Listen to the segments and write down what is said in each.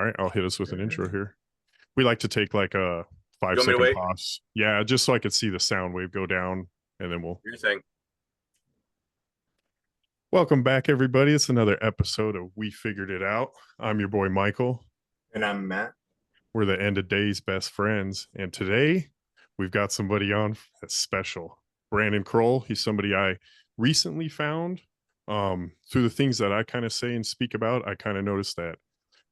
right, I'll hit us with an intro here. We like to take like a You want me to 5 second wait? pause. Yeah, just so I could see the sound wave go down, and then we'll. Your thing. Welcome back, everybody. It's another episode of We Figured It Out. I'm your boy Michael. And I'm Matt. We're the end of days best friends, and today we've got somebody on that's special. Brandon Kroll. He's somebody I recently found. Through the things that I kind of say and speak about, I kind of noticed that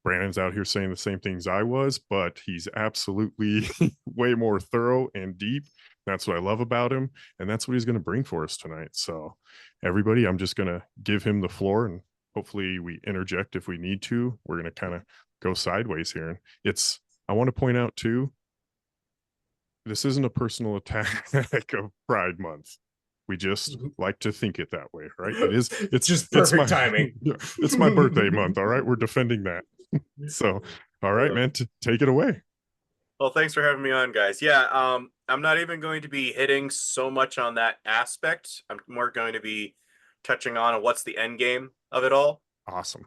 Brandon's out here saying the same things I was, but he's absolutely way more thorough and deep. That's what I love about him. And that's what he's going to bring for us tonight. So, everybody, I'm just going to give him the floor and hopefully we interject if we need to. We're going to kind of go sideways here. And I want to point out too, this isn't a personal attack of Pride Month. We just like to think it that way, right? It's just perfect timing. It's my birthday month. All right. We're defending that. So, all right, man, take it away. Well, thanks for having me on, guys. Yeah, I'm not even going to be hitting so much on that aspect. I'm more going to be touching on what's the end game of it all. Awesome.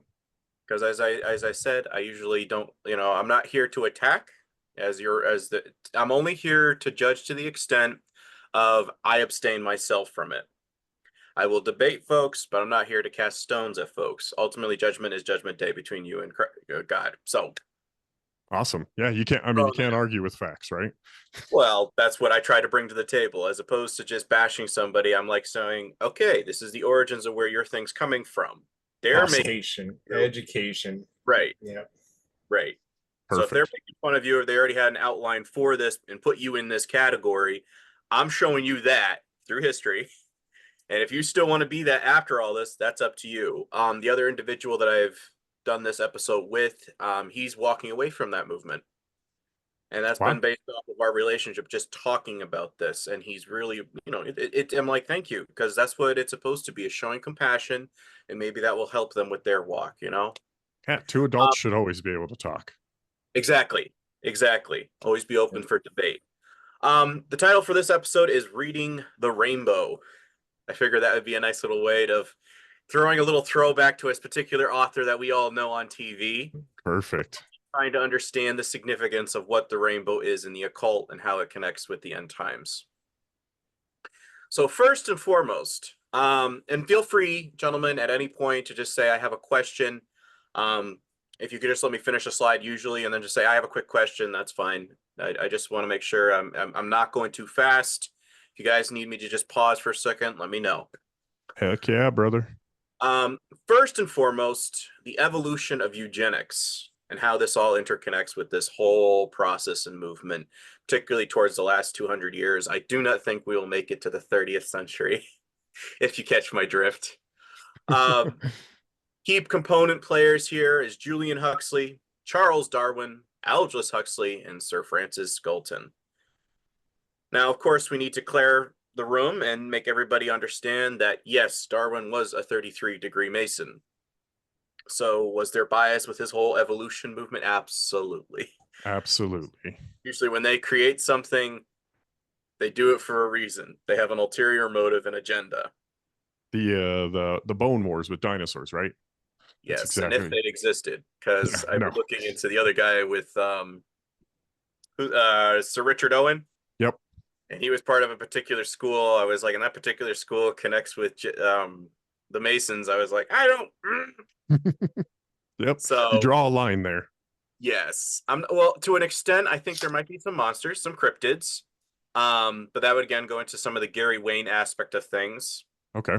Because as I said, I usually don't, I'm not here to attack I'm only here to judge to the extent of I abstain myself from it. I will debate folks, but I'm not here to cast stones at folks. Ultimately, judgment is judgment day between you and God. So awesome. Yeah, you can't argue with facts, right? Well, that's what I try to bring to the table, as opposed to just bashing somebody. I'm like saying, okay, this is the origins of where your thing's coming from. They're making education. Right. Yeah. Right. Perfect. So if they're making fun of you, or they already had an outline for this and put you in this category, I'm showing you that through history. And if you still want to be that after all this, that's up to you. The other individual that I've done this episode with, he's walking away from that movement. And that's been based off of our relationship, just talking about this. And he's really, I'm like, thank you, because that's what it's supposed to be, is showing compassion. And maybe that will help them with their walk, Yeah, two adults should always be able to talk. Exactly. Always be open for debate. The title for this episode is Reading the Rainbow. I figured that would be a nice little way of throwing a little throwback to a particular author that we all know on TV. Perfect. Trying to understand the significance of what the rainbow is in the occult and how it connects with the end times. So first and foremost, and feel free, gentlemen, at any point to just say, I have a question. If you could just let me finish a slide usually, and then just say, I have a quick question, that's fine. I just want to make sure I'm not going too fast. If you guys need me to just pause for a second, let me know. Heck yeah, brother. First and foremost, the evolution of eugenics and how this all interconnects with this whole process and movement, particularly towards the last 200 years. I do not think we will make it to the 30th century, if you catch my drift. Key component players here is Julian Huxley, Charles Darwin, Aldous Huxley, and Sir Francis Galton. Now, of course, we need to clear the room and make everybody understand that, yes, Darwin was a 33-degree Mason. So was there bias with his whole evolution movement? Absolutely. Absolutely. Usually when they create something, they do it for a reason. They have an ulterior motive and agenda. The Bone Wars with dinosaurs, right? Yes, exactly. And if it existed, because I was looking into the other guy with Sir Richard Owen. Yep. And he was part of a particular school. I was like, and that particular school connects with the Masons. I was like, I don't. Yep. So you draw a line there. Yes. Well, to an extent, I think there might be some monsters, some cryptids. But that would again go into some of the Gary Wayne aspect of things. Okay.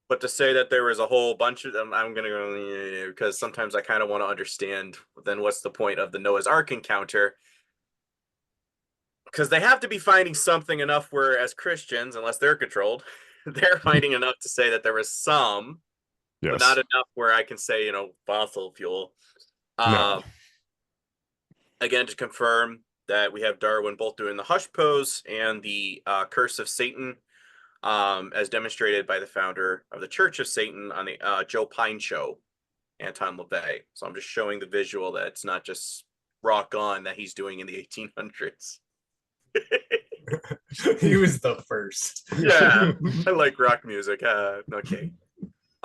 But to say that there was a whole bunch of them, I'm gonna go, because sometimes I kind of want to understand then what's the point of the Noah's Ark encounter. Because they have to be finding something enough where, as Christians, unless they're controlled, they're finding enough to say that there was some, but not enough where I can say, fossil fuel. No. Again, to confirm that we have Darwin both doing the hush pose and the curse of Satan, as demonstrated by the founder of the Church of Satan on the Joe Pine show, Anton LaVey. So I'm just showing the visual that it's not just rock on that he's doing in the 1800s. He was the first. Yeah, I like rock music. Okay.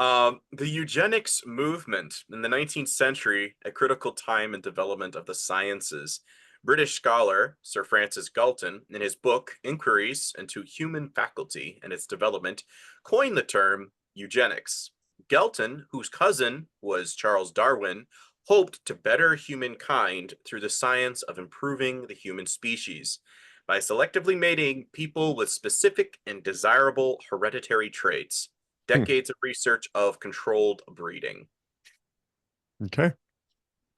The eugenics movement in the 19th century, a critical time in development of the sciences. British scholar Sir Francis Galton, in his book Inquiries into Human Faculty and Its Development, coined the term eugenics. Galton, whose cousin was Charles Darwin, hoped to better humankind through the science of improving the human species by selectively mating people with specific and desirable hereditary traits. Decades of research of controlled breeding. Okay.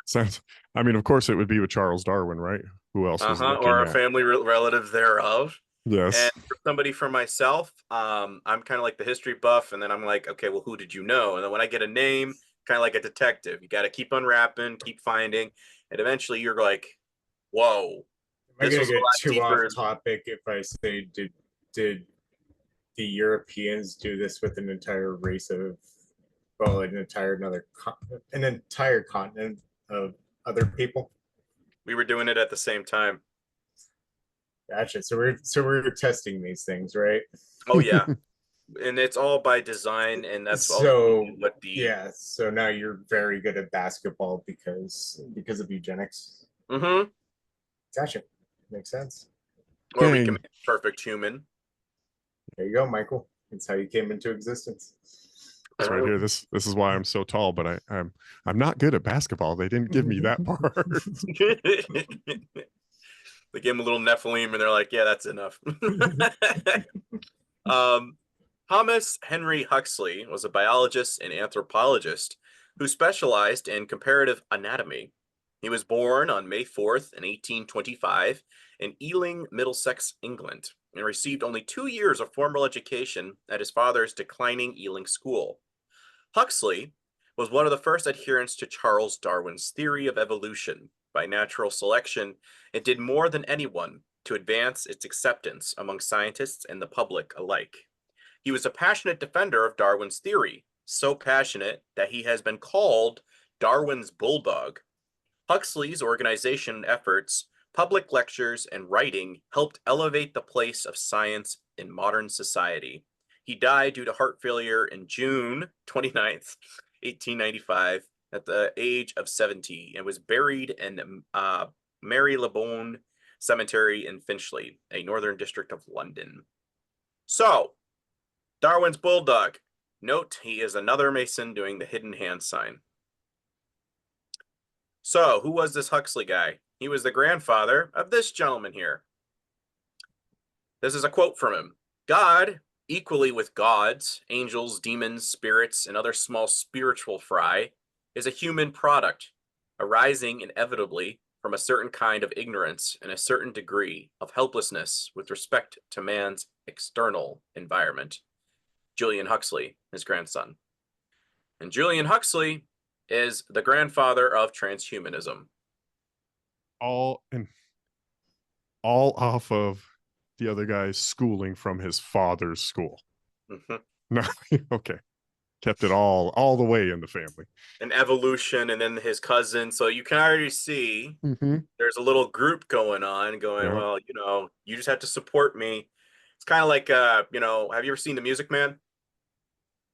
Sounds, I mean, of course it would be with Charles Darwin, right? Who else was looking Or a at? family relative thereof. Yes. And for somebody for myself, I'm kind of like the history buff, and then I'm like, okay, well, who did you know? And then when I get a name, kind of like a detective, you got to keep unwrapping, keep finding, and eventually you're like, whoa, Am I this gonna was a get lot too off deeper. topic if I say did the Europeans do this with an entire race of, well, an entire continent of other people? We were doing it at the same time. Gotcha. So we're testing these things, right? Oh yeah, and it's all by design, and that's So ultimately what the. yeah, so now you're very good at basketball because of eugenics. Mm-hmm. Gotcha. Makes sense. Or we can Dang. make a perfect human. There you go, Michael. That's how you came into existence. That's right here. This is why I'm so tall, but I'm not good at basketball. They didn't give me that part. They give him a little Nephilim, and they're like, "Yeah, that's enough." um, Thomas Henry Huxley was a biologist and anthropologist who specialized in comparative anatomy. He was born on May 4th in 1825 in Ealing, Middlesex, England, and received only 2 years of formal education at his father's declining Ealing school. Huxley was one of the first adherents to Charles Darwin's theory of evolution by natural selection and did more than anyone to advance its acceptance among scientists and the public alike. He was a passionate defender of Darwin's theory, so passionate that he has been called Darwin's bulldog. Huxley's organization efforts, public lectures, and writing helped elevate the place of science in modern society. He died due to heart failure in June 29th, 1895, at the age of 70, and was buried in Marylebone Cemetery in Finchley, a northern district of London. So, Darwin's bulldog. Note, he is another Mason doing the hidden hand sign. So, who was this Huxley guy? He was the grandfather of this gentleman here. This is a quote from him. God, equally with gods, angels, demons, spirits, and other small spiritual fry, is a human product, arising inevitably from a certain kind of ignorance and a certain degree of helplessness with respect to man's external environment. Julian Huxley, his grandson. And Julian Huxley is the grandfather of transhumanism. all and all off of the other guy's schooling from his father's school. Mm-hmm. No, okay. Kept it all the way in the family. And evolution, and then his cousin. So you can already see Mm-hmm. there's a little group going on, going, Yeah. well, you just have to support me. It's kind of like, have you ever seen The Music Man?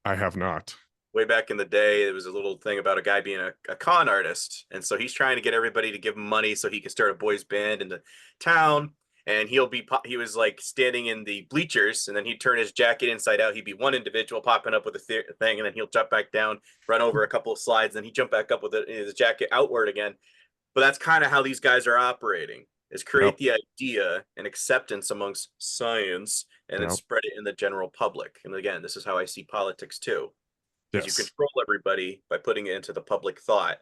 I have not. Way back in the day, there was a little thing about a guy being a con artist. And so he's trying to get everybody to give him money so he can start a boys band in the town. And he was like standing in the bleachers, and then he'd turn his jacket inside out. He'd be one individual popping up with a thing, and then he'll jump back down, run over a couple of slides, and he'd jump back up with his jacket outward again. But that's kind of how these guys are operating, is create Yep. the idea and acceptance amongst science and then Yep. spread it in the general public. And again, this is how I see politics too. Because you Yes. control everybody by putting it into the public thought.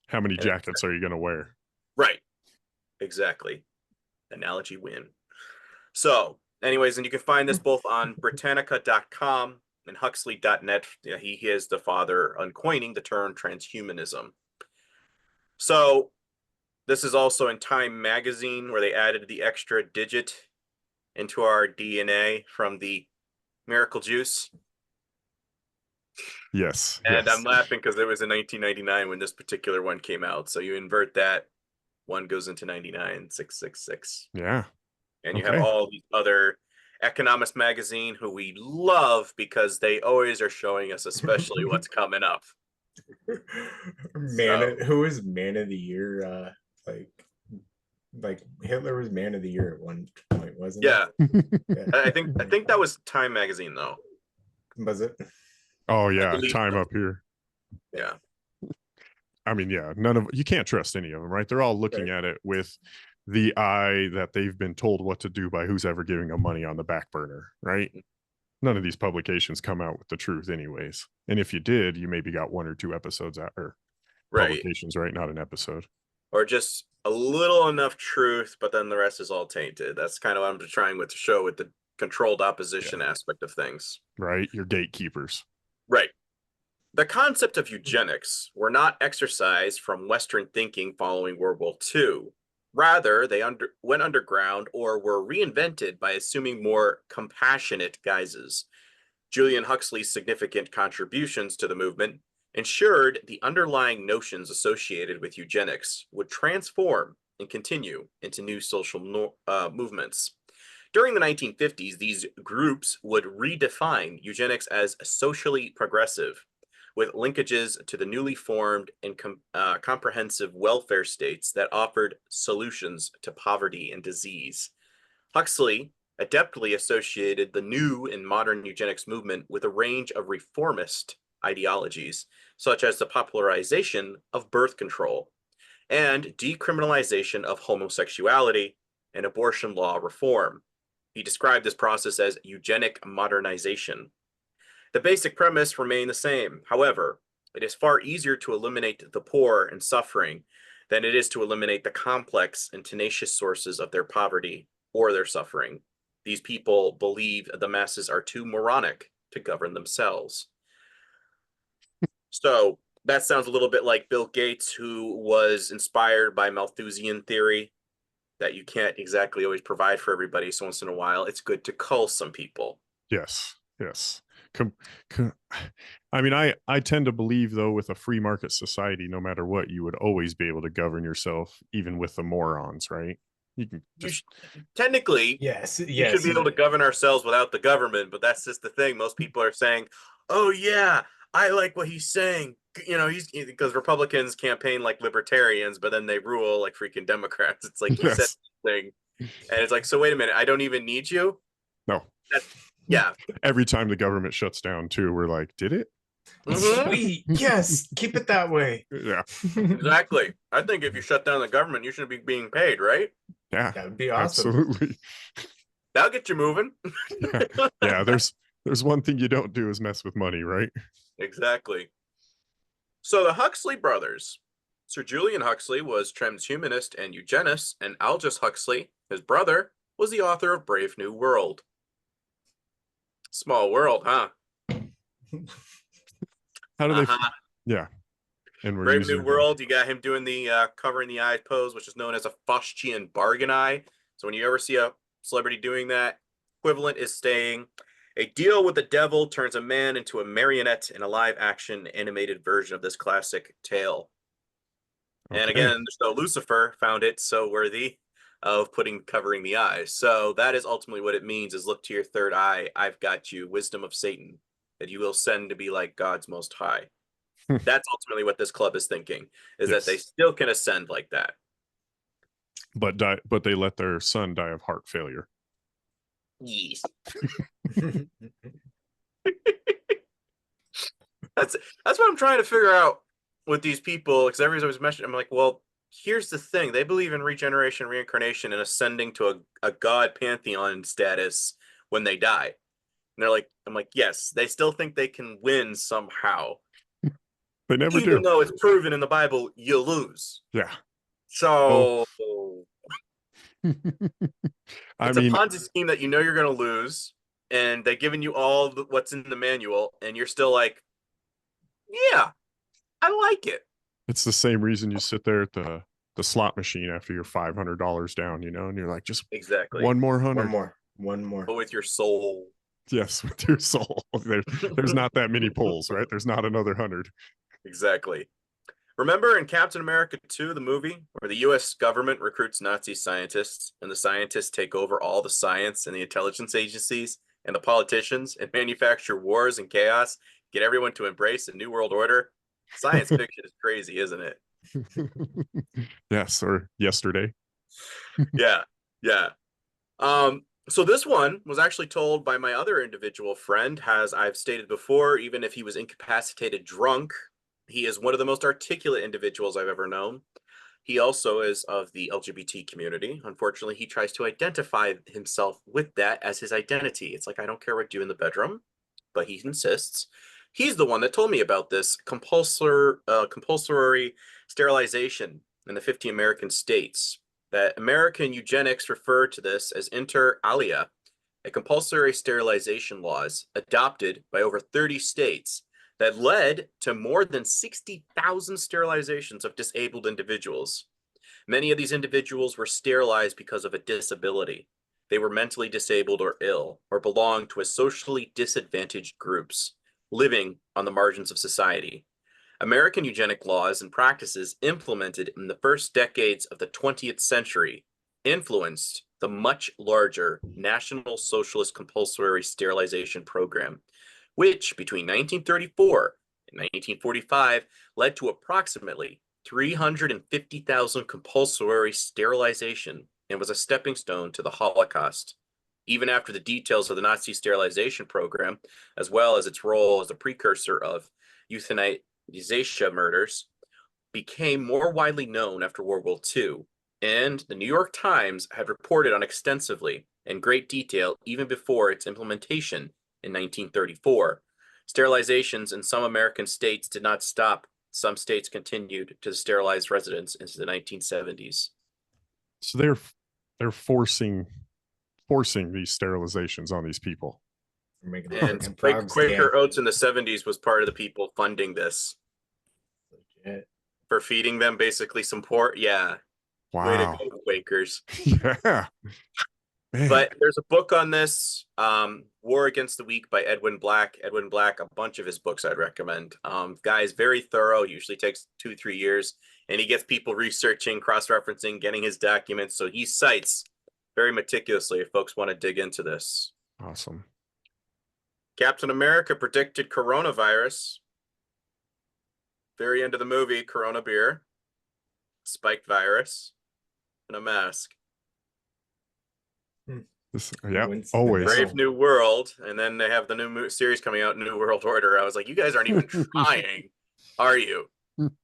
How many And jackets are you going to wear? right. Exactly. Analogy win. So, anyways, and you can find this both on Britannica.com and Huxley.net. He is the father uncoining the term transhumanism. So, this is also in Time magazine, where they added the extra digit into our DNA from the miracle juice. Yes. And Yes. I'm laughing because it was in 1999 when this particular one came out. So you invert that, one goes into 99, 666. Yeah. And you have Okay. all these other Economist Magazine, who we love because they always are showing us, especially what's coming up. Who was man of the year? Like Hitler was man of the year at one point, wasn't Yeah. it? Yeah. I think that was Time Magazine, though. Was it? Oh yeah, believe time so. up here. Yeah. I mean, yeah, you can't trust any of them, right? They're all looking at it with the eye that they've been told what to do by who's ever giving them money on the back burner, right? None of these publications come out with the truth anyways. And if you did, you maybe got 1 or 2 episodes out, or publications, right? Not an episode. Or just a little enough truth, but then the rest is all tainted. That's kind of what I'm trying to show with the controlled opposition aspect of things. Right? Your gatekeepers. Right. The concept of eugenics were not exercised from Western thinking following World War II. Rather, they went underground or were reinvented by assuming more compassionate guises. Julian Huxley's significant contributions to the movement ensured the underlying notions associated with eugenics would transform and continue into new social movements. During the 1950s, these groups would redefine eugenics as socially progressive, with linkages to the newly formed and comprehensive welfare states that offered solutions to poverty and disease. Huxley adeptly associated the new and modern eugenics movement with a range of reformist ideologies, such as the popularization of birth control and decriminalization of homosexuality and abortion law reform. He described this process as eugenic modernization. The basic premise remained the same. However, it is far easier to eliminate the poor and suffering than it is to eliminate the complex and tenacious sources of their poverty or their suffering. These people believe the masses are too moronic to govern themselves. So that sounds a little bit like Bill Gates, who was inspired by Malthusian theory that you can't exactly always provide for everybody. So once in a while, it's good to cull some people. Yes. I mean, I tend to believe, though, with a free market society, no matter what, you would always be able to govern yourself, even with the morons, right? You can technically, yes, we should be able to govern ourselves without the government, but that's just the thing. Most people are saying, "Oh yeah, I like what he's saying." You know, he's because Republicans campaign like libertarians, but then they rule like freaking Democrats. It's like he said thing, and it's like, so wait a minute, I don't even need you. No. Yeah. Every time the government shuts down, too, we're like, did it? Sweet. Yes, keep it that way. Yeah. Exactly. I think if you shut down the government, you should be being paid, right? Yeah. That would be awesome. Absolutely. That'll get you moving. Yeah. There's one thing you don't do is mess with money, right? Exactly. So the Huxley brothers. Sir Julian Huxley was transhumanist and eugenist, and Aldous Huxley, his brother, was the author of Brave New World. Small world, huh? How do they? Yeah. And we're Brave New World, you got him doing the covering the eye pose, which is known as a Faustian bargain eye. So when you ever see a celebrity doing that, equivalent is saying, a deal with the devil turns a man into a marionette in a live-action animated version of this classic tale. Okay. And again, so Lucifer found it so worthy of covering the eyes. So that is ultimately what it means, is look to your third eye. I've got you, wisdom of Satan, that you will send to be like God's most high. That's ultimately what this club is thinking, is that they still can ascend like that. But they let their son die of heart failure. Yes. That's what I'm trying to figure out with these people, because everybody's always mentioned, I'm like, well, here's the thing. They believe in regeneration, reincarnation, and ascending to a god pantheon status when they die. And they're like, I'm like, yes, they still think they can win somehow. They never do. Even though it's proven in the Bible, you lose. Yeah. So I mean, a Ponzi scheme that you know you're going to lose, and they're giving you all what's in the manual, and you're still like, yeah, I like it. It's the same reason you sit there at the slot machine after you're $500 down, you know, and you're like, just exactly one more $100. One more. But with your soul. Yes, with your soul. There's not that many pulls, right? There's not another 100. Exactly. Remember in Captain America 2, the movie, where the US government recruits Nazi scientists and the scientists take over all the science and the intelligence agencies and the politicians and manufacture wars and chaos, get everyone to embrace a new world order? Science fiction is crazy, isn't it? Yes, or yesterday. Yeah, yeah. So this one was actually told by my other individual friend, as I've stated before, even if he was incapacitated drunk, he is one of the most articulate individuals I've ever known. He also is of the LGBT community. Unfortunately, he tries to identify himself with that as his identity. It's like, I don't care what you do in the bedroom, but he insists. He's the one that told me about this compulsory sterilization in the 50 American states. That American eugenics refer to this as inter alia, a compulsory sterilization laws adopted by over 30 states that led to more than 60,000 sterilizations of disabled individuals. Many of these individuals were sterilized because of a disability. They were mentally disabled or ill, or belonged to a socially disadvantaged groups living on the margins of society. American eugenic laws and practices implemented in the first decades of the 20th century influenced the much larger National Socialist Compulsory Sterilization Program, which between 1934 and 1945 led to approximately 350,000 compulsory sterilization and was a stepping stone to the Holocaust. Even after the details of the Nazi sterilization program, as well as its role as a precursor of euthanasia murders, became more widely known after World War II, and the New York Times had reported on extensively in great detail even before its implementation in 1934. Sterilizations in some American states did not stop. Some states continued to sterilize residents into the 1970s. So they're forcing these sterilizations on these people. And Quaker Oats in the 70s was part of the people funding this. Legit. For feeding them basically some pork. Yeah. Wow. Way to go, Quakers. Yeah. Man. But there's a book on this, War Against the Weak by Edwin Black. Edwin Black, a bunch of his books I'd recommend. Guy's very thorough, usually takes 2-3 years, and he gets people researching, cross-referencing, getting his documents. So he cites very meticulously if folks want to dig into this. Awesome. Captain America predicted coronavirus. Very end of the movie, Corona beer, spiked virus, and a mask. Yeah, always. Brave New World, and then they have the new series coming out, New World Order. I was like, you guys aren't even trying, are you?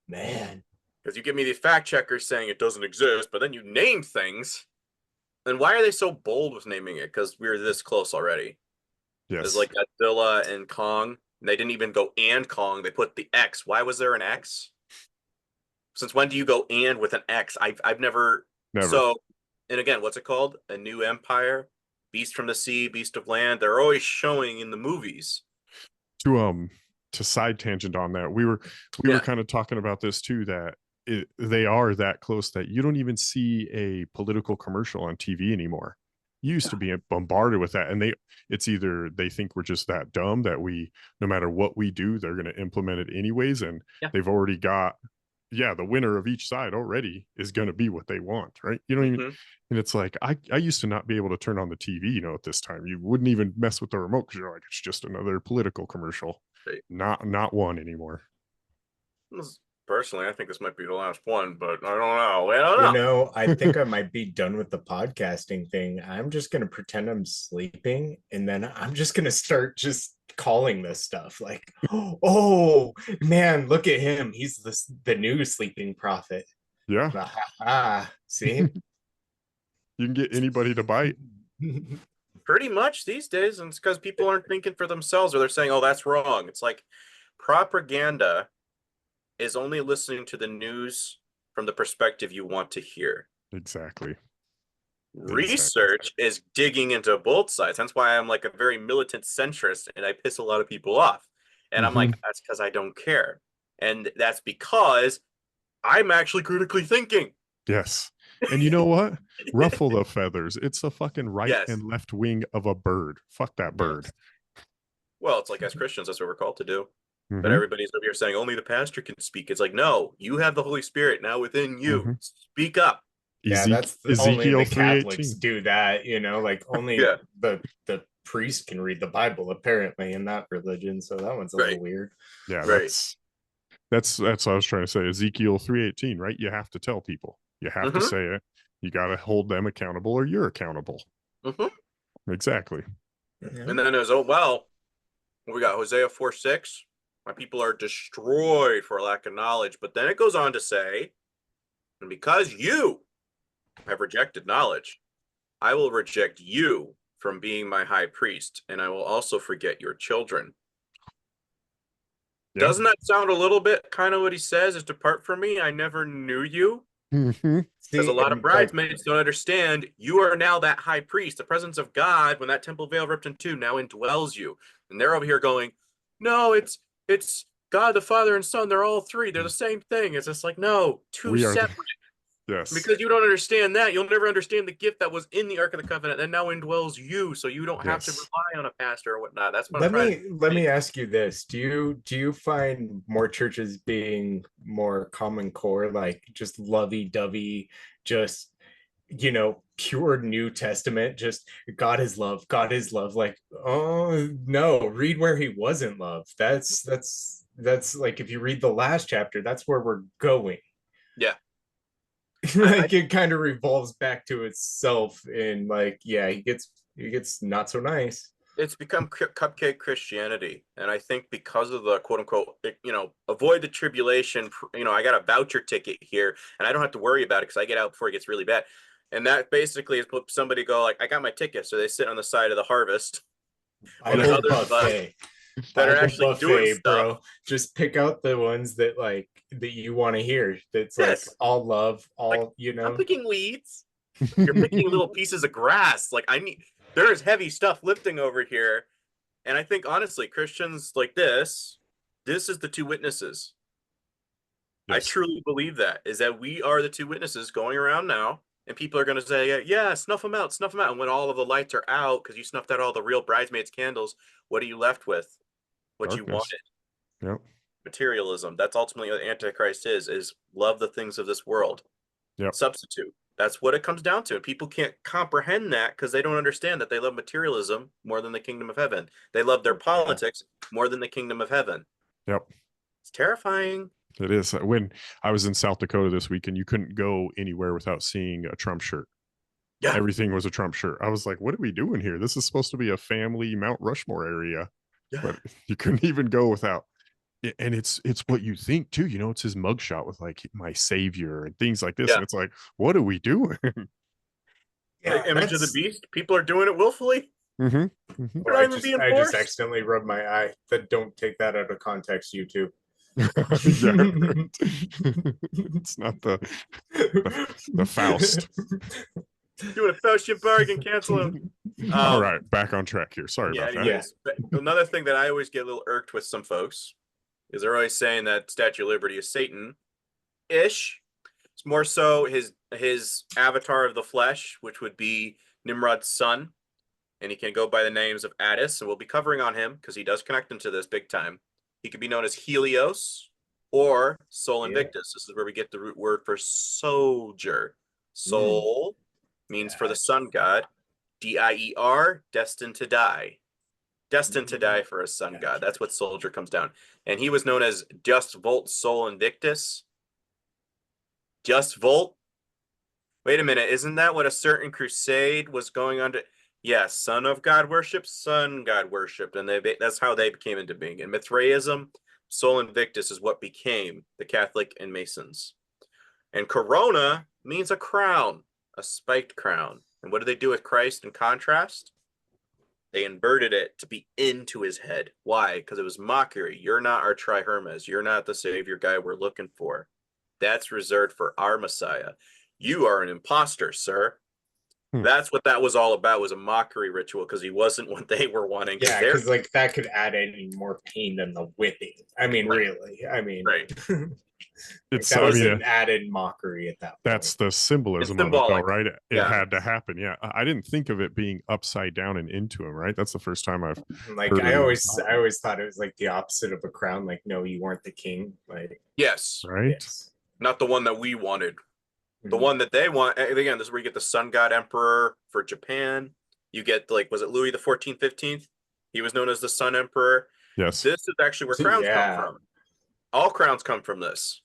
Man. Because you give me the fact checkers saying it doesn't exist, but then you name things. And why are they so bold with naming it? Because we're this close already. Yes. There's like Godzilla and Kong. And they didn't even go and Kong. They put the X. Why was there an X? Since when do you go and with an X? I've never. So, and again, what's it called? A New Empire, Beast from the Sea, Beast of Land. They're always showing in the movies. To side tangent on that, we were kind of talking about this too, that they are that close that you don't even see a political commercial on TV anymore. You used to be bombarded with that, and it's either they think we're just that dumb that no matter what we do, they're going to implement it anyways, and they've already got the winner of each side already is going to be what they want, right? You don't even, and it's like I used to not be able to turn on the TV, at this time you wouldn't even mess with the remote because you're like, it's just another political commercial, right. Not one anymore. Personally, I think this might be the last one, but I don't know. I think I might be done with the podcasting thing. I'm just going to pretend I'm sleeping, and then I'm just going to start just calling this stuff like, oh, man, look at him. He's the new sleeping prophet. Yeah. See? You can get anybody to bite. Pretty much these days, and it's because people aren't thinking for themselves, or they're saying, oh, that's wrong. It's like propaganda is only listening to the news from the perspective you want to hear. Exactly. Research is digging into both sides. That's why I'm like a very militant centrist, and I piss a lot of people off. And I'm like, that's because I don't care. And that's because I'm actually critically thinking. Yes. And you know what? Ruffle the feathers. It's the fucking right and left wing of a bird. Fuck that bird. Well, it's like as Christians, that's what we're called to do. But Mm-hmm. everybody's over here saying only the pastor can speak. It's like, no, you have the Holy Spirit now within you. Mm-hmm. Speak up. Yeah, only Ezekiel the Catholics 3:18. do that, like only Yeah, the priest can read the Bible apparently in that religion, so that one's a right, little weird. Yeah, right. that's what I was trying to say. Ezekiel 3:18, right? You have to tell people. You have to Mm-hmm, say it. You got to hold them accountable, or you're accountable. mm-hmm. Exactly. Yeah. And then there's, oh, well, we got Hosea 4:6. My people are destroyed for lack of knowledge. But then it goes on to say, and because you have rejected knowledge, I will reject you from being my high priest, and I will also forget your children. Yeah. Doesn't that sound a little bit kind of what he says is depart from me? I never knew you. Mm-hmm. Because a See, lot of and like bridesmaids don't understand you are now that high priest. The presence of God, when that temple veil ripped in two, now indwells you. And they're over here going, no, it's God the Father and Son. They're all three. They're the same thing. It's just like, no, two We are the, separate. yes. Because you don't understand that, you'll never understand the gift that was in the Ark of the Covenant that now indwells you, so you don't have to Yes. rely on a pastor or whatnot. That's what I'm let trying me to let say. me ask you this. Do you find more churches being more common core, like just lovey-dovey, just pure New Testament, just God is love. Like, oh no, read where he wasn't love. That's like if you read the last chapter, that's where we're going. Yeah. Like it kind of revolves back to itself, and like, yeah, he gets not so nice. It's become cupcake Christianity. And I think because of the quote unquote, avoid the tribulation, I got a voucher ticket here and I don't have to worry about it because I get out before it gets really bad. And that basically is what somebody go like, I got my ticket. So they sit on the side of the harvest. Well, there's Bible others of us buffet. that are Bible actually doing buffet, stuff. bro. Just pick out the ones that you want to hear. That's like Yes. all love, Like, all I'm picking weeds. You're picking little pieces of grass. Like, there is heavy stuff lifting over here. And I think honestly, Christians like this is the two witnesses. I Yes. truly believe that is that we are the two witnesses going around now, and people are going to say, "Yeah, snuff them out, snuff them out." And when all of the lights are out because you snuffed out all the real bridesmaids' candles, what are you left with? What you Darkness. wanted, Yep. materialism. That's ultimately what Antichrist is love the things of this world, Yep. substitute. That's what it comes down to. And people can't comprehend that because they don't understand that they love materialism more than the kingdom of heaven. They love their politics more than the kingdom of heaven. Yep. It's terrifying. It is. When I was in South Dakota this weekend, you couldn't go anywhere without seeing a Trump shirt. Yeah. Everything was a Trump shirt. I was like, what are we doing here? This is supposed to be a family Mount Rushmore area. Yeah. But you couldn't even go without. And it's what you think too. It's his mugshot with like my savior and things like this. Yeah. And it's like, what are we doing? Yeah, Image of the beast. People are doing it willfully. Mm-hmm. Mm-hmm. They're not even being I just forced. accidentally rubbed my eye. That don't take that out of context, YouTube. Yeah. It's not the Faust. Doing a Faustian bargain, cancel him. All right, back on track here. Sorry Yeah, about that. anyways. But another thing that I always get a little irked with some folks is they're always saying that Statue of Liberty is Satan-ish. It's more so his avatar of the flesh, which would be Nimrod's son. And he can go by the names of Attis, and we'll be covering on him because he does connect into this big time. He could be known as Helios or Sol Invictus. This is where we get the root word for soldier. Sol means for the sun god. D-I-E-R, destined to die. Destined to die for a sun god. That's what soldier comes down. And he was known as Just Volt Sol Invictus. Just Volt? Wait a minute. Isn't that what a certain crusade was going on to? Yes, son of God worship, sun God worshipped. And that's how they became into being. In Mithraism, Sol Invictus is what became the Catholic and Masons. And corona means a crown, a spiked crown. And what did they do with Christ in contrast? They inverted it to be into his head. Why? Because it was mockery. You're not our Hermes. You're not the savior guy we're looking for. That's reserved for our Messiah. You are an imposter, sir. That's what that was all about, was a mockery ritual, because he wasn't what they were wanting. Yeah, they're because like that could add any more pain than the whipping. I mean, Right. really. I mean, right. like It's, that I was mean, an added mockery at that that's point. the It's symbolism of it, though, symbolic. right? It Yeah. had to happen. Yeah, I didn't think of it being upside down and into him. Right, that's the first time I've Like heard I it. always thought it was like the opposite of a crown. Like, no, you weren't the king. Like, Yes. Right. yes. Not the one that we wanted. The Mhm. one that they want. And again, this is where you get the sun god emperor for Japan. You get, like, was it Louis the 14th, 15th? He was known as the sun emperor. Yes. This is actually where crowns come Yeah. from. All crowns come from this.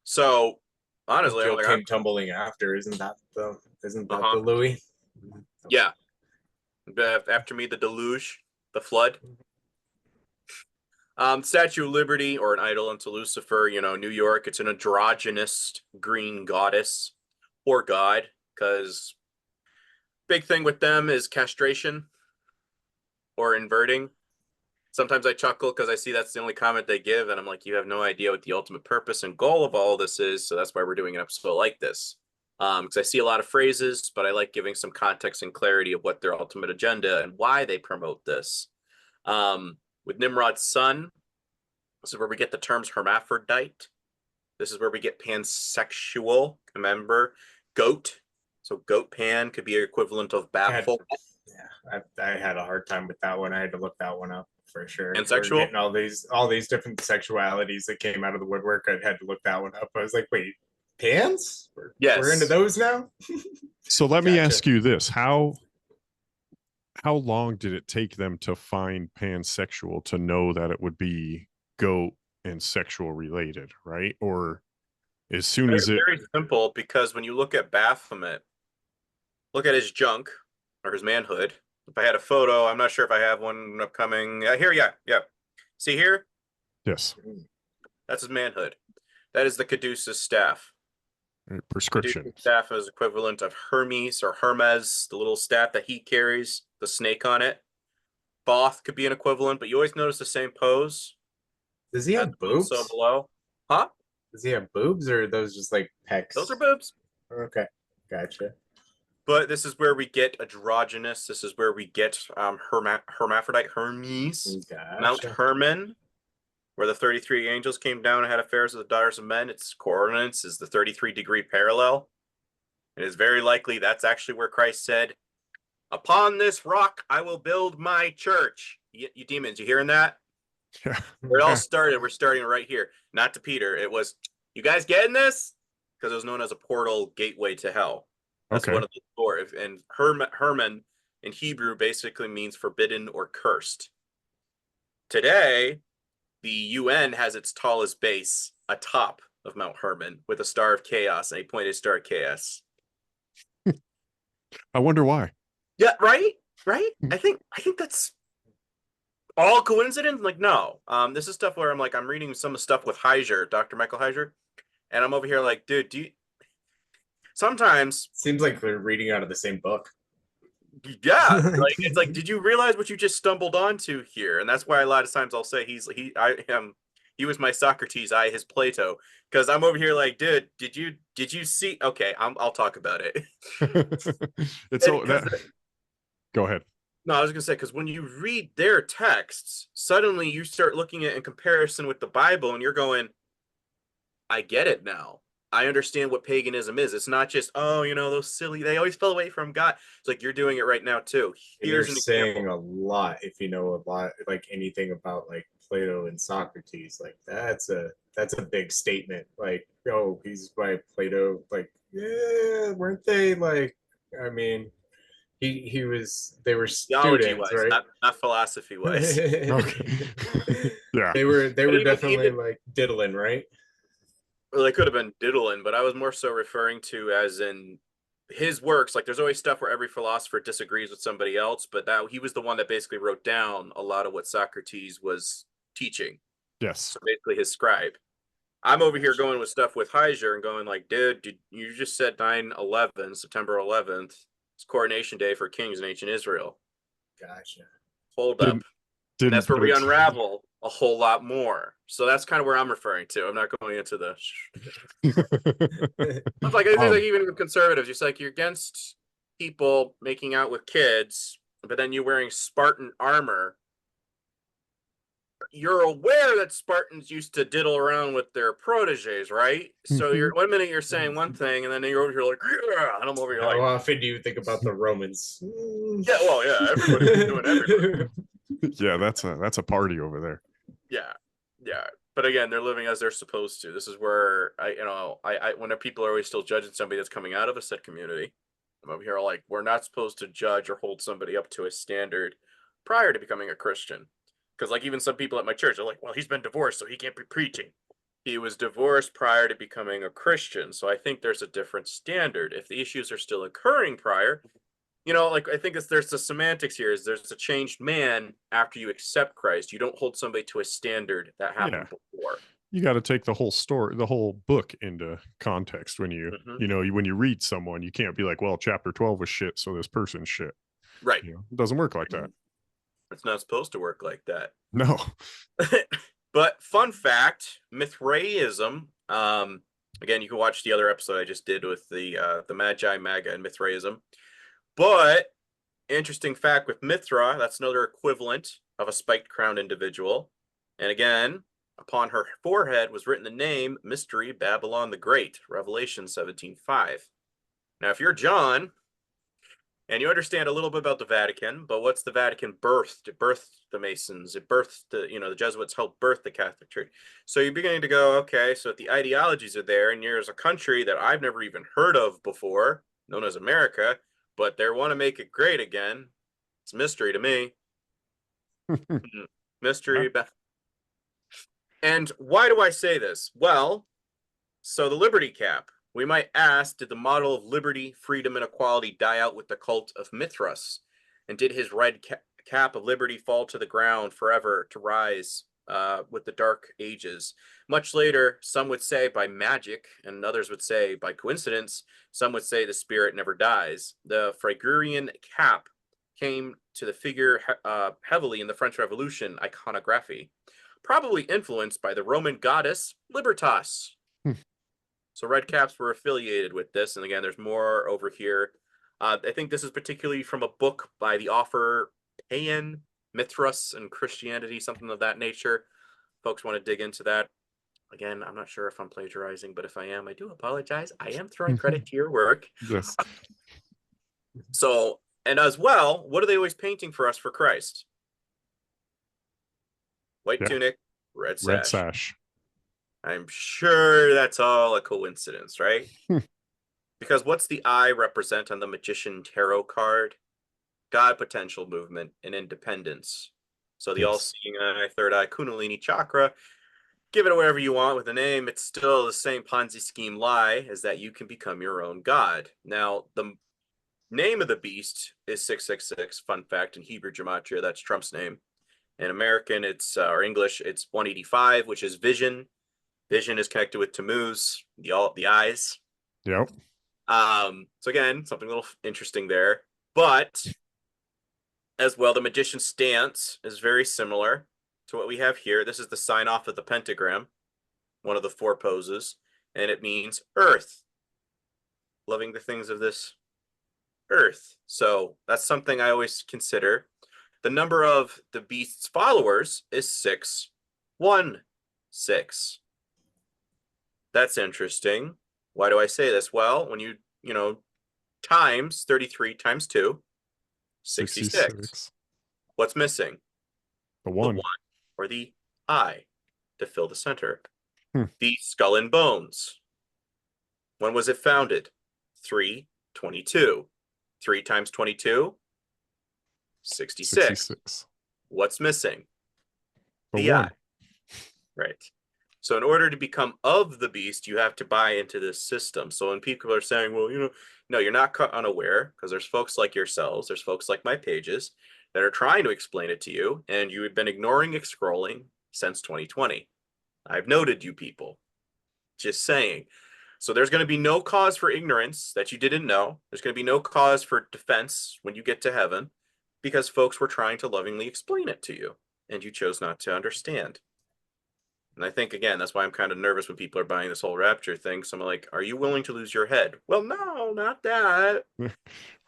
So honestly, I'm Jill like, came tumbling after. Isn't that the Uh-huh. Louis? yeah. After me, the deluge, the flood. Statue of Liberty, or an idol unto Lucifer, New York. It's an androgynous green goddess or god, because big thing with them is castration or inverting. Sometimes I chuckle because I see that's the only comment they give, and I'm like, you have no idea what the ultimate purpose and goal of all this is. So that's why we're doing an episode like this. Because I see a lot of phrases, but I like giving some context and clarity of what their ultimate agenda and why they promote this. With Nimrod's son, this is where we get the terms hermaphrodite. This is where we get pansexual. Remember, goat. So goat pan could be equivalent of baffle. I had a hard time with that one. I had to look that one up for sure. Pansexual? We're getting all these different sexualities that came out of the woodwork. I had to look that one up. I was like, wait, pans? Yes. We're into those now? So let me Gotcha. ask you this: how long did it take them to find pansexual to know that it would be goat and sexual related, right? Or as soon as it Very simple, because when you look at Baphomet, look at his junk or his manhood. If I had a photo, I'm not sure if I have one upcoming. Here, yeah. See here? yes, That's his manhood. That is the Caduceus staff. prescription. Caduceus staff is equivalent of Hermes or Hermes, the little staff that he carries, the snake on it. Both could be an equivalent, but you always notice the same pose. Does he have boobs? So below. Huh? Does he have boobs, or are those just like pecs? Those are boobs. Okay, gotcha. But this is where we get androgynous. This is where we get Hermaphrodite Hermes, Gotcha. Mount Hermon, where the 33 angels came down and had affairs with the daughters of men. Its coordinates is the 33-degree parallel. It is very likely that's actually where Christ said, "Upon this rock I will build my church." You demons, you hearing that? Yeah. Where it all started, we're starting right here. Not to Peter. It was, you guys getting this? Because it was known as a portal gateway to hell. That's Okay. one of the four. And Herman in Hebrew basically means forbidden or cursed. Today, the UN has its tallest base atop of Mount Hermon with a star of chaos, a pointed star of chaos. I wonder why. Yeah, right? I think that's all coincidence. Like, no. This is stuff where I'm like, I'm reading some of the stuff with Heiser, Dr. Michael Heiser, and I'm over here like, dude, sometimes seems like they're reading out of the same book. Yeah, like it's like, did you realize what you just stumbled onto here? And that's why a lot of times I'll say he was my Socrates, I his Plato, because I'm over here like, dude, did you see? Okay, I'll talk about it. It's so that. Go ahead. No, I was gonna say, because when you read their texts, suddenly you start looking at in comparison with the Bible, and you're going, I get it now. I understand what paganism is. It's not just, oh, those silly, they always fell away from God. It's like, you're doing it right now too. Here's an saying example. a lot, if you know a lot, like anything about like Plato and Socrates, like that's a big statement. Like, oh, he's by Plato. Like, yeah, weren't they? Like, I mean, he was. They were students, right? Not philosophy wise. Okay. Yeah. They were definitely even, like diddling, right? Well, they could have been diddling, but I was more so referring to as in his works. Like, there's always stuff where every philosopher disagrees with somebody else, but that he was the one that basically wrote down a lot of what Socrates was teaching. Yes. So basically his scribe. I'm over here going with stuff with Heiser and going like, dude, you just said 9/11, September 11th. It's coronation day for kings in ancient Israel. Gotcha. Hold up. And that's where we unravel a whole lot more. So that's kind of where I'm referring to. I'm not going into the. It's like even conservatives. You're like, you're against people making out with kids, but then you're wearing Spartan armor, you're aware that Spartans used to diddle around with their proteges, right? So you're 1 minute you're saying one thing, and then you're over here like, yeah, and I'm over here How like, often do you think about the Romans? yeah, well, yeah, everybody's doing everybody. Yeah, that's a party over there. Yeah, yeah. But again, they're living as they're supposed to. This is where I when people are always still judging somebody that's coming out of a said community, I'm over here like, we're not supposed to judge or hold somebody up to a standard prior to becoming a Christian. Because like even some people at my church are like, well, he's been divorced, so he can't be preaching. He was divorced prior to becoming a Christian. So I think there's a different standard. If the issues are still occurring prior, like I think there's the semantics here. Is there's a changed man after you accept Christ. You don't hold somebody to a standard that happened before. You got to take the whole story, the whole book into context when you when you read someone. You can't be like, well, chapter 12 was shit, so this person's shit. Right. It doesn't work like that. It's not supposed to work like that. No. But fun fact, Mithraism. Again, you can watch the other episode I just did with the Magi, Maga, and Mithraism. But interesting fact with Mithra, that's another equivalent of a spiked crowned individual. And again, upon her forehead was written the name Mystery Babylon the Great, Revelation 17:5. Now, if you're John and you understand a little bit about the Vatican, but what's the Vatican birthed? It birthed the Masons. It birthed the Jesuits helped birth the Catholic Church. So you're beginning to go, okay, so if the ideologies are there, and there's a country that I've never even heard of before, known as America, but they want to make it great again. It's a mystery to me. Mystery. And why do I say this? Well, so the Liberty Cap. We might ask, did the model of liberty, freedom, and equality die out with the cult of Mithras? And did his red cap of liberty fall to the ground forever to rise with the Dark Ages? Much later, some would say by magic, and others would say by coincidence. Some would say the spirit never dies. The Phrygian cap came to the figure heavily in the French Revolution iconography, probably influenced by the Roman goddess Libertas. So red caps were affiliated with this. And again, there's more over here. I think this is particularly from a book by the author Pan, Mithras and Christianity, something of that nature. Folks want to dig into that. Again, I'm not sure if I'm plagiarizing, but if I am, I do apologize. I am throwing credit to your work. Yes. So, and as well, what are they always painting for us for Christ? White tunic, red sash. Red sash. I'm sure that's all a coincidence, right? Because what's the eye represent on the Magician Tarot card? God, potential, movement, and independence. So the all-seeing eye, third eye, Kundalini chakra. Give it whatever you want with a name. It's still the same Ponzi scheme lie as that you can become your own God. Now, the name of the beast is 666. Fun fact, in Hebrew gematria, that's Trump's name. In American, it's or English, it's 185, which is vision. Vision is connected with Tammuz, the eyes. Yep. So again, something a little interesting there. But as well, the magician's stance is very similar to what we have here. This is the sign off of the pentagram, one of the 4 poses, and it means earth. Loving the things of this earth. So that's something I always consider. The number of the beast's followers is 616. That's interesting. Why do I say this? Well, when you times 33 times 2, 66. What's missing? The one. Or the eye to fill the center. The skull and bones. When was it founded? 322. 3 times 22? 66. What's missing? The eye. Right. So in order to become of the beast, you have to buy into this system. So when people are saying, well, no, you're not caught unaware, because there's folks like yourselves, there's folks like my pages that are trying to explain it to you, and you have been ignoring scrolling since 2020. I've noted you people. Just saying. So there's going to be no cause for ignorance that you didn't know. There's going to be no cause for defense when you get to heaven, because folks were trying to lovingly explain it to you, and you chose not to understand. And I think, again, that's why I'm kind of nervous when people are buying this whole rapture thing. So I'm like, are you willing to lose your head? Well, no, not that. Well,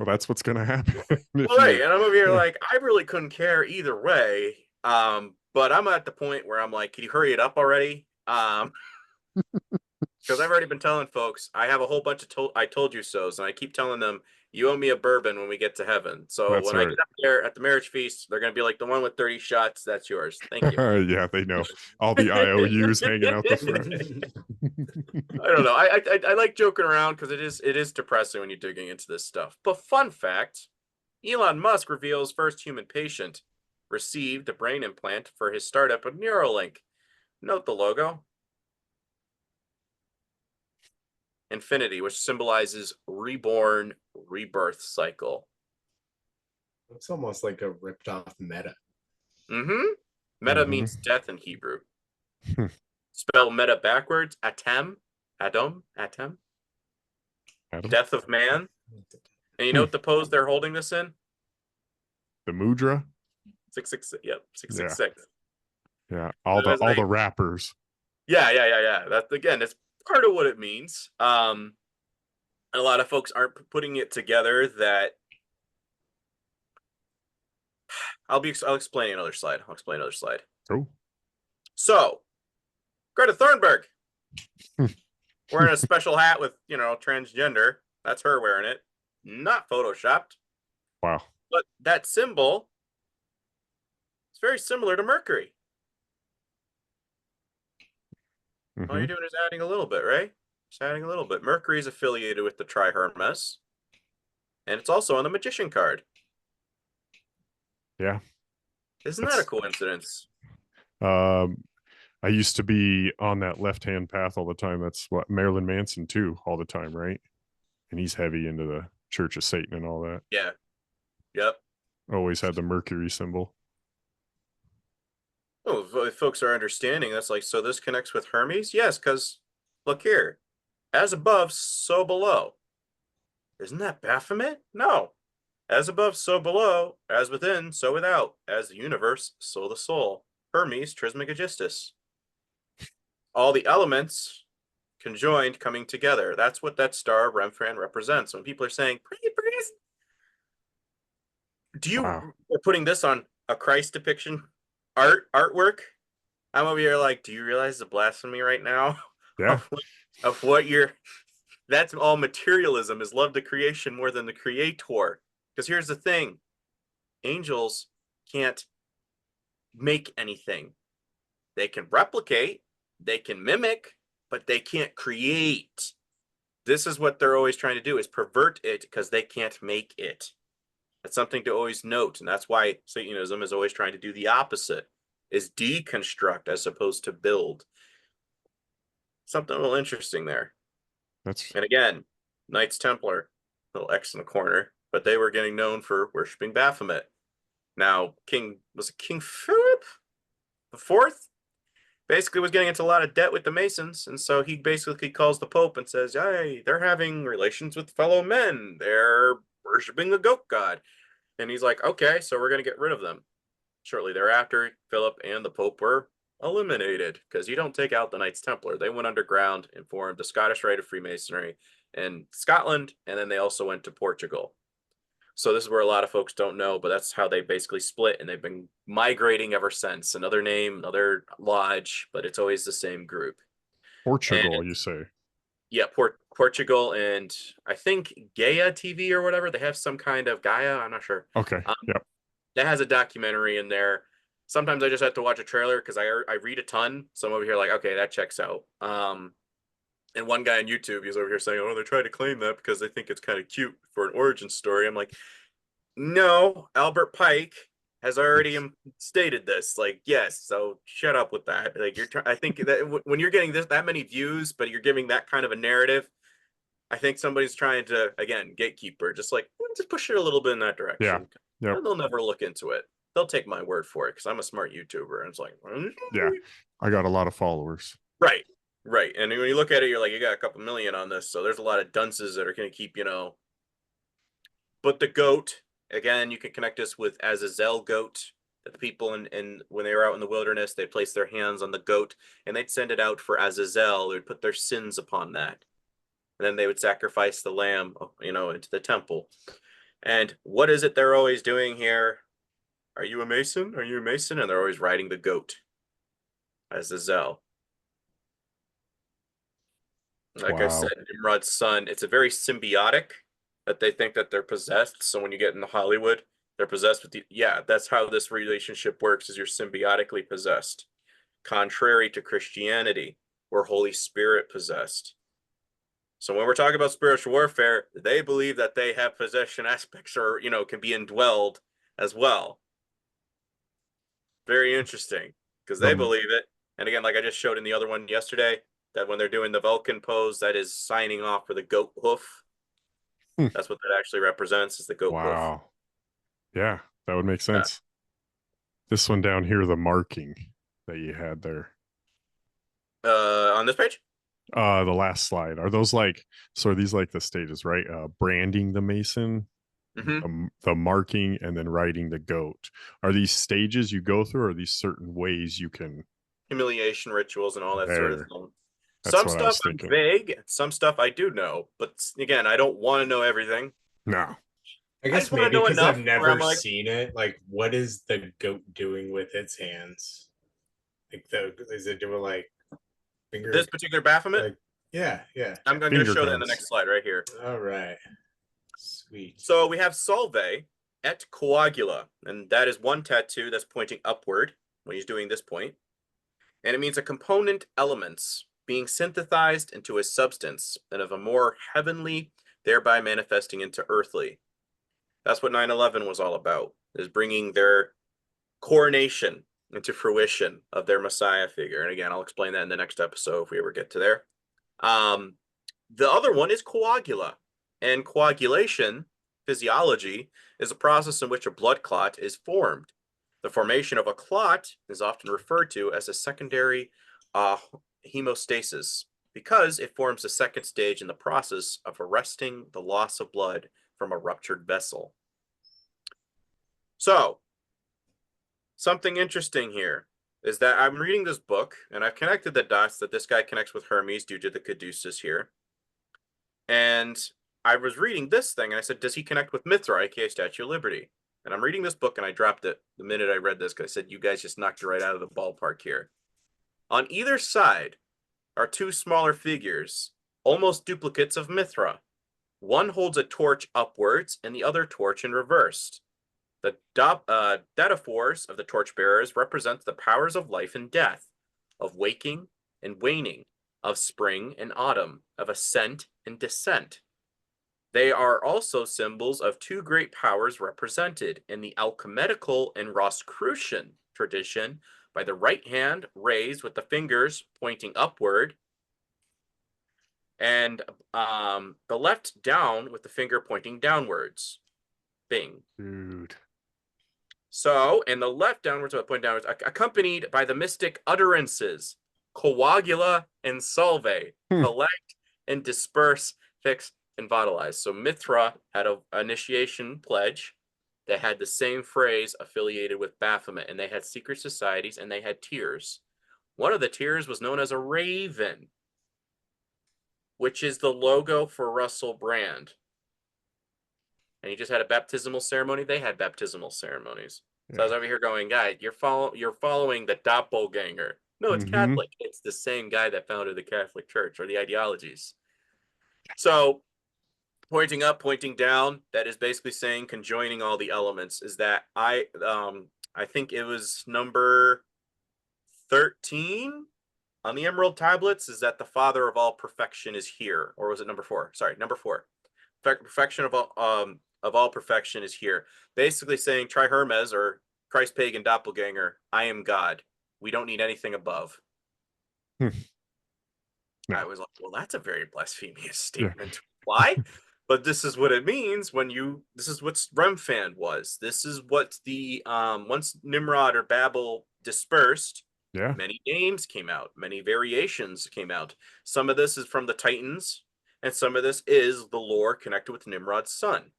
that's what's going to happen. Well, right. And I'm over here like, I really couldn't care either way. But I'm at the point where I'm like, can you hurry it up already? Because I've already been telling folks, I have a whole bunch of I told you so's, and I keep telling them, you owe me a bourbon when we get to heaven. So That's when I right. get up there at the marriage feast, they're going to be like, the one with 30 shots, that's yours. Thank you. Yeah, they know all the IOUs hanging out the front. I don't know. I like joking around because it is depressing when you're digging into this stuff. But fun fact, Elon Musk reveals first human patient received a brain implant for his startup of Neuralink. Note the logo. Infinity, which symbolizes reborn, rebirth cycle. It's almost like a ripped off meta. Mm-hmm. Meta means death in Hebrew. Spell meta backwards. Atem. Adam. Atem. Adam? Death of man. And you know what the pose they're holding this in? The mudra? 666. Yep. 666. Yeah. All the rappers. Yeah. That's, again, that's part of what it means. And a lot of folks aren't putting it together that I'll explain another slide. Oh. So, Greta Thorberg wearing a special hat with, transgender. That's her wearing it. Not photoshopped. Wow. But that symbol is very similar to Mercury. All you're doing is adding a little bit, right? Just adding a little bit. Mercury is affiliated with the Hermes. And it's also on the Magician card. Yeah. Isn't that a coincidence? I used to be on that left-hand path all the time. That's what Marilyn Manson too, all the time, right? And he's heavy into the Church of Satan and all that. Yeah. Yep. Always had the Mercury symbol. Oh, if folks are understanding, that's like, so this connects with Hermes? Yes, because look here. As above, so below. Isn't that Baphomet? No. As above, so below. As within, so without. As the universe, so the soul. Hermes Trismegistus. All the elements conjoined coming together. That's what that star of Remphan represents. When people are saying, do you are putting this on a Christ depiction artwork? I'm over here like, do you realize the blasphemy right now? Yeah. of what you're, that's all materialism, is love the creation more than the creator. Because here's the thing, angels can't make anything. They can replicate, they can mimic, but they can't create. This is what they're always trying to do, is pervert it, because they can't make it. That's something to always note. And that's why Satanism is always trying to do the opposite, is deconstruct as opposed to build. Something a little interesting there. And again, Knights Templar, little X in the corner, but they were getting known for worshiping Baphomet. Now, King Philip IV basically was getting into a lot of debt with the Masons, and so he basically calls the Pope and says, hey, they're having relations with fellow men. They're worshiping the goat god. And he's like, okay, so we're going to get rid of them. Shortly thereafter, Philip and the Pope were eliminated, because you don't take out the Knights Templar. They went underground and formed the Scottish Rite of Freemasonry in Scotland, and then they also went to Portugal. So this is where a lot of folks don't know, but that's how they basically split, and they've been migrating ever since. Another name, another lodge, but it's always the same group. Portugal, you say? Yeah, Portugal, and I think Gaia TV or whatever. They have some kind of Gaia. I'm not sure. Okay. Yep. That has a documentary in there. Sometimes I just have to watch a trailer because I read a ton. So I'm over here like, okay, that checks out. And one guy on YouTube, he's over here saying, oh, they're trying to claim that because they think it's kind of cute for an origin story. I'm like, no, Albert Pike has already stated this. Like, yes, so shut up with that. Like, I think that when you're getting that many views, but you're giving that kind of a narrative, I think somebody's trying to, again, gatekeeper, just push it a little bit in that direction. Yeah. Yep. And they'll never look into it. They'll take my word for it because I'm a smart YouTuber. And it's like, yeah, I got a lot of followers. Right. And when you look at it, you're like, you got a couple million on this. So there's a lot of dunces that are going to keep, But the goat, again, you can connect this with Azazel goat. that the people in when they were out in the wilderness, they placed their hands on the goat and they'd send it out for Azazel. They would put their sins upon that. And then they would sacrifice the lamb, into the temple. And what is it they're always doing here? Are you a Mason? Are you a Mason? And they're always riding the goat as Azazel. Like I said, Wow. Nimrod's son, it's a very symbiotic that they think that they're possessed. So when you get into Hollywood, they're possessed with that's how this relationship works, is you're symbiotically possessed. Contrary to Christianity, we're Holy Spirit possessed. So when we're talking about spiritual warfare, they believe that they have possession aspects or, can be indwelled as well. Very interesting because they believe it. And again, like I just showed in the other one yesterday, that when they're doing the Vulcan pose, that is signing off for the goat hoof. Hmm. That's what that actually represents, is the goat hoof. Wow. Yeah, that would make sense. This one down here, the marking that you had there. On this page? The last slide. Are those so are these like the stages, right? Branding the Mason, the marking, and then riding the goat. Are these stages you go through, or are these certain ways you can Humiliation rituals and all that sort of thing. That's Some what I was stuff I'm thinking. vague, some stuff I do know, but again, I don't want to know everything. No. I I guess just want to maybe know because enough I've where never I'm like, seen it. Like, what is the goat doing with its hands? Like, is it doing like finger? this particular Baphomet, Like, yeah. I'm going to show that in the next slide right here. All right. Sweet. So we have Salve et Coagula, and that is one tattoo that's pointing upward when he's doing this point. And it means a component elements being synthesized into a substance and of a more heavenly, thereby manifesting into earthly. That's what 9/11 was all about, is bringing their coronation into fruition of their Messiah figure. And again, I'll explain that in the next episode if we ever get to there. The other one is coagula. And coagulation, physiology, is a process in which a blood clot is formed. The formation of a clot is often referred to as a secondary hemostasis because it forms the second stage in the process of arresting the loss of blood from a ruptured vessel. So, something interesting here is that I'm reading this book, and I've connected the dots that this guy connects with Hermes due to the caduceus here. And I was reading this thing, and I said, does he connect with Mithra, aka Statue of Liberty? And I'm reading this book, and I dropped it the minute I read this because I said, you guys just knocked it right out of the ballpark here. On either side are two smaller figures, almost duplicates of Mithra. One holds a torch upwards, and the other torch in reversed. The dataphors of the torchbearers represent the powers of life and death, of waking and waning, of spring and autumn, of ascent and descent. They are also symbols of two great powers represented in the alchemetical and Rosicrucian tradition by the right hand raised with the fingers pointing upward and the left down with the finger pointing downwards. Bing. Dude. So, and the left downwards with point downwards, accompanied by the mystic utterances, coagula and salve, collect and disperse, fix and vitalize. So Mithra had an initiation pledge that had the same phrase affiliated with Baphomet, and they had secret societies and they had tiers. One of the tiers was known as a raven, which is the logo for Russell Brand. And he just had a baptismal ceremony. They had baptismal ceremonies. So I was over here going, guy, you're following the doppelganger. No, it's Catholic. It's the same guy that founded the Catholic Church or the ideologies. So pointing up, pointing down, that is basically saying conjoining all the elements. Is that I think it was number 13 on the Emerald Tablets, is that the Father of all perfection is here, or was it number 4? Sorry, number 4. Perfection of all perfection is here. Basically saying, try Hermes or Christ pagan doppelganger, I am God. We don't need anything above. No. I was like, well, that's a very blasphemous statement to apply. But this is what it means when this is what Remphan was. This is what the, once Nimrod or Babel dispersed, many names came out, many variations came out. Some of this is from the Titans, and some of this is the lore connected with Nimrod's son.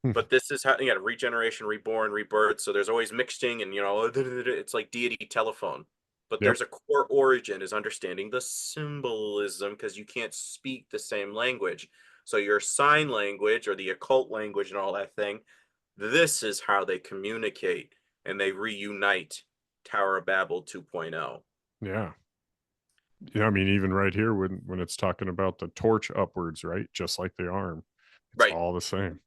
But this is how, regeneration, reborn, rebirth. So there's always mixing, and it's like deity telephone. But Yep. there's a core origin, is understanding the symbolism, because you can't speak the same language. So your sign language or the occult language and all that thing, this is how they communicate and they reunite Tower of Babel 2.0. Yeah. I mean, even right here, when it's talking about the torch upwards, right? Just like the arm. It's Right. all the same.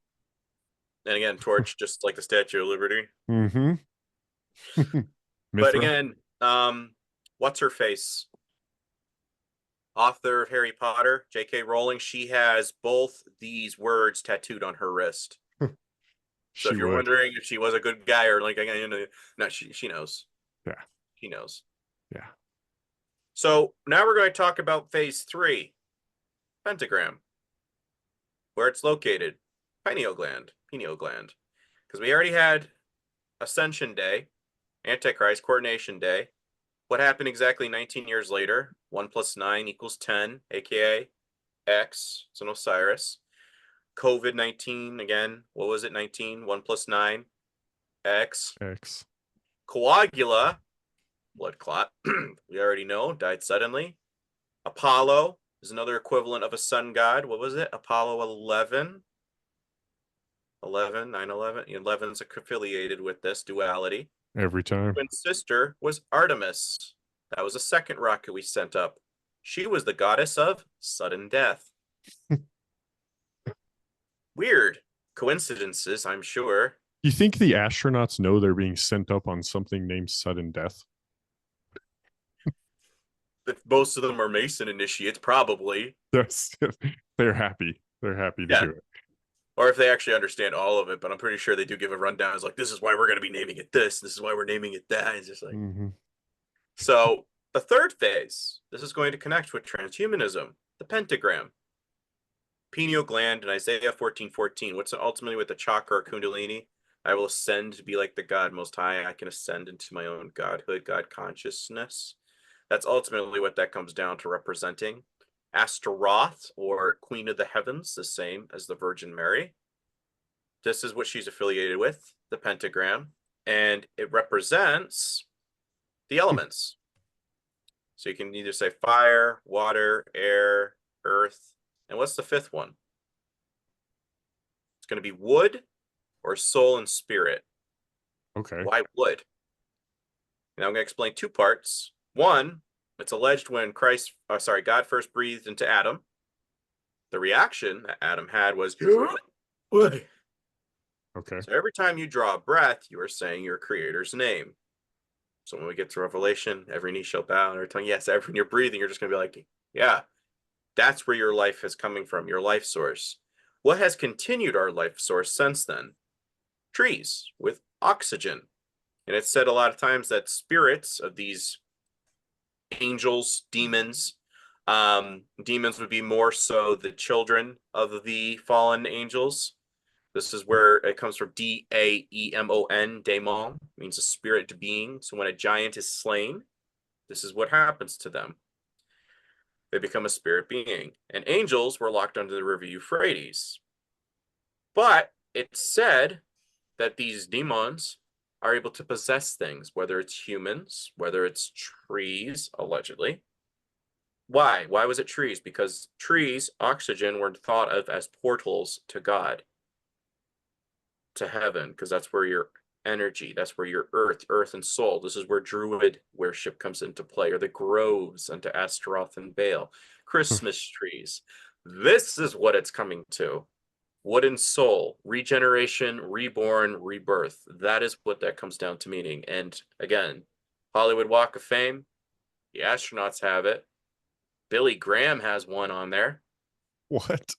And again, torch, just like the Statue of Liberty. Mm-hmm. But Mithra. again, what's her face? Author of Harry Potter, J.K. Rowling, she has both these words tattooed on her wrist. So if you're wondering if she was a good guy or like, no, she knows. Yeah. She knows. Yeah. So now we're going to talk about phase 3, pentagram, where it's located, pineal gland. Because we already had Ascension Day, Antichrist, Coronation Day. What happened exactly 19 years later? 1 + 9 = 10, aka X. It's an Osiris. COVID-19, again, what was it? 19, 1 + 9, X. X. Coagula, blood clot, we already know, died suddenly. Apollo is another equivalent of a sun god. What was it? Apollo 11. 11, 9/11. 11's affiliated with this duality. Every time. Twin sister was Artemis. That was a second rocket we sent up. She was the goddess of sudden death. Weird coincidences, I'm sure. You think the astronauts know they're being sent up on something named sudden death? If most of them are Mason initiates, probably. They're happy. They're happy to do it. Or if they actually understand all of it, but I'm pretty sure they do give a rundown. It's like, this is why we're going to be naming it this. This is why we're naming it that. It's just like, So the third phase, this is going to connect with transhumanism, the pentagram, pineal gland in Isaiah 14:14. What's ultimately with the chakra or kundalini? I will ascend to be like the God Most High. I can ascend into my own godhood, God consciousness. That's ultimately what that comes down to representing. Astaroth, or Queen of the Heavens, the same as the Virgin Mary. This is what she's affiliated with, the pentagram, and it represents the elements. So you can either say fire, water, air, earth, and what's the fifth one? It's going to be wood or soul and spirit. Okay. Why wood? Now I'm going to explain 2 parts. One, it's alleged when God first breathed into Adam, the reaction that Adam had was wood. Okay. So every time you draw a breath, you are saying your creator's name. So when we get to Revelation, every knee shall bow and every tongue, yes, when you're breathing, you're just going to be like, yeah, that's where your life is coming from, your life source. What has continued our life source since then? Trees with oxygen. And it's said a lot of times that spirits of these angels, demons would be more so the children of the fallen angels. This is where it comes from. Daemon, daemon means a spirit being. So when a giant is slain, this is what happens to them. They become a spirit being. And angels were locked under the river Euphrates. But it's said that these demons are able to possess things, whether it's humans, whether it's trees, allegedly. Why? Why was it trees? Because trees, oxygen, were thought of as portals to God, to heaven, because that's where your energy, that's where your earth and soul. This is where Druid worship comes into play, or the groves unto Astaroth and Baal, Christmas trees. This is what it's coming to. Wood and soul, regeneration, reborn, rebirth. That is what that comes down to meaning. And again, Hollywood Walk of Fame, the astronauts have it. Billy Graham has one on there. What?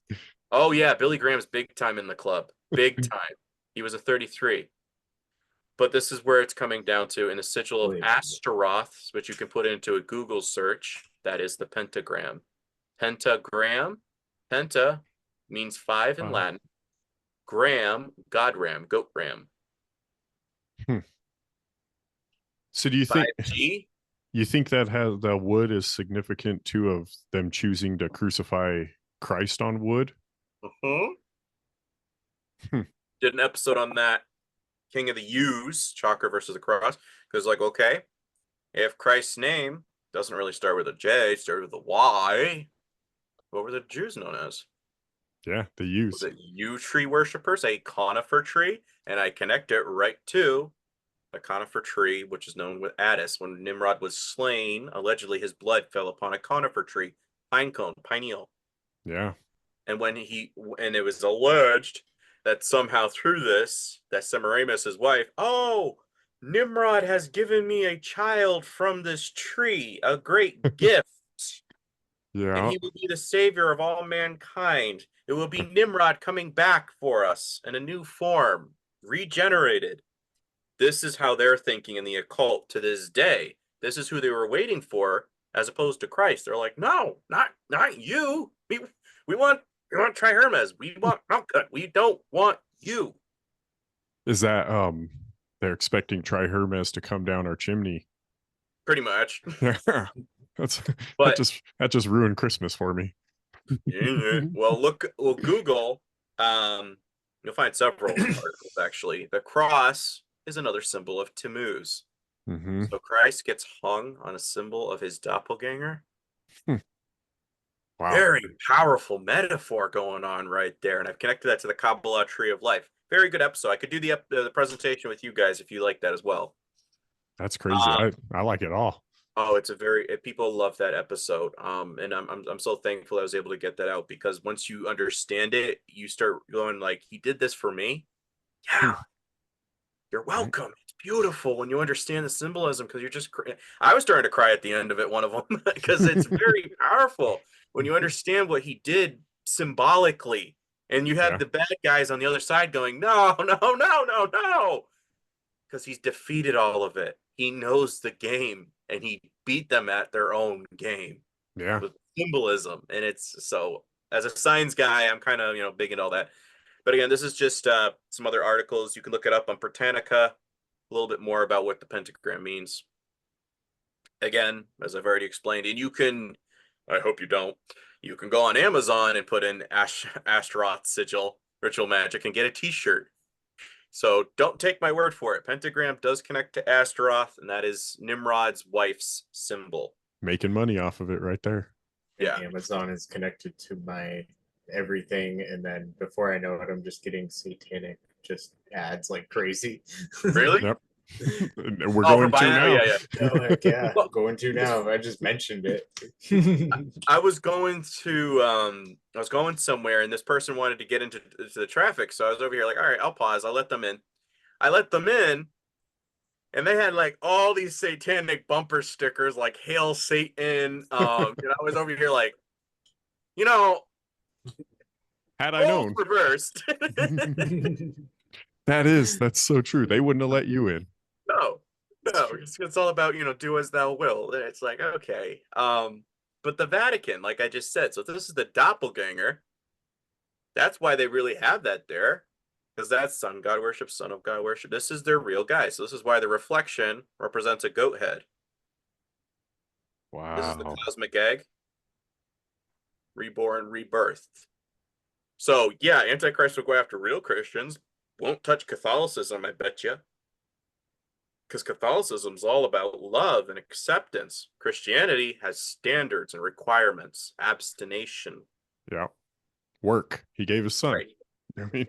Oh yeah, Billy Graham's big time in the club. Big time. He was a 33. But this is where it's coming down to in the sigil of Astaroth, which you can put into a Google search. That is the pentagram. Pentagram. Penta means 5 in Latin. Gram, God ram, goat ram. So do you think 5G? You think that the wood is significant too of them choosing to crucify Christ on wood? did an episode on that, King of the U's, Chakra versus the Cross, because like, okay, if Christ's name doesn't really start with a J, it started with a Y, what were the Jews known as? Yeah, the Was use. it yew tree worshippers, a conifer tree? And I connect it right to a conifer tree, which is known with Attis. When Nimrod was slain, allegedly his blood fell upon a conifer tree, pine cone, pineal. Yeah. And and it was alleged that somehow through this, that Semiramis, his wife, oh, Nimrod has given me a child from this tree, a great gift, and Yeah. he will be the savior of all mankind. It will be Nimrod coming back for us in a new form, regenerated. This is how they're thinking in the occult to this day. This is who they were waiting for, as opposed to Christ. They're like, no, not you. We want Trihermes. We want Malkut. We don't want you. Is that they're expecting Trihermes to come down our chimney? Pretty much. Yeah. That's But that just ruined Christmas for me. well, Google. You'll find several articles actually. The cross is another symbol of Tammuz. Mm-hmm. So Christ gets hung on a symbol of his doppelganger. Wow. Very powerful metaphor going on right there. And I've connected that to the Kabbalah tree of life. Very good episode. I could do the presentation with you guys if you like that as well. That's crazy. I like it all. Oh, it's a people love that episode. And I'm so thankful I was able to get that out, because once you understand it, you start going like, he did this for me. Yeah, you're welcome. It's beautiful when you understand the symbolism, because you're just. I was starting to cry at the end of it. One of them, because it's very powerful when you understand what he did symbolically, and you have Yeah. the bad guys on the other side going, no, no, no, no, no, because he's defeated all of it. He knows the game, and he beat them at their own game Yeah. with symbolism. And it's so, as a science guy, I'm kind of big into all that. But again, this is just some other articles. You can look it up on Britannica, a little bit more about what the pentagram means. Again, as I've already explained, and you can, I hope you don't, you can go on Amazon and put in Astaroth sigil ritual magic and get a t-shirt. So don't take my word for it. Pentagram does connect to Astaroth, and that is Nimrod's wife's symbol. Making money off of it right there. And Yeah. Amazon is connected to my everything, and then before I know it, I'm just getting satanic just ads like crazy. Really? Yep. We're going to now. Yeah. Oh, heck yeah. Well, going to now. I just mentioned it. I was going somewhere, and this person wanted to get into the traffic, so I was over here like, all right, I'll pause. I'll let them in. I let them in, and they had like all these satanic bumper stickers like "Hail Satan." I was over here like, Had I known. reversed. That's so true. They wouldn't have let you in. No, it's all about do as thou will. And it's like, okay, but the Vatican, like I just said, so this is the doppelganger. That's why they really have that there, because that's sun god worship, son of God worship. This is their real guy. So this is why the reflection represents a goat head. This is the Wow. cosmic egg, reborn, rebirthed. So yeah, Antichrist will go after real Christians. Won't touch Catholicism, I bet you. Because Catholicism's all about love and acceptance. Christianity has standards and requirements, abstination. Yeah. Work. He gave his son. Right. I mean,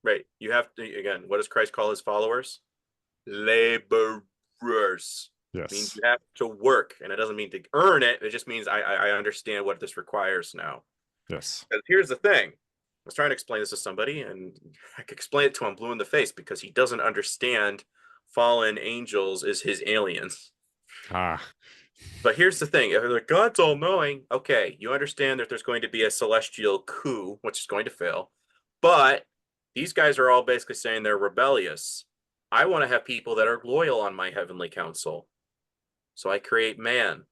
Right. You have to, again, what does Christ call his followers? Laborers. It means yes. you have to work. And it doesn't mean to earn it. It just means I understand what this requires now. Yes. Because here's the thing. I was trying to explain this to somebody, and I could explain it to him blue in the face, because he doesn't understand fallen angels is his aliens. Ah. But here's the thing. If like, God's all knowing, okay, you understand that there's going to be a celestial coup, which is going to fail. But these guys are all basically saying they're rebellious. I want to have people that are loyal on my heavenly council. So I create man.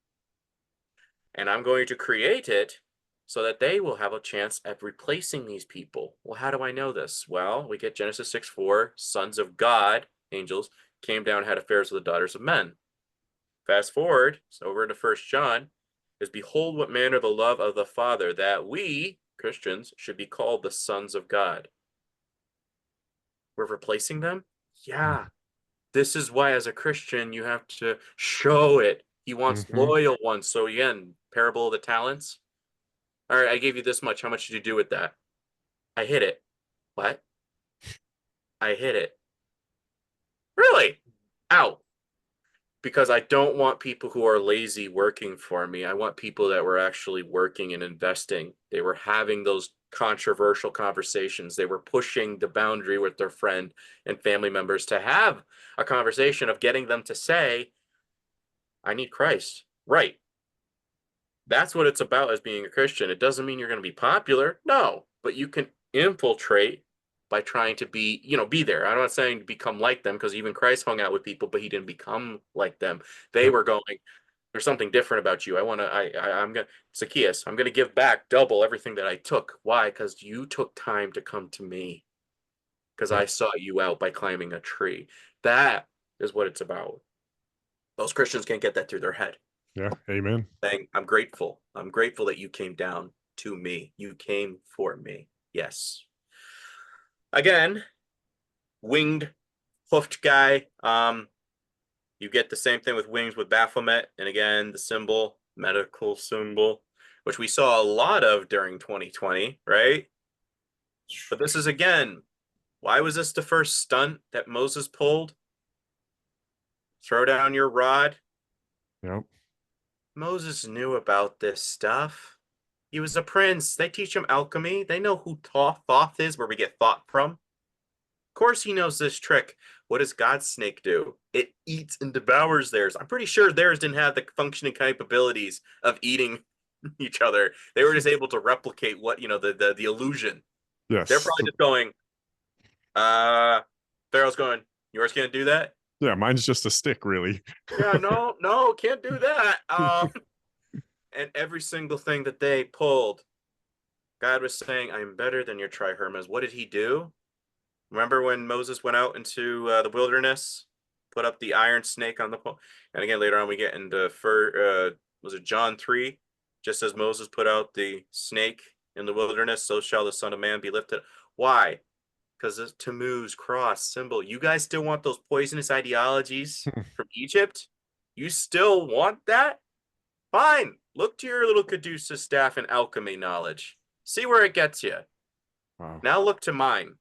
And I'm going to create it so that they will have a chance at replacing these people. Well, how do I know this? Well, we get Genesis 6:4, sons of God, angels, came down and had affairs with the daughters of men. Fast forward, so over into 1 John, is behold what manner the love of the Father, that we, Christians, should be called the sons of God. we're replacing them. Yeah, this is why as a Christian you have to show it. He wants loyal ones. So again, parable of the talents. All right, I gave you this much. How much did you do with that? I hit it. What? I hit it. Really? Ow. Because I don't want people who are lazy working for me. I want people that were actually working and investing. They were having those controversial conversations. They were pushing the boundary with their friend and family members to have a conversation of getting them to say, I need Christ. Right. That's what it's about as being a Christian. It doesn't mean you're going to be popular. No, but you can infiltrate by trying to be, be there. I'm not saying to become like them, because even Christ hung out with people, but he didn't become like them. They were going, there's something different about you. I'm going to, Zacchaeus, I'm going to give back double everything that I took. Why? Because you took time to come to me, because I sought you out by climbing a tree. That is what it's about. Those Christians can't get that through their head. Yeah. Amen. Saying, I'm grateful. I'm grateful that you came down to me. You came for me. Yes. Again, winged, hoofed guy. You get the same thing with wings with Baphomet. And again, the symbol, medical symbol, which we saw a lot of during 2020, right? But this is, again, why was this the first stunt that Moses pulled? Throw down your rod. Yep. Moses knew about this stuff. He was a prince. They teach him alchemy. They know who Thoth is, where we get thought from. Of course he knows this trick. What does God's snake do? It eats and devours theirs. I'm pretty sure theirs didn't have the functioning capabilities of eating each other. They were just able to replicate what, the illusion. Yes. They're probably just going, Pharaoh's going, yours can't do that? Yeah, mine's just a stick, really. Yeah, no, can't do that. And every single thing that they pulled, God was saying, I'm better than your Hermes. What did he do? Remember when Moses went out into the wilderness, put up the iron snake on the pole? And again, later on, we get into, was it John 3? Just as Moses put out the snake in the wilderness, so shall the Son of Man be lifted. Why? Because it's Tammuz cross symbol. You guys still want those poisonous ideologies from Egypt? You still want that? Fine. Look to your little Caduceus staff and alchemy knowledge. See where it gets you. Wow. Now look to mine.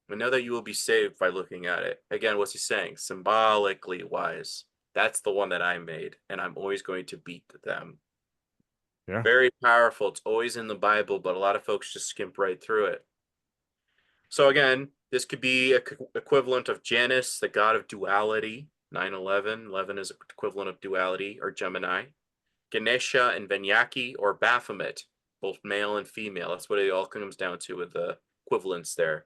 And know that you will be saved by looking at it. Again, what's he saying? Symbolically wise. That's the one that I made, and I'm always going to beat them. Yeah. Very powerful. It's always in the Bible, but a lot of folks just skimp right through it. So again, this could be equivalent of Janus, the god of duality. 9/11. 11 is equivalent of duality, or Gemini. Ganesha and Venyaki, or Baphomet, both male and female. That's what it all comes down to with the equivalence there.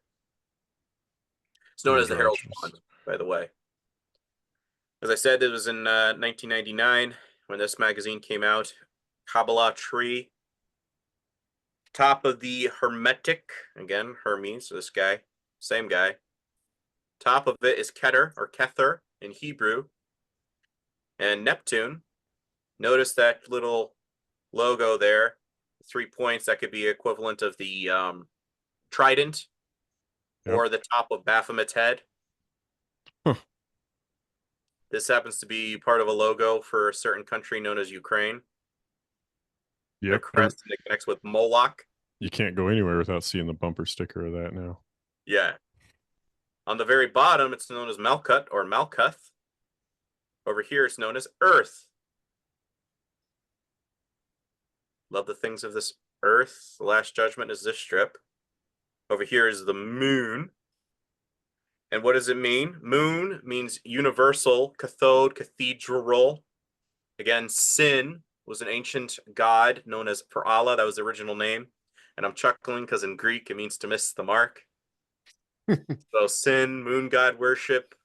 It's known as the Herald's Wand, by the way. As I said, it was in 1999 when this magazine came out. Kabbalah tree. Top of the Hermetic, again, Hermes, so this guy, same guy. Top of it is Keter, or Kether in Hebrew. And Neptune. Notice that little logo there, 3 points. That could be equivalent of the trident, or the top of Baphomet's head. Huh. This happens to be part of a logo for a certain country known as Ukraine. Yep. The crest, and it connects with Moloch. You can't go anywhere without seeing the bumper sticker of that now. Yeah. On the very bottom, it's known as Malkuth, or Malkuth. Over here, it's known as Earth. Love the things of this earth. The Last Judgment is this strip. Over here is the moon. And what does it mean? Moon means universal, cathode, cathedral. Again, Sin was an ancient god known as for Allah. That was the original name. And I'm chuckling because in Greek, it means to miss the mark. So Sin, moon god worship.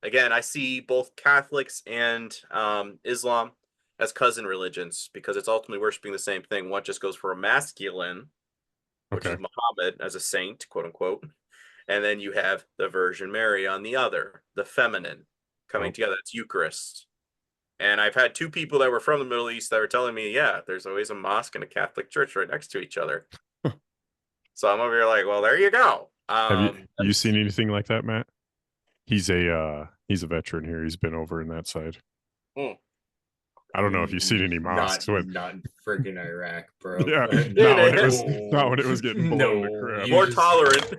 Again, I see both Catholics and Islam as cousin religions, because it's ultimately worshiping the same thing. One just goes for a masculine, which is Muhammad as a saint, quote unquote. And then you have the Virgin Mary on the other, the feminine, coming together. That's Eucharist. And I've had two people that were from the Middle East that were telling me, yeah, there's always a mosque and a Catholic church right next to each other. So I'm over here like, well, there you go. Have you That's- seen anything like that, Matt? He's a veteran here. He's been over in that side. hmm. I don't know if you've seen any Not mosques with not in friggin' Iraq, bro. yeah, Yeah, not when it was getting blown to No, crap. you more just- tolerant.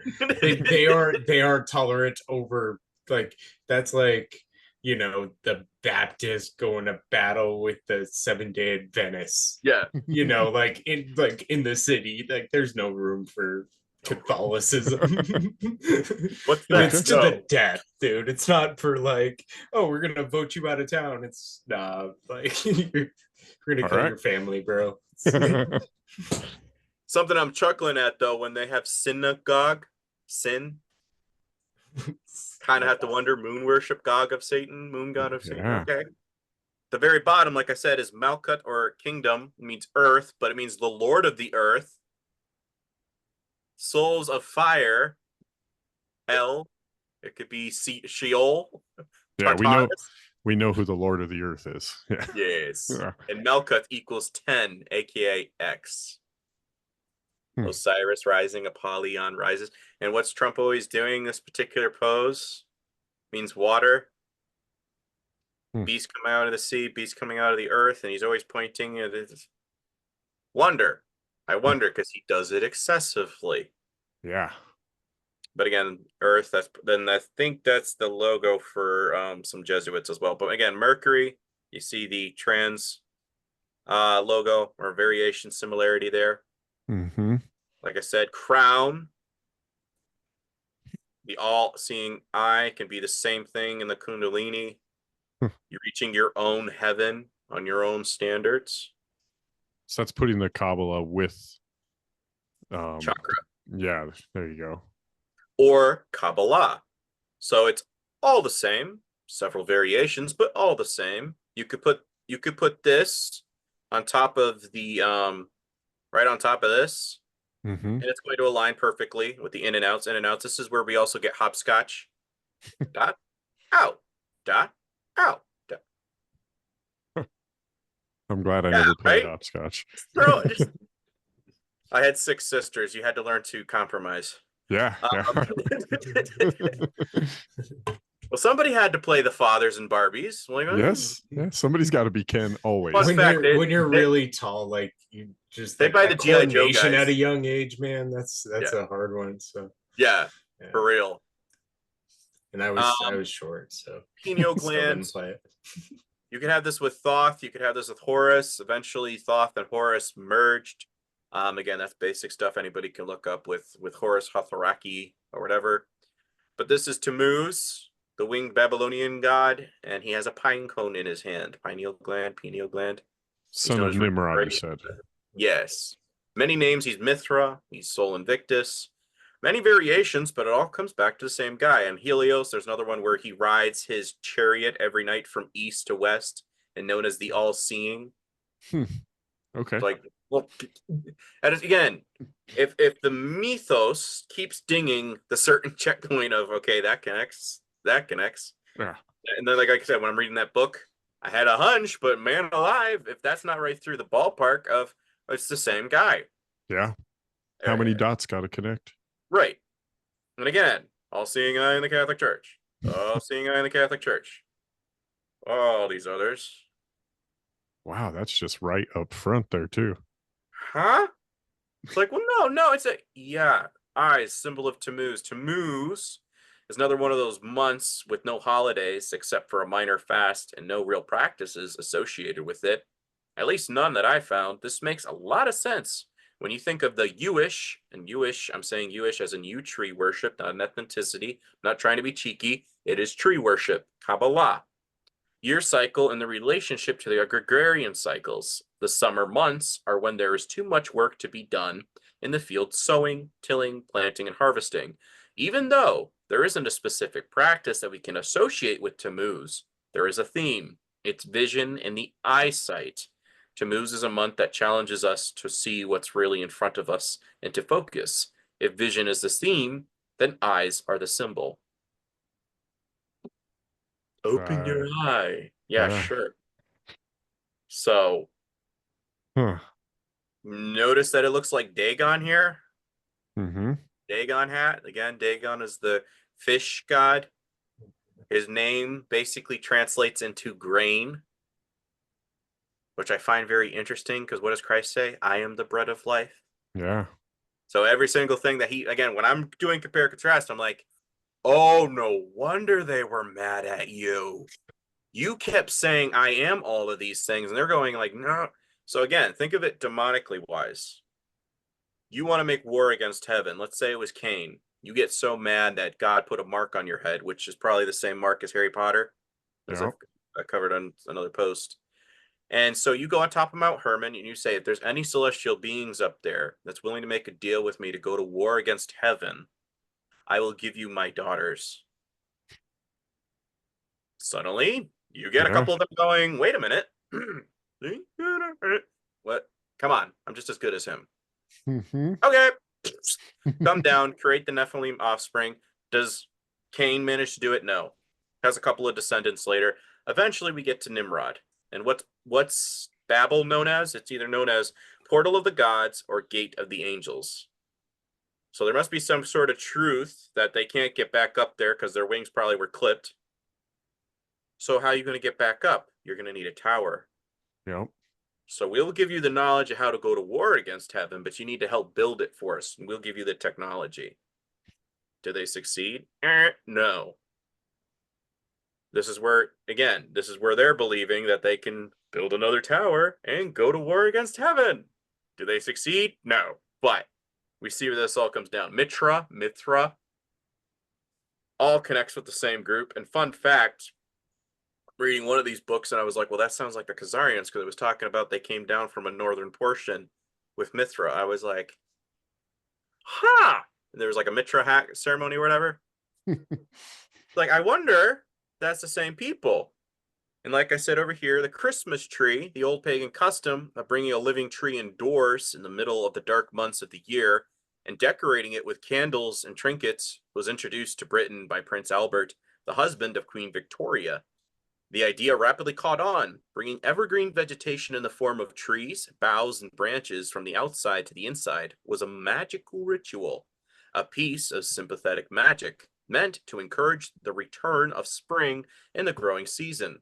they are tolerant over, like, that's like, the Baptist going to battle with the Seventh-day Adventists. Yeah. Like in the city, like there's no room for Catholicism. What's that? It's to No. the death, dude. It's not for like, oh, we're gonna vote you out of town. It's nah, like you're gonna All kill right. your family, bro. Something I'm chuckling at though, when they have synagogue, sin, kind of have to wonder, moon worship, god of Satan, moon god of Satan. Yeah. Okay. The very bottom, like I said, is Malkut, or kingdom. It means earth, but it means the lord of the earth. Souls of fire, hell. It could be Sheol, Yeah, Tartarus. we know who the Lord of the Earth is. Yeah. Yes. Yeah. And Malkuth equals 10, aka X. Hmm. Osiris rising, Apollyon rises. And what's Trump always doing? This particular pose means water. Hmm. Beast coming out of the sea, beast coming out of the earth, and he's always pointing at this. Wonder. I wonder because he does it excessively. Yeah. But again, Earth. Then I think that's the logo for some Jesuits as well. But again, Mercury. You see the trans logo or variation similarity there. Mm-hmm. Like I said, crown. The all-seeing eye can be the same thing in the Kundalini. You're reaching your own heaven on your own standards. So that's putting the Kabbalah with Chakra. Yeah, there you go. Or Kabbalah. So it's all the same, several variations, but all the same. You could put this on top of the right on top of this, Mm-hmm. and it's going to align perfectly with the in and outs. In and outs. This is where we also get hopscotch. Dot out. Dot out. Dot. I'm glad I Yeah, never played right? hopscotch. Throw it. Just... I had 6 sisters. You had to learn to compromise. Yeah. Well, somebody had to play the fathers and Barbies. Like, Yes. Yeah. Somebody's got to be Ken always. Fun when fact, you're when you're really tall, like you just They like buy that the G.I. Joe coordination guys. at a young age, man. That's Yeah. a hard one. So yeah, yeah. for real. And I was short, so Pineal still didn't gland. play it. You could have this with Thoth. You could have this with Horus. Eventually, Thoth and Horus merged. Again, that's basic stuff anybody can look up with Horus Hatharaki or whatever. But this is Tammuz, the winged Babylonian god, and he has a pine cone in his hand. Pineal gland. Son of Nimrod, you said. Yes. Many names. He's Mithra. He's Sol Invictus. Many variations, but it all comes back to the same guy. And Helios, there's another one where he rides his chariot every night from east to west, and known as the All-Seeing. Okay. Like, well, and again, if the mythos keeps dinging the certain checkpoint of, okay, that connects. Yeah. And then, like I said, when I'm reading that book, I had a hunch, but man alive, if that's not right through the ballpark of it's the same guy. Yeah. How many dots got to connect? Right. And again, all-seeing eye in the Catholic Church. All-seeing eye in the Catholic Church. All these others. Wow, that's just right up front there too. Huh? It's like, well, no, it's eyes, symbol of Tammuz. Tammuz is another one of those months with no holidays except for a minor fast and no real practices associated with it. At least none that I found. This makes a lot of sense when you think of the Jewish, and Jewish, I'm saying Jewish as in yew tree worship, not an ethnicity. I'm not trying to be cheeky. It is tree worship, Kabbalah. Year cycle and the relationship to the Gregorian cycles. The summer months are when there is too much work to be done in the field, sowing, tilling, planting, and harvesting. Even though there isn't a specific practice that we can associate with Tammuz, there is a theme. It's vision and the eyesight. Tammuz is a month that challenges us to see what's really in front of us and to focus. If vision is the theme, then eyes are the symbol. Open your eye. Yeah, sure. So, notice that it looks like Dagon here. Mm-hmm. Dagon hat. Again, Dagon is the fish god. His name basically translates into grain, which I find very interesting because what does Christ say? I am the bread of life. Yeah. So every single thing that he, again, when I'm doing compare contrast, I'm like, oh, no wonder they were mad at you. You kept saying I am all of these things, and they're going like, no. So again, think of it demonically wise. You want to make war against heaven. Let's say it was Cain. You get so mad that God put a mark on your head, which is probably the same mark as Harry Potter, as Yeah. I covered on another post. And so you go on top of Mount Hermon and you say, if there's any celestial beings up there that's willing to make a deal with me to go to war against heaven, I will give you my daughters. Suddenly, you get a Yeah. couple of them going, wait a minute. What? Come on. I'm just as good as him. Hmm. Okay. Come down, create the Nephilim offspring. Does Cain manage to do it? No. Has a couple of descendants later. Eventually, we get to Nimrod. And what's Babel known as? It's either known as Portal of the Gods or Gate of the Angels. So there must be some sort of truth that they can't get back up there because their wings probably were clipped. So how are you going to get back up? You're going to need a tower. Yep. So we'll give you the knowledge of how to go to war against heaven, but you need to help build it for us. And we'll give you the technology. Do they succeed? No. This is where, again, this is where they're believing that they can build another tower and go to war against heaven. Do they succeed? No. But we see where this all comes down. Mithra, all connects with the same group. And fun fact, reading one of these books, and I was like, well, that sounds like the Khazarians, because it was talking about they came down from a northern portion with Mithra. I was like, huh. And there was like a Mithra hack ceremony or whatever. Like, I wonder that's the same people. And like I said over here, the Christmas tree, the old pagan custom of bringing a living tree indoors in the middle of the dark months of the year and decorating it with candles and trinkets, was introduced to Britain by Prince Albert, the husband of Queen Victoria. The idea rapidly caught on, bringing evergreen vegetation in the form of trees, boughs, and branches from the outside to the inside was a magical ritual, a piece of sympathetic magic meant to encourage the return of spring in the growing season.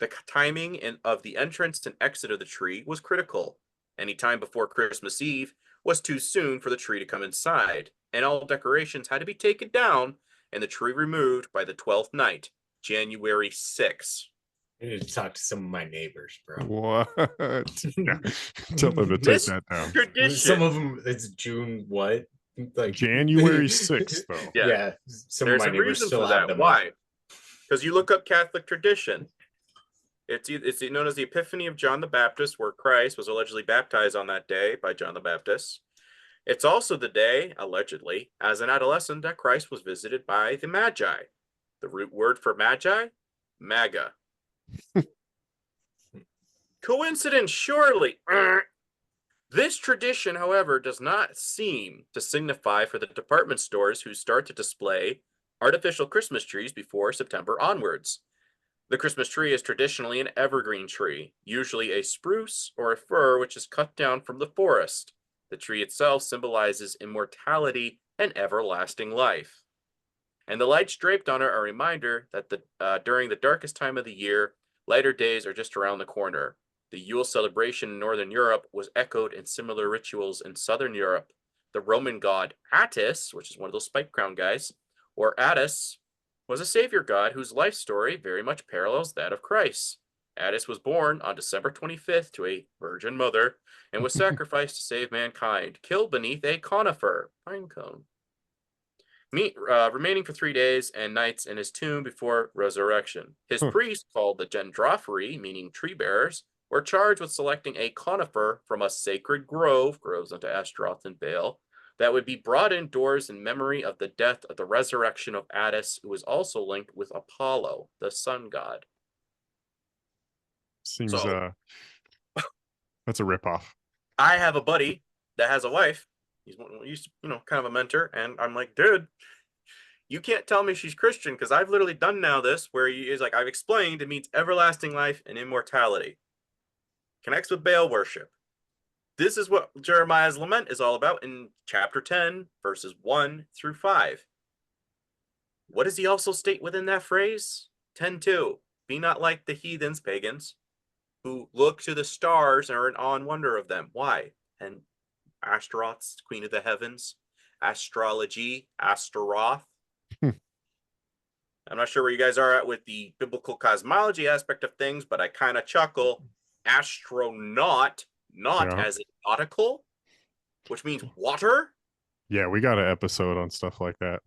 The timing of the entrance and exit of the tree was critical. Any time before Christmas Eve was too soon for the tree to come inside, and all decorations had to be taken down and the tree removed by the 12th night, January 6th. I need to talk to some of my neighbors, bro. What? Yeah. Tell them to take This that down. tradition, Some of them, it's June what? Like January 6th, though. yeah, some of there's my a neighbors reason still for have that. them up. Why? Because you look up Catholic tradition. It's known as the Epiphany of John the Baptist, where Christ was allegedly baptized on that day by John the Baptist. It's also the day, allegedly, as an adolescent, that Christ was visited by the Magi. The root word for Magi? MAGA. Coincidence, surely. This tradition, however, does not seem to signify for the department stores who start to display artificial Christmas trees before September onwards. The Christmas tree is traditionally an evergreen tree, usually a spruce or a fir which is cut down from the forest. The tree itself symbolizes immortality and everlasting life. And the lights draped on it are a reminder that during the darkest time of the year, lighter days are just around the corner. The Yule celebration in Northern Europe was echoed in similar rituals in Southern Europe. The Roman god Attis, which is one of those spike crown guys, or Attis, was a savior god whose life story very much parallels that of Christ. Attis was born on December 25th to a virgin mother and was sacrificed to save mankind, killed beneath a conifer, pine cone. Remaining for 3 days and nights in his tomb before resurrection. His priests, called the Gendrophori, meaning tree bearers, were charged with selecting a conifer from a sacred grove, groves unto Ashtaroth and Baal, that would be brought indoors in memory of the death of the resurrection of Attis, who was also linked with Apollo, the sun god. Seems So that's a ripoff. I have a buddy that has a wife. He's kind of a mentor, and I'm like, dude, you can't tell me she's Christian because I've literally done now this where he's like, I've explained it means everlasting life and immortality. Connects with Baal worship. This is what Jeremiah's lament is all about in chapter 10, verses 1 through 5. What does he also state within that phrase? 10:2. Be not like the heathens, pagans, who look to the stars and are in awe and wonder of them. Why? And Astaroth's queen of the heavens, astrology, Astaroth. I'm not sure where you guys are at with the biblical cosmology aspect of things, but I kind of chuckle. Astronaut, not Yeah. as in nautical, which means water, Yeah, we got an episode on stuff like that.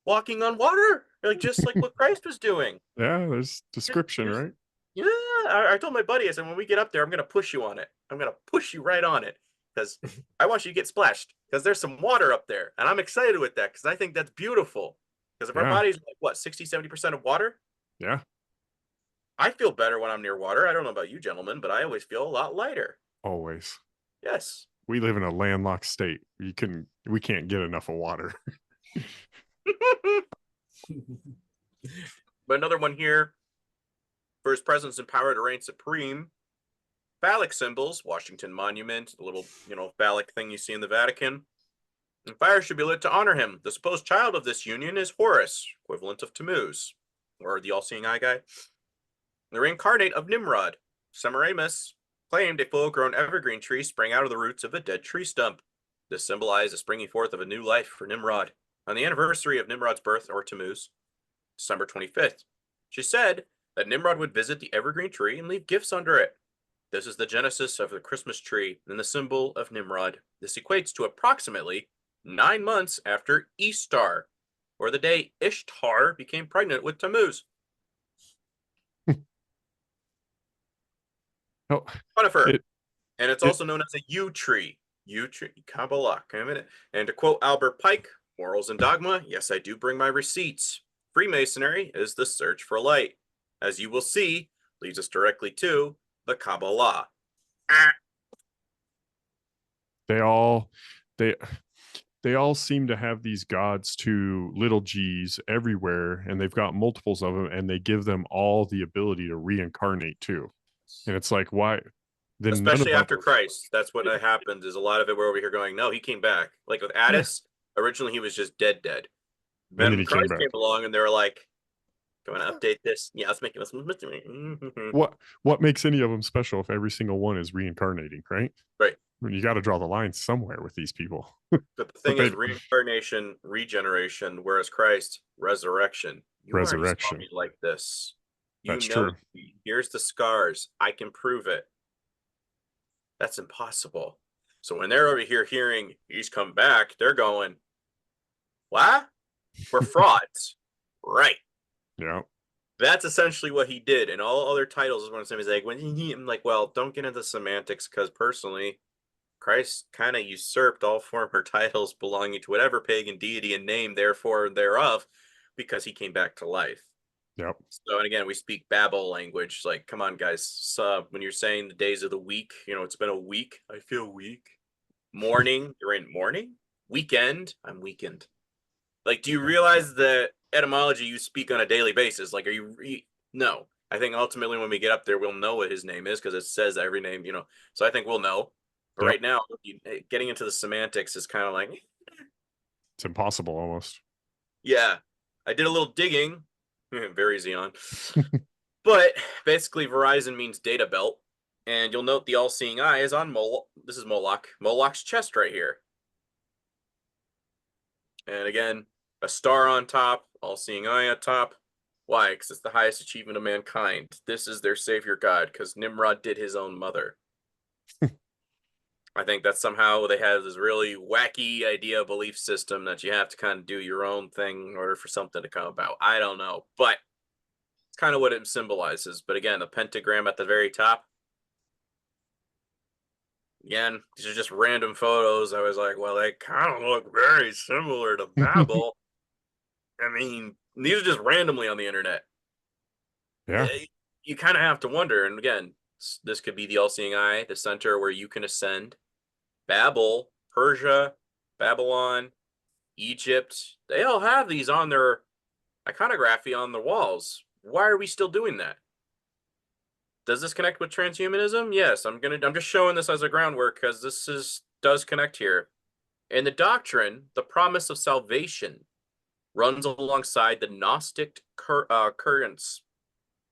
walking on water, like just like what Christ was doing. Yeah, there's description, right? Yeah, I told my buddy, I said, when we get up there, I'm going to push you on it. I'm going to push you right on it because I want you to get splashed because there's some water up there. And I'm excited with that because I think that's beautiful. Because if our Yeah. body's like, what, 60, 70% of water? Yeah, I feel better when I'm near water. I don't know about you gentlemen, but I always feel a lot lighter. always. Yes. We live in a landlocked state. We can't get enough of water. But another one here, for his presence and power to reign supreme. Phallic symbols, Washington Monument, the little, phallic thing you see in the Vatican. And fire should be lit to honor him. The supposed child of this union is Horus, equivalent of Tammuz, or the all-seeing eye guy. The reincarnate of Nimrod. Semiramis claimed a full-grown evergreen tree sprang out of the roots of a dead tree stump. This symbolized the springing forth of a new life for Nimrod. On the anniversary of Nimrod's birth, or Tammuz, December 25th, she said that Nimrod would visit the evergreen tree and leave gifts under it. This is the genesis of the Christmas tree and the symbol of Nimrod. This equates to approximately 9 months after Easter, or the day Ishtar became pregnant with Tammuz. Oh, Conifer. And it's also known as a yew tree. Yew tree, Kabbalah. And to quote Albert Pike, morals and dogma, yes, I do bring my receipts. Freemasonry is the search for light. As you will see, leads us directly to the Kabbalah. they all they all seem to have these gods to little g's everywhere, and they've got multiples of them, and they give them all the ability to reincarnate too. And it's like, why? Then especially after Christ, that's what happened. Is a lot of it we're over here going, no, he came back. Like with Addis, originally he was just dead. Then Christ came along, and they were like, "Going to update this? Yeah, let's make it mystery." What makes any of them special if every single one is reincarnating, right? Right. I mean, you got to draw the line somewhere with these people. But the thing is, reincarnation, regeneration, whereas Christ, resurrection. You resurrection. Me like this. That's true. Here's the scars. I can prove it. That's impossible. So when they're over here hearing he's come back, they're going, "What? We're frauds." Right. Yeah. That's essentially what he did. And all other titles is what I'm saying. He's like, I'm like, well, don't get into semantics, because personally, Christ kind of usurped all former titles belonging to whatever pagan deity and name, therefore, thereof, because he came back to life. Yep. So, and again, we speak Babel language. Like, come on, guys. So when you're saying the days of the week, it's been a week. I feel weak. Morning, you're in morning. Weekend, I'm weakened. Like, do you realize the etymology you speak on a daily basis? Like, are you no? I think ultimately when we get up there, we'll know what his name is, because it says every name, So I think we'll know. But right now, getting into the semantics is kind of like, it's impossible almost. Yeah, I did a little digging. Very Xeon. But basically, Verizon means data belt, and you'll note the all-seeing eye is on Moloch. This is Moloch. Moloch's chest right here. And again, a star on top, all-seeing eye on top. Why? Because it's the highest achievement of mankind. This is their savior god, because Nimrod did his own mother. I think that somehow they have this really wacky idea, belief system that you have to kind of do your own thing in order for something to come about. I don't know, but it's kind of what it symbolizes. But again, the pentagram at the very top. Again, these are just random photos. I was like, well, they kind of look very similar to Babel. I mean, these are just randomly on the internet. Yeah. You kind of have to wonder. And again, this could be the all-seeing eye, the center where you can ascend. Babel, Persia, Babylon, Egypt, they all have these on their iconography on the walls. Why are we still doing that? Does this connect with transhumanism? Yes, I'm just showing this as a groundwork because does connect here. In the doctrine, the promise of salvation runs alongside the Gnostic currents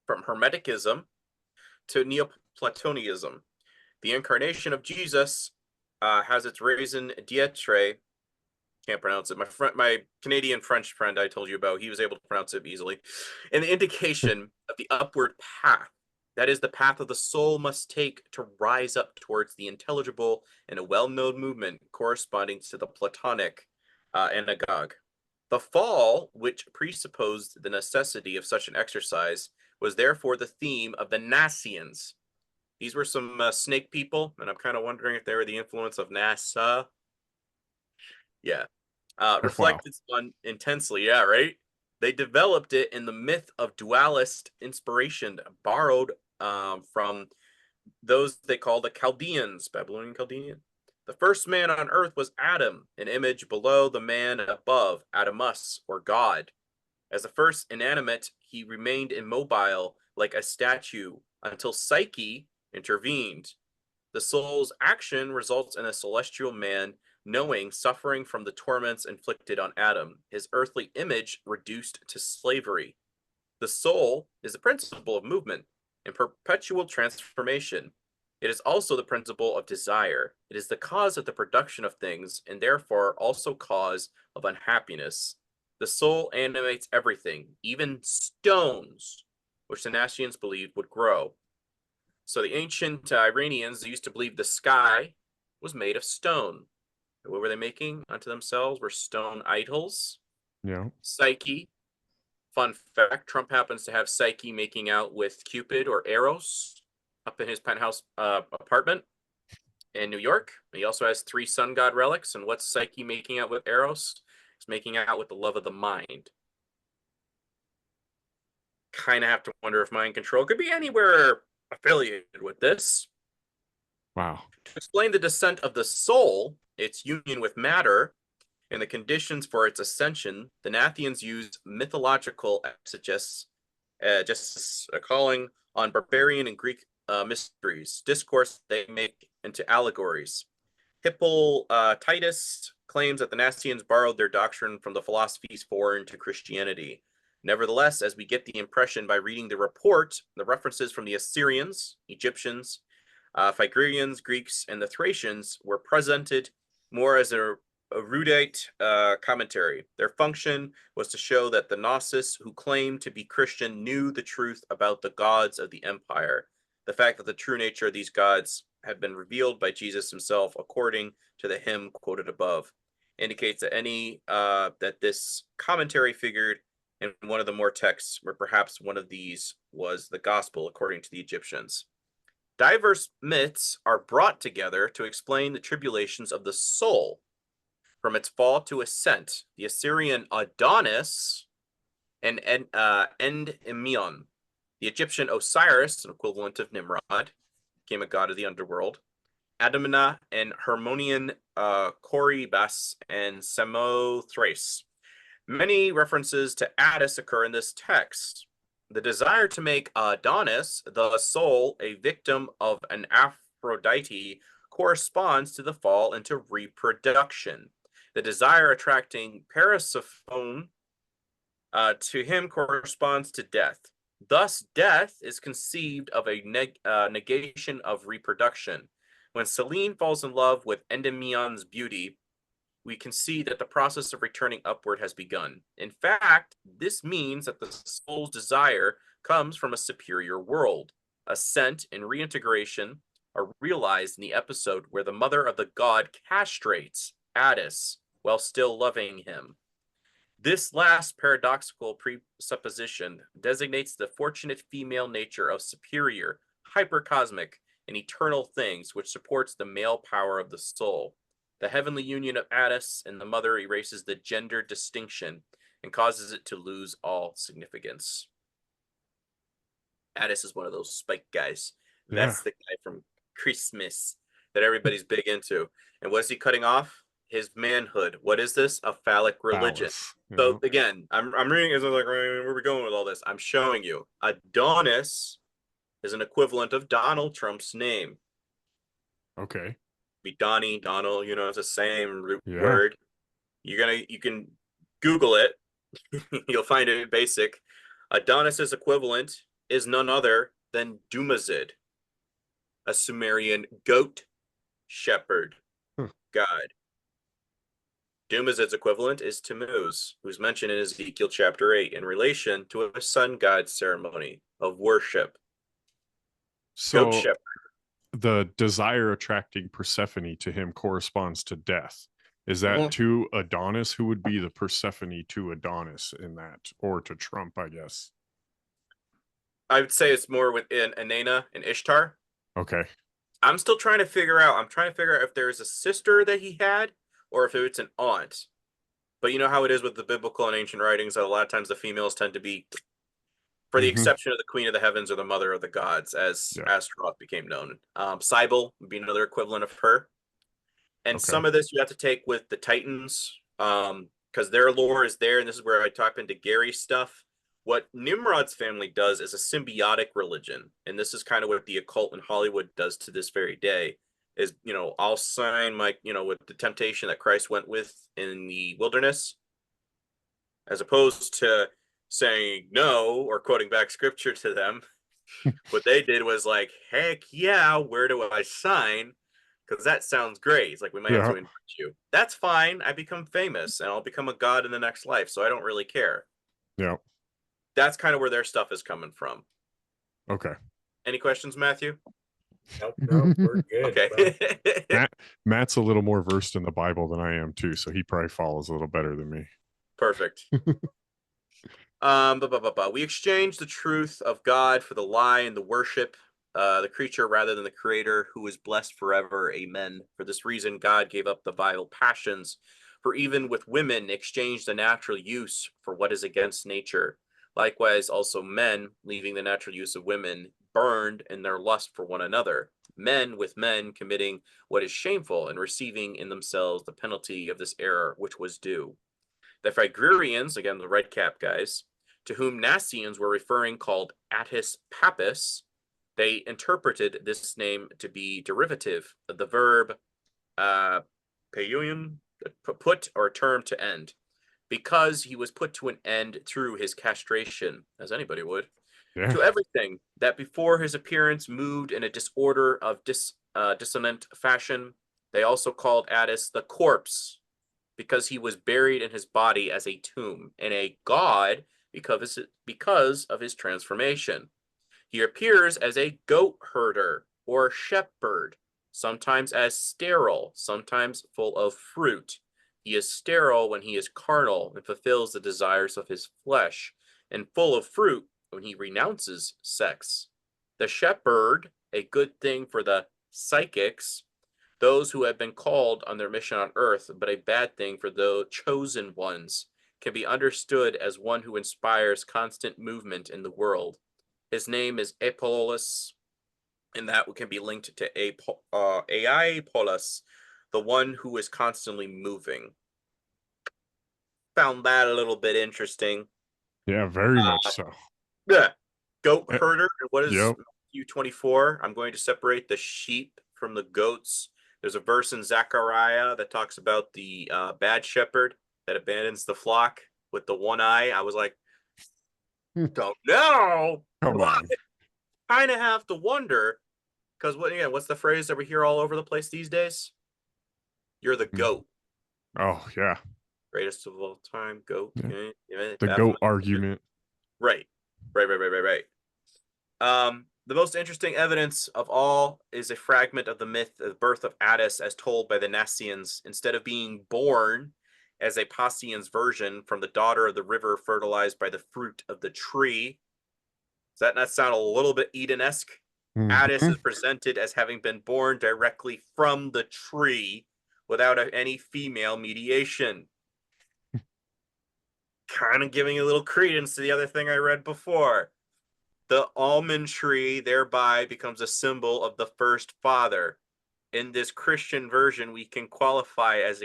from Hermeticism to Neoplatonism. The incarnation of Jesus has its raison d'etre. Can't pronounce it. My Canadian French friend I told you about, he was able to pronounce it easily. And the indication of the upward path, that is the path of the soul must take to rise up towards the intelligible in a well-known movement corresponding to the Platonic anagogue. The fall, which presupposed the necessity of such an exercise, was therefore the theme of the Nassians. These were some snake people, and I'm kind of wondering if they were the influence of NASA. Yeah. Wow. Reflected on intensely. Yeah, right? They developed it in the myth of dualist inspiration, borrowed from those they call the Chaldeans, Babylonian Chaldean. The first man on earth was Adam, an image below the man above, Adamus, or God. As the first inanimate, he remained immobile like a statue until Psyche intervened. The soul's action results in a celestial man knowing suffering from the torments inflicted on Adam, his earthly image reduced to slavery. The soul is the principle of movement and perpetual transformation. It is also the principle of desire. It is the cause of the production of things and therefore also cause of unhappiness. The soul animates everything, even stones, which the Nassians believed would grow. So the ancient Iranians used to believe the sky was made of stone. What were they making unto themselves? Were stone idols. Yeah. Psyche. Fun fact, Trump happens to have Psyche making out with Cupid or Eros up in his penthouse apartment in New York. He also has 3 sun god relics. And what's Psyche making out with Eros? He's making out with the love of the mind. Kind of have to wonder if mind control could be anywhere affiliated with this. Wow. To explain the descent of the soul, its union with matter, and the conditions for its ascension, the Nathians used mythological exegesis, just calling on barbarian and Greek mysteries, discourse they make into allegories. Hippolytus claims that the Nastians borrowed their doctrine from the philosophies foreign to Christianity. Nevertheless, as we get the impression by reading the report, the references from the Assyrians, Egyptians, Phrygians, Greeks, and the Thracians were presented more as a erudite commentary. Their function was to show that the Gnosis who claimed to be Christian knew the truth about the gods of the empire. The fact that the true nature of these gods had been revealed by Jesus himself, according to the hymn quoted above, indicates that this commentary figured in one of the more texts, where perhaps one of these was the gospel according to the Egyptians. Diverse myths are brought together to explain the tribulations of the soul, from its fall to ascent. The Assyrian Adonis and Endymion, the Egyptian Osiris, an equivalent of Nimrod, became a god of the underworld. Adamna and Harmonian Corybas and Samothrace. Many references to Attis occur in this text. The desire to make Adonis, the soul, a victim of an Aphrodite corresponds to the fall into reproduction. The desire attracting Persephone to him corresponds to death. Thus, death is conceived of a negation of reproduction. When Selene falls in love with Endymion's beauty, we can see that the process of returning upward has begun. In fact, this means that the soul's desire comes from a superior world. Ascent and reintegration are realized in the episode where the mother of the god castrates Attis while still loving him. This last paradoxical presupposition designates the fortunate female nature of superior, hypercosmic, and eternal things, which supports the male power of the soul. The heavenly union of Attis and the mother erases the gender distinction and causes it to lose all significance. Attis is one of those spike guys. That's the guy from Christmas that everybody's big into. And what is he cutting off? His manhood. What is this? A phallic religion. So again, I'm reading as I'm like, where are we going with all this? I'm showing you. Adonis, is an equivalent of Donald Trump's name. Okay. Be Donnie, Donald, it's the same root Yeah. word. You can Google it. You'll find it basic. Adonis's equivalent is none other than Dumazid, a Sumerian goat shepherd Huh. god. Dumazid's equivalent is Tammuz, who's mentioned in Ezekiel chapter 8 in relation to a sun god ceremony of worship. Goat So shepherd. the desire attracting Persephone to him corresponds to death. Is that Mhm. to Adonis? Who would be the Persephone to Adonis in that, or to Trump, I guess? I would say it's more within Inanna and Ishtar. Okay. I'm still trying to figure out. I'm trying to figure out if there's a sister that he had or if it's an aunt. But you know how it is with the biblical and ancient writings that a lot of times the females tend to be, for the Mm-hmm. exception of the queen of the heavens or the mother of the gods, as Yeah. Astaroth became known. Cybele would be another equivalent of her. And Okay. some of this you have to take with the Titans, because their lore is there, and this is where I talk into Gary's stuff. What Nimrod's family does is a symbiotic religion, and this is kind of what the occult in Hollywood does to this very day. Is I'll sign my with the temptation that Christ went with in the wilderness, as opposed to saying no or quoting back scripture to them. What they did was like, heck yeah, where do I sign? Because that sounds great. It's like, we might have Yeah. to invite you. That's fine. I become famous and I'll become a god in the next life. So I don't really care. Yeah. That's kind of where their stuff is coming from. Okay. Any questions, Matthew? Nope, we're good. Okay. Matt's a little more versed in the Bible than I am too, so he probably follows a little better than me. Perfect. We exchange the truth of God for the lie and the worship, the creature rather than the creator, who is blessed forever. Amen. For this reason, God gave up the vile passions, for even with women exchanged the natural use for what is against nature. Likewise, also men, leaving the natural use of women, burned in their lust for one another. Men with men committing what is shameful and receiving in themselves the penalty of this error which was due. The Phrygians, again the red cap guys, to whom Nassians were referring, called Attis Papus, they interpreted this name to be derivative of the verb peyuin, put or term to end, because he was put to an end through his castration, as anybody would, Yeah. to everything that before his appearance moved in a disorder of dissonant fashion. They also called Attis the corpse, because he was buried in his body as a tomb, and a god because of his transformation. He appears as a goat herder or shepherd, sometimes as sterile, sometimes full of fruit. He is sterile when he is carnal and fulfills the desires of his flesh, and full of fruit when he renounces sex. The shepherd, a good thing for the psychics, those who have been called on their mission on earth, but a bad thing for the chosen ones, can be understood as one who inspires constant movement in the world. His name is Apollus, and that can be linked to Aipolis, the one who is constantly moving. Found that a little bit interesting. Yeah, very much so. Yeah. Goat Eh, herder. What is Yep. Matthew 24? I'm going to separate the sheep from the goats. There's a verse in Zechariah that talks about the bad shepherd that abandons the flock with the one eye. I was like, don't know. Come on. Kind of have to wonder, because what's the phrase that we hear all over the place these days? You're the goat. Oh, yeah. Greatest of all time, goat. Yeah. The Baphomet. goat argument. Right. The most interesting evidence of all is a fragment of the myth of the birth of Attis as told by the Nassians. Instead of being born as a Pausian's version from the daughter of the river fertilized by the fruit of the tree. Does that not sound a little bit Eden-esque? Attis Mhm. is presented as having been born directly from the tree without any female mediation. Kind of giving a little credence to the other thing I read before. The almond tree thereby becomes a symbol of the first father. In this Christian version, we can qualify as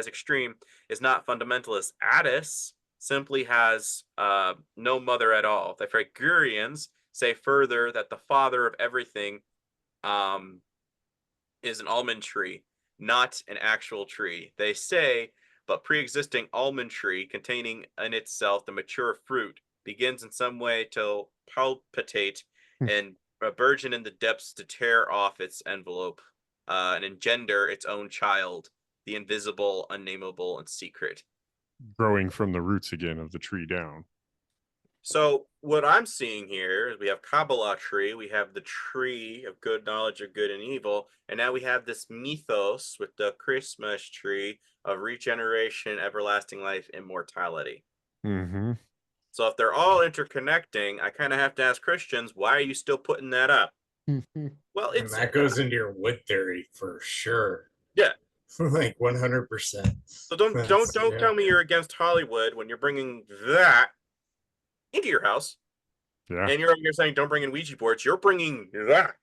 extreme is not fundamentalist. Attis simply has no mother at all. The Phrygians say further that the father of everything is an almond tree, not an actual tree. They say, but pre-existing almond tree containing in itself the mature fruit begins in some way to palpitate and burgeon in the depths to tear off its envelope and engender its own child, the invisible, unnameable, and secret. Growing from the roots again of the tree down. So what I'm seeing here is we have Kabbalah tree, we have the tree of good knowledge of good and evil, and now we have this mythos with the Christmas tree of regeneration, everlasting life, immortality. Mm-hmm. So if they're all interconnecting, I kind of have to ask Christians, why are you still putting that up? Well, And it's that goes into your wood theory for sure. yeah. Like 100%. So don't tell me you're against Hollywood when you're bringing that into your house. Yeah. And you're saying don't bring in Ouija boards. You're bringing that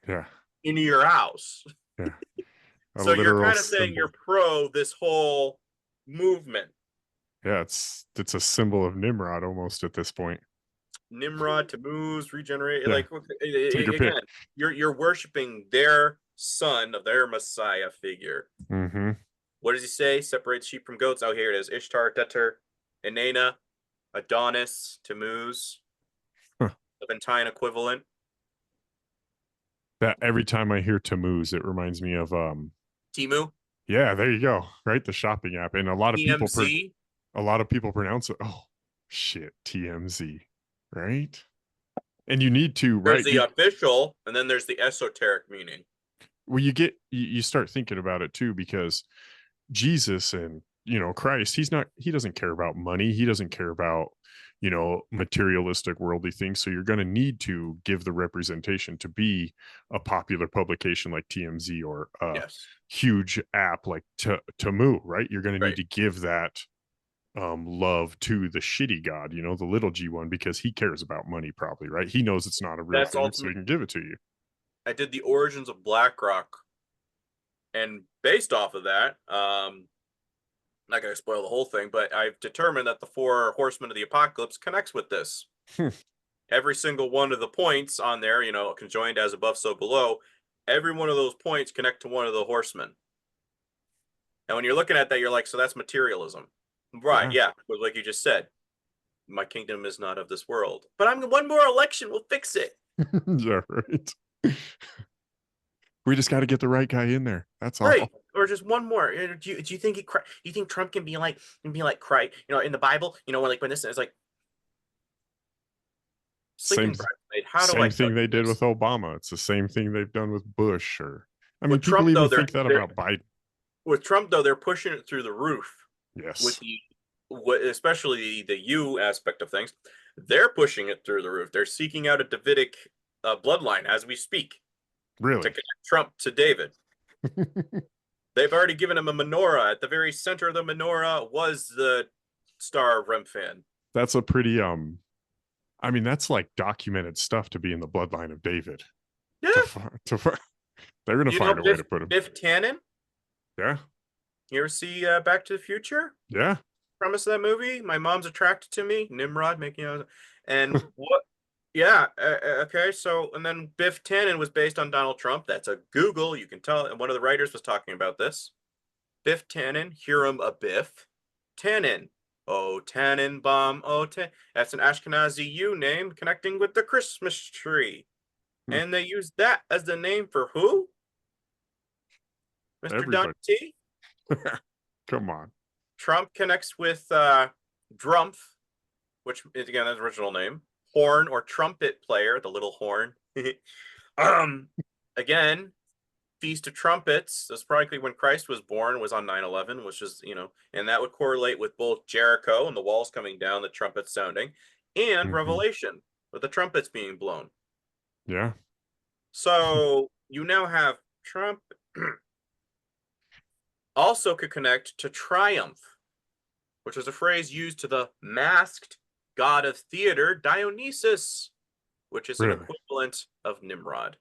Yeah. into your house. Yeah. So you're kind of symbol. saying you're pro this whole movement. Yeah, it's a symbol of Nimrod almost at this point. Nimrod, Tammuz, regenerate. Yeah. Like Take your again, pick. you're worshiping their son of their Messiah figure. Mm-hmm. What does he say? Separates sheep from goats. Oh, here it is. Ishtar, Deter, Inanna, Adonis, Tammuz, Huh. Levantine equivalent. That every time I hear Tammuz, it reminds me of Timu. yeah, there you go. Right, the shopping app, and a lot of people pronounce it. Oh shit, TMZ, right? And you need to There's right. the official, and then there's the esoteric meaning. Well, you start thinking about it too, because Jesus and Christ, he doesn't care about money. He doesn't care about materialistic worldly things. So you're going to need to give the representation to be a popular publication like TMZ or a Yes. huge app like Tamu, right? You're going to need Right. to give that love to the shitty god, the little G one, because he cares about money probably, right? He knows it's not a real thing, so he can give it to you. I did the origins of BlackRock, and based off of that, not going to spoil the whole thing, but I've determined that the 4 horsemen of the apocalypse connects with this. Every single one of the points on there, conjoined as above, so below, every one of those points connect to one of the horsemen. And when you're looking at that, you're like, so that's materialism. Right, yeah. But like you just said, my kingdom is not of this world. But one more election will fix it. Yeah, right. We just got to get the right guy in there. That's all. Right. Or just one more. Do you think you think Trump can be like Christ? In the Bible, when this is like Same thing they did with Obama. It's the same thing they've done with Bush. Or I mean, people even think that about Biden. With Trump, though, they're pushing it through the roof. Yes. With especially the you aspect of things, they're pushing it through the roof. They're seeking out a Davidic bloodline as we speak. Really? To connect Trump to David. They've already given him a menorah. At the very center of the menorah was the Star of Remphan. That's a pretty I mean, that's like documented stuff to be in the bloodline of David. Yeah. They're gonna find a way to put him. Biff Tannen. Yeah. You ever see Back to the Future? Yeah. Premise of that movie. My mom's attracted to me. Nimrod making and what? Yeah. Okay. So, and then Biff Tannen was based on Donald Trump. That's a Google. You can tell. And one of the writers was talking about this. Biff Tannen, Hiram Abiff, Tannen. Oh, Tannenbaum. Oh, that's an Ashkenazi U name connecting with the Christmas tree. And they used that as the name for who? Mr. Don T? Come on. Trump connects with Drumpf, which is, again, his original name. Horn or trumpet player, the little horn. Again, Feast of Trumpets. That's probably when Christ was born, was on 9/11, which is, and that would correlate with both Jericho and the walls coming down, the trumpets sounding, and Revelation with the trumpets being blown. Yeah. So you now have Trump also could connect to triumph, which was a phrase used to the masked god of theater, Dionysus, which is an equivalent of Nimrod.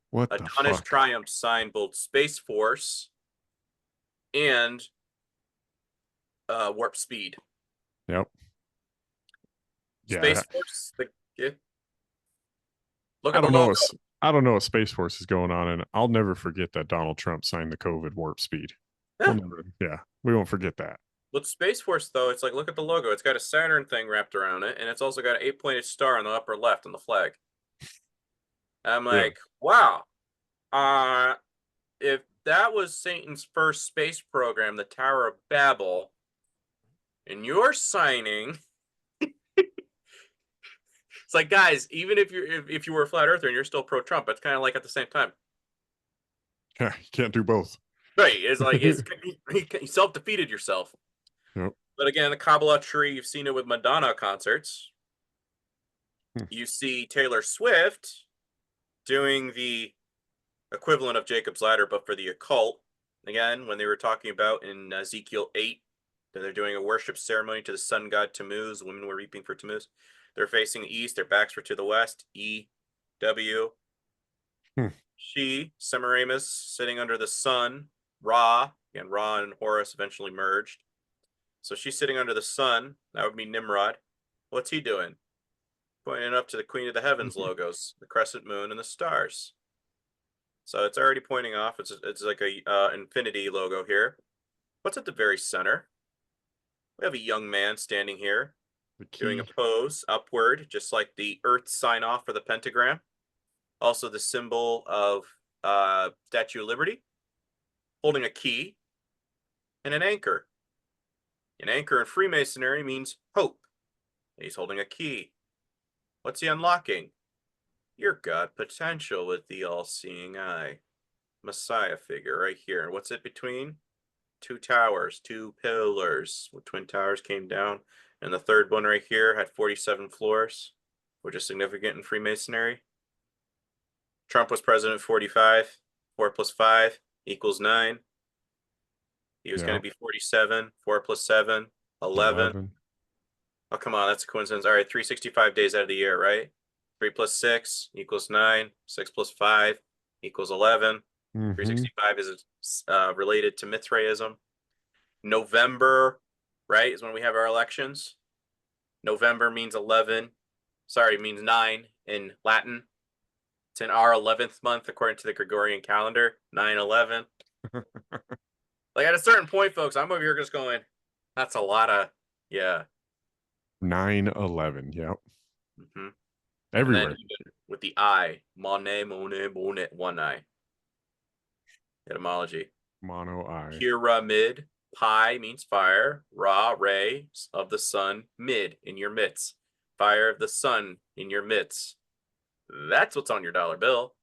What Adonis Triumph signed both Space Force and Warp Speed. Yep. Yeah, Space Force. Yeah. Look I at the don't know logo. what I don't know what Space Force is going on, and I'll never forget that Donald Trump signed the COVID warp speed. We'll Yeah. never, yeah, we won't forget that. With Space Force, though, it's like, look at the logo. It's got a Saturn thing wrapped around it, and it's also got an 8-pointed star on the upper left on the flag. I'm Really? like, wow. If that was Satan's first space program, the Tower of Babel, and you're signing, it's like, guys, even if you were a flat earther and you're still pro Trump, it's kind of like at the same time. Yeah, you can't do both. Right. It's like you self-defeated yourself. Yep. But again, the Kabbalah tree, you've seen it with Madonna concerts. Hmm. You see Taylor Swift doing the equivalent of Jacob's Ladder, but for the occult. Again, when they were talking about in Ezekiel 8, that they're doing a worship ceremony to the sun god Tammuz, the women were reaping for Tammuz. They're facing the east, their backs were to the west. E-W. Hmm. She, Semiramis, sitting under the sun. Ra, and Ra and Horus eventually merged. So she's sitting under the sun. That would be Nimrod. What's he doing? Pointing up to the Queen of the Heavens logos, the crescent moon and the stars. So it's already pointing off. It's like a infinity logo here. What's at the very center? We have a young man standing here doing a pose upward, just like the Earth sign off for the pentagram. Also the symbol of Statue of Liberty, holding a key and an anchor. An anchor in Freemasonry means hope. He's holding a key. What's he unlocking? Your God potential with the all-seeing eye. Messiah figure right here. And what's it between? Two towers, two pillars. Where twin towers came down. And the third one right here had 47 floors, which is significant in Freemasonry. Trump was president 45. 4 plus 5 equals 9. He was going to be 47. 4 plus 7, 11. Oh, come on. That's a coincidence. All right. 365 days out of the year, right? 3 plus 6 equals 9. 6 plus 5 equals 11. 365 is related to Mithraism. November, right, is when we have our elections. November means 11. Sorry, means 9 in Latin. It's in our 11th month according to the Gregorian calendar. 9/11. Like at a certain point, folks, I'm over here just going, that's a lot of, yeah. 9/11. Yep. Mm-hmm. Everywhere. And then with the eye, Monet, one eye. Etymology. Mono eye. Pyramid. Pi means fire. Ra, ray of the sun. Mid, in your midst. Fire of the sun in your midst. That's what's on your dollar bill.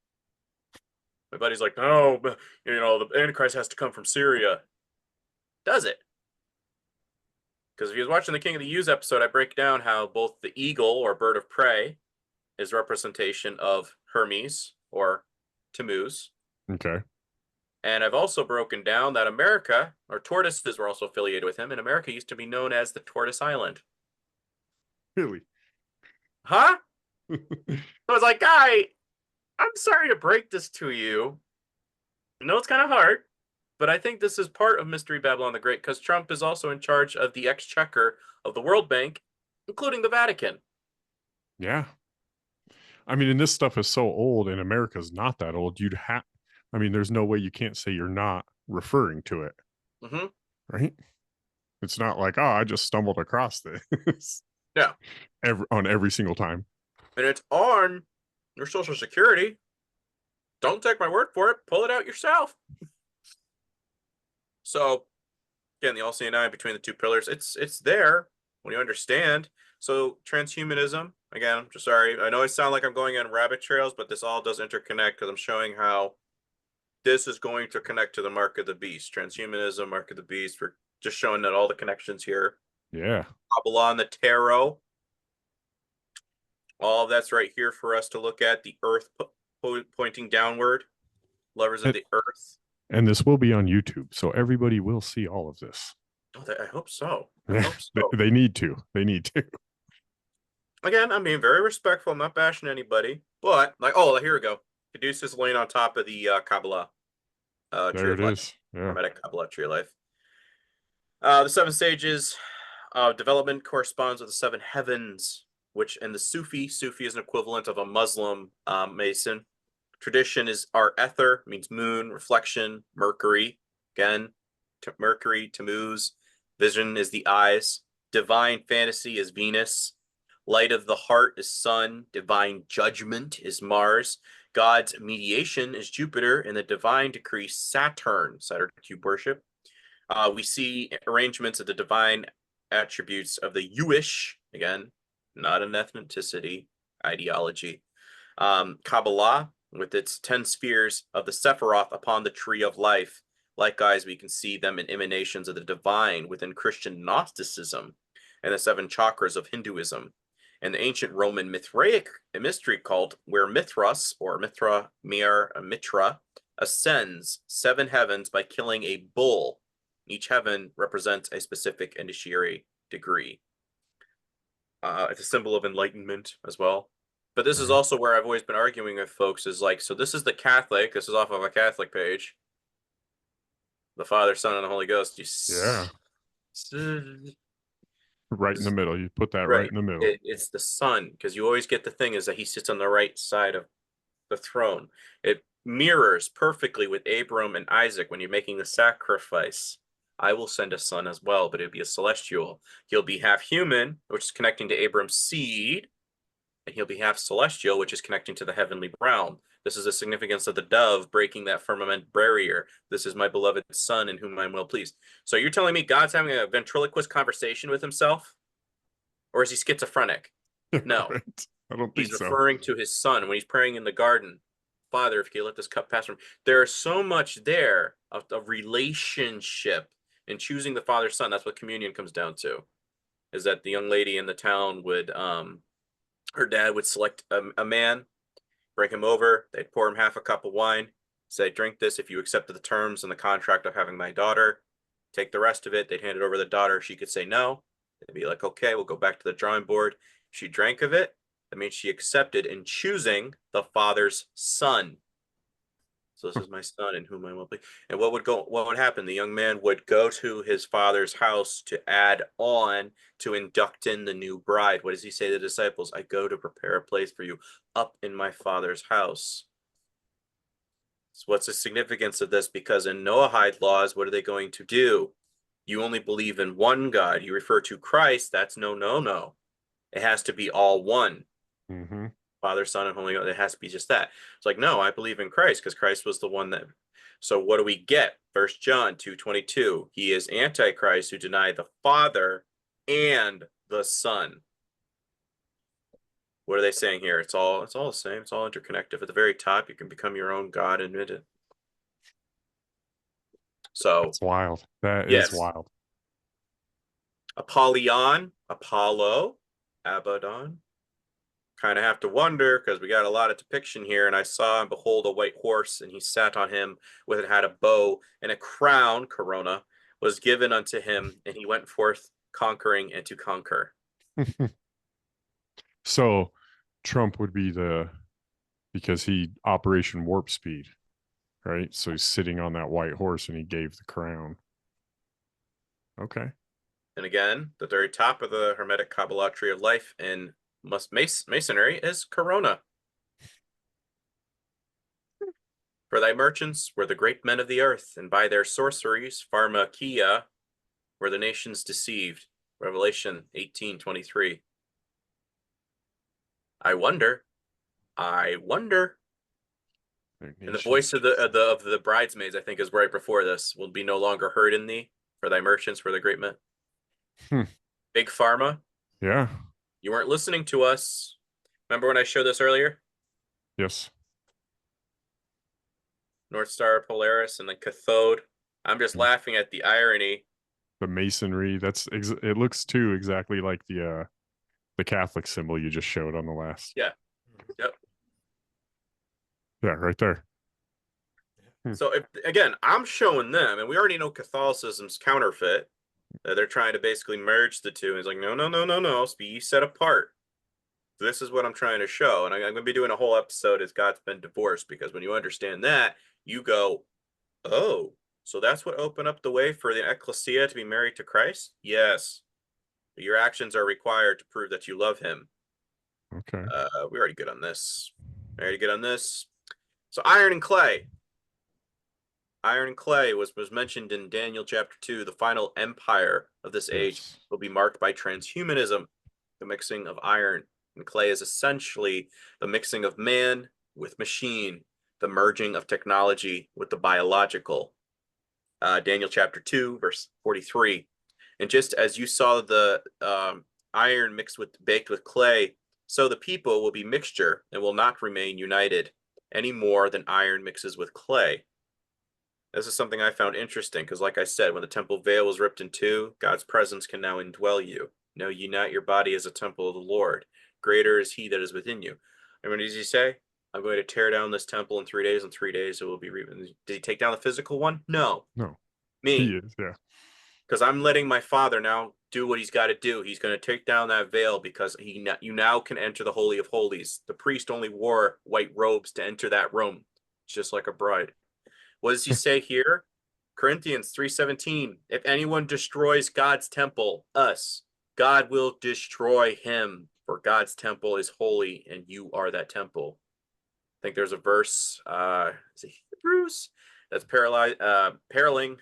My buddy's like, no, but, the Antichrist has to come from Syria. Does it? Because if he was watching the King of the Ewes episode, I break down how both the eagle or bird of prey is representation of Hermes or Tammuz. Okay. And I've also broken down that America, or tortoises were also affiliated with him, and America used to be known as the Tortoise Island. Really? Huh? So I was like, guy, I'm sorry to break this to you. I know it's kind of hard, but I think this is part of Mystery Babylon the Great, because Trump is also in charge of the exchequer of the World Bank, including the Vatican. Yeah. I mean, and this stuff is so old, and America's not that old. There's no way you can't say you're not referring to it. Mm-hmm. Right? It's not like, oh, I just stumbled across this. Yeah. On every single time. And it's on your Social Security. Don't take my word for it. Pull it out yourself. So, again, the all-seeing eye between the two pillars, it's there when you understand. So, transhumanism, again, I'm just sorry. I know I sound like I'm going on rabbit trails, but this all does interconnect because I'm showing how this is going to connect to the mark of the beast. Transhumanism, mark of the beast. We're just showing that all the connections here. Yeah. Kabbalah, the tarot. All of that's right here for us to look at. The earth pointing downward. Lovers of the earth. And this will be on YouTube, so everybody will see all of this. Oh, I hope so. They need to. They need to. Again, I'm being very respectful. I'm not bashing anybody. But, here we go. Caduceus laying on top of the Kabbalah. There it is. Yeah. Hermetic Kabbalah tree of life. The 7 stages of development corresponds with the 7 heavens. which in the Sufi is an equivalent of a Muslim Mason. Tradition is our ether, means moon, reflection, Mercury, again, Mercury, Tammuz. Vision is the eyes. Divine fantasy is Venus. Light of the heart is Sun. Divine judgment is Mars. God's mediation is Jupiter, and the divine decree Saturn cube worship. We see arrangements of the divine attributes of the Jewish, again, not an ethnicity ideology. Kabbalah, with its 10 spheres of the Sephiroth upon the tree of life. Likewise, we can see them in emanations of the divine within Christian Gnosticism and the 7 chakras of Hinduism. And the ancient Roman Mithraic mystery cult, where Mithras, or Mitra, ascends 7 heavens by killing a bull. Each heaven represents a specific initiatory degree. It's a symbol of enlightenment as well. But this is also where I've always been arguing with folks is like, so this is the Catholic. This is off of a Catholic page. The Father, Son, and the Holy Ghost. Yeah. Right in the middle. You put that right in the middle. It's the Son, because you always get the thing is that he sits on the right side of the throne. It mirrors perfectly with Abram and Isaac when you're making the sacrifice. I will send a son as well, but it'll be a celestial. He'll be half human, which is connecting to Abram's seed, and he'll be half celestial, which is connecting to the heavenly realm. This is the significance of the dove breaking that firmament barrier. This is my beloved son in whom I am well pleased. So you're telling me God's having a ventriloquist conversation with himself? Or is he schizophrenic? No. Right. I don't think he's so. referring to his son when he's praying in the garden. Father, if you let this cup pass from me. There's so much there of relationship in choosing the father son. That's what communion comes down to, is that the young lady in the town would her dad would select a man, bring him over, they'd pour him half a cup of wine, say, drink this if you accepted the terms and the contract of having my daughter. Take the rest of it. They'd hand it over to the daughter. She could say no. They'd be like, okay, we'll go back to the drawing board. She drank of it. That means she accepted in choosing the father's son. So this is my son in whom I will be. And what would happen? The young man would go to his father's house to add on to induct in the new bride. What does he say to the disciples? I go to prepare a place for you up in my father's house. So what's the significance of this? Because in Noahide laws, what are they going to do? You only believe in one God. You refer to Christ. That's no. It has to be all one. Mm-hmm. Father, Son, and Holy Ghost. It has to be just that. It's like, no, I believe in Christ because Christ was the one that. So what do we get? 1 John 2:22. He is Antichrist who denied the Father and the Son. What are they saying here? It's all the same. It's all interconnected. At the very top, you can become your own God and admit it. So it's wild. That yes. is wild. Apollyon, Apollo, Abaddon. Kind of have to wonder because we got a lot of depiction here, and I saw and behold a white horse, and he sat on him with it had a bow, and a crown, corona, was given unto him, and he went forth conquering and to conquer. So Trump would be because he Operation Warp Speed, right? So he's sitting on that white horse and he gave the crown. Okay. And again, the very top of the Hermetic Kabbalah tree of life in Masonry is Corona. For thy merchants were the great men of the earth, and by their sorceries, pharmakia, were the nations deceived. Revelation 18:23. I wonder. And the voice of the bridesmaids, I think, is right before this. Will be no longer heard in thee. For thy merchants were the great men. Big Pharma. Yeah. You weren't listening to us. Remember when I showed this earlier? Yes. North Star, Polaris, and the cathode. I'm just laughing at the irony. The masonry. It looks too exactly like the Catholic symbol you just showed on the last. Yeah. Yep. Yeah, right there. So again, I'm showing them, and we already know Catholicism's counterfeit. They're trying to basically merge the two. And it's like, no, be set apart. This is what I'm trying to show. And I'm going to be doing a whole episode as God's been divorced, because when you understand that, you go, oh, so that's what opened up the way for the ecclesia to be married to Christ? Yes. Your actions are required to prove that you love him. Okay. We already good on this. Already good on this. So iron and clay. Iron and clay was mentioned in Daniel chapter 2. The final empire of this age Yes. will be marked by transhumanism. The mixing of iron and clay is essentially the mixing of man with machine, the merging of technology with the biological. Daniel chapter 2, verse 43. And just as you saw the iron baked with clay, so the people will be mixture and will not remain united any more than iron mixes with clay. This is something I found interesting because, like I said, when the temple veil was ripped in two, God's presence can now indwell you. Now unite your body as a temple of the Lord. Greater is he that is within you. And what does he say? I'm going to tear down this temple in 3 days. In 3 days, it will be Did he take down the physical one? No. No, he Me. is. Yeah. Because I'm letting my Father now do what he's got to do. He's going to take down that veil because you now can enter the Holy of Holies. The priest only wore white robes to enter that room, just like a bride. What does he say here? Corinthians 3:17. If anyone destroys God's temple, us, God will destroy him. For God's temple is holy, and you are that temple. I think there's a verse, is it Hebrews? That's paralleling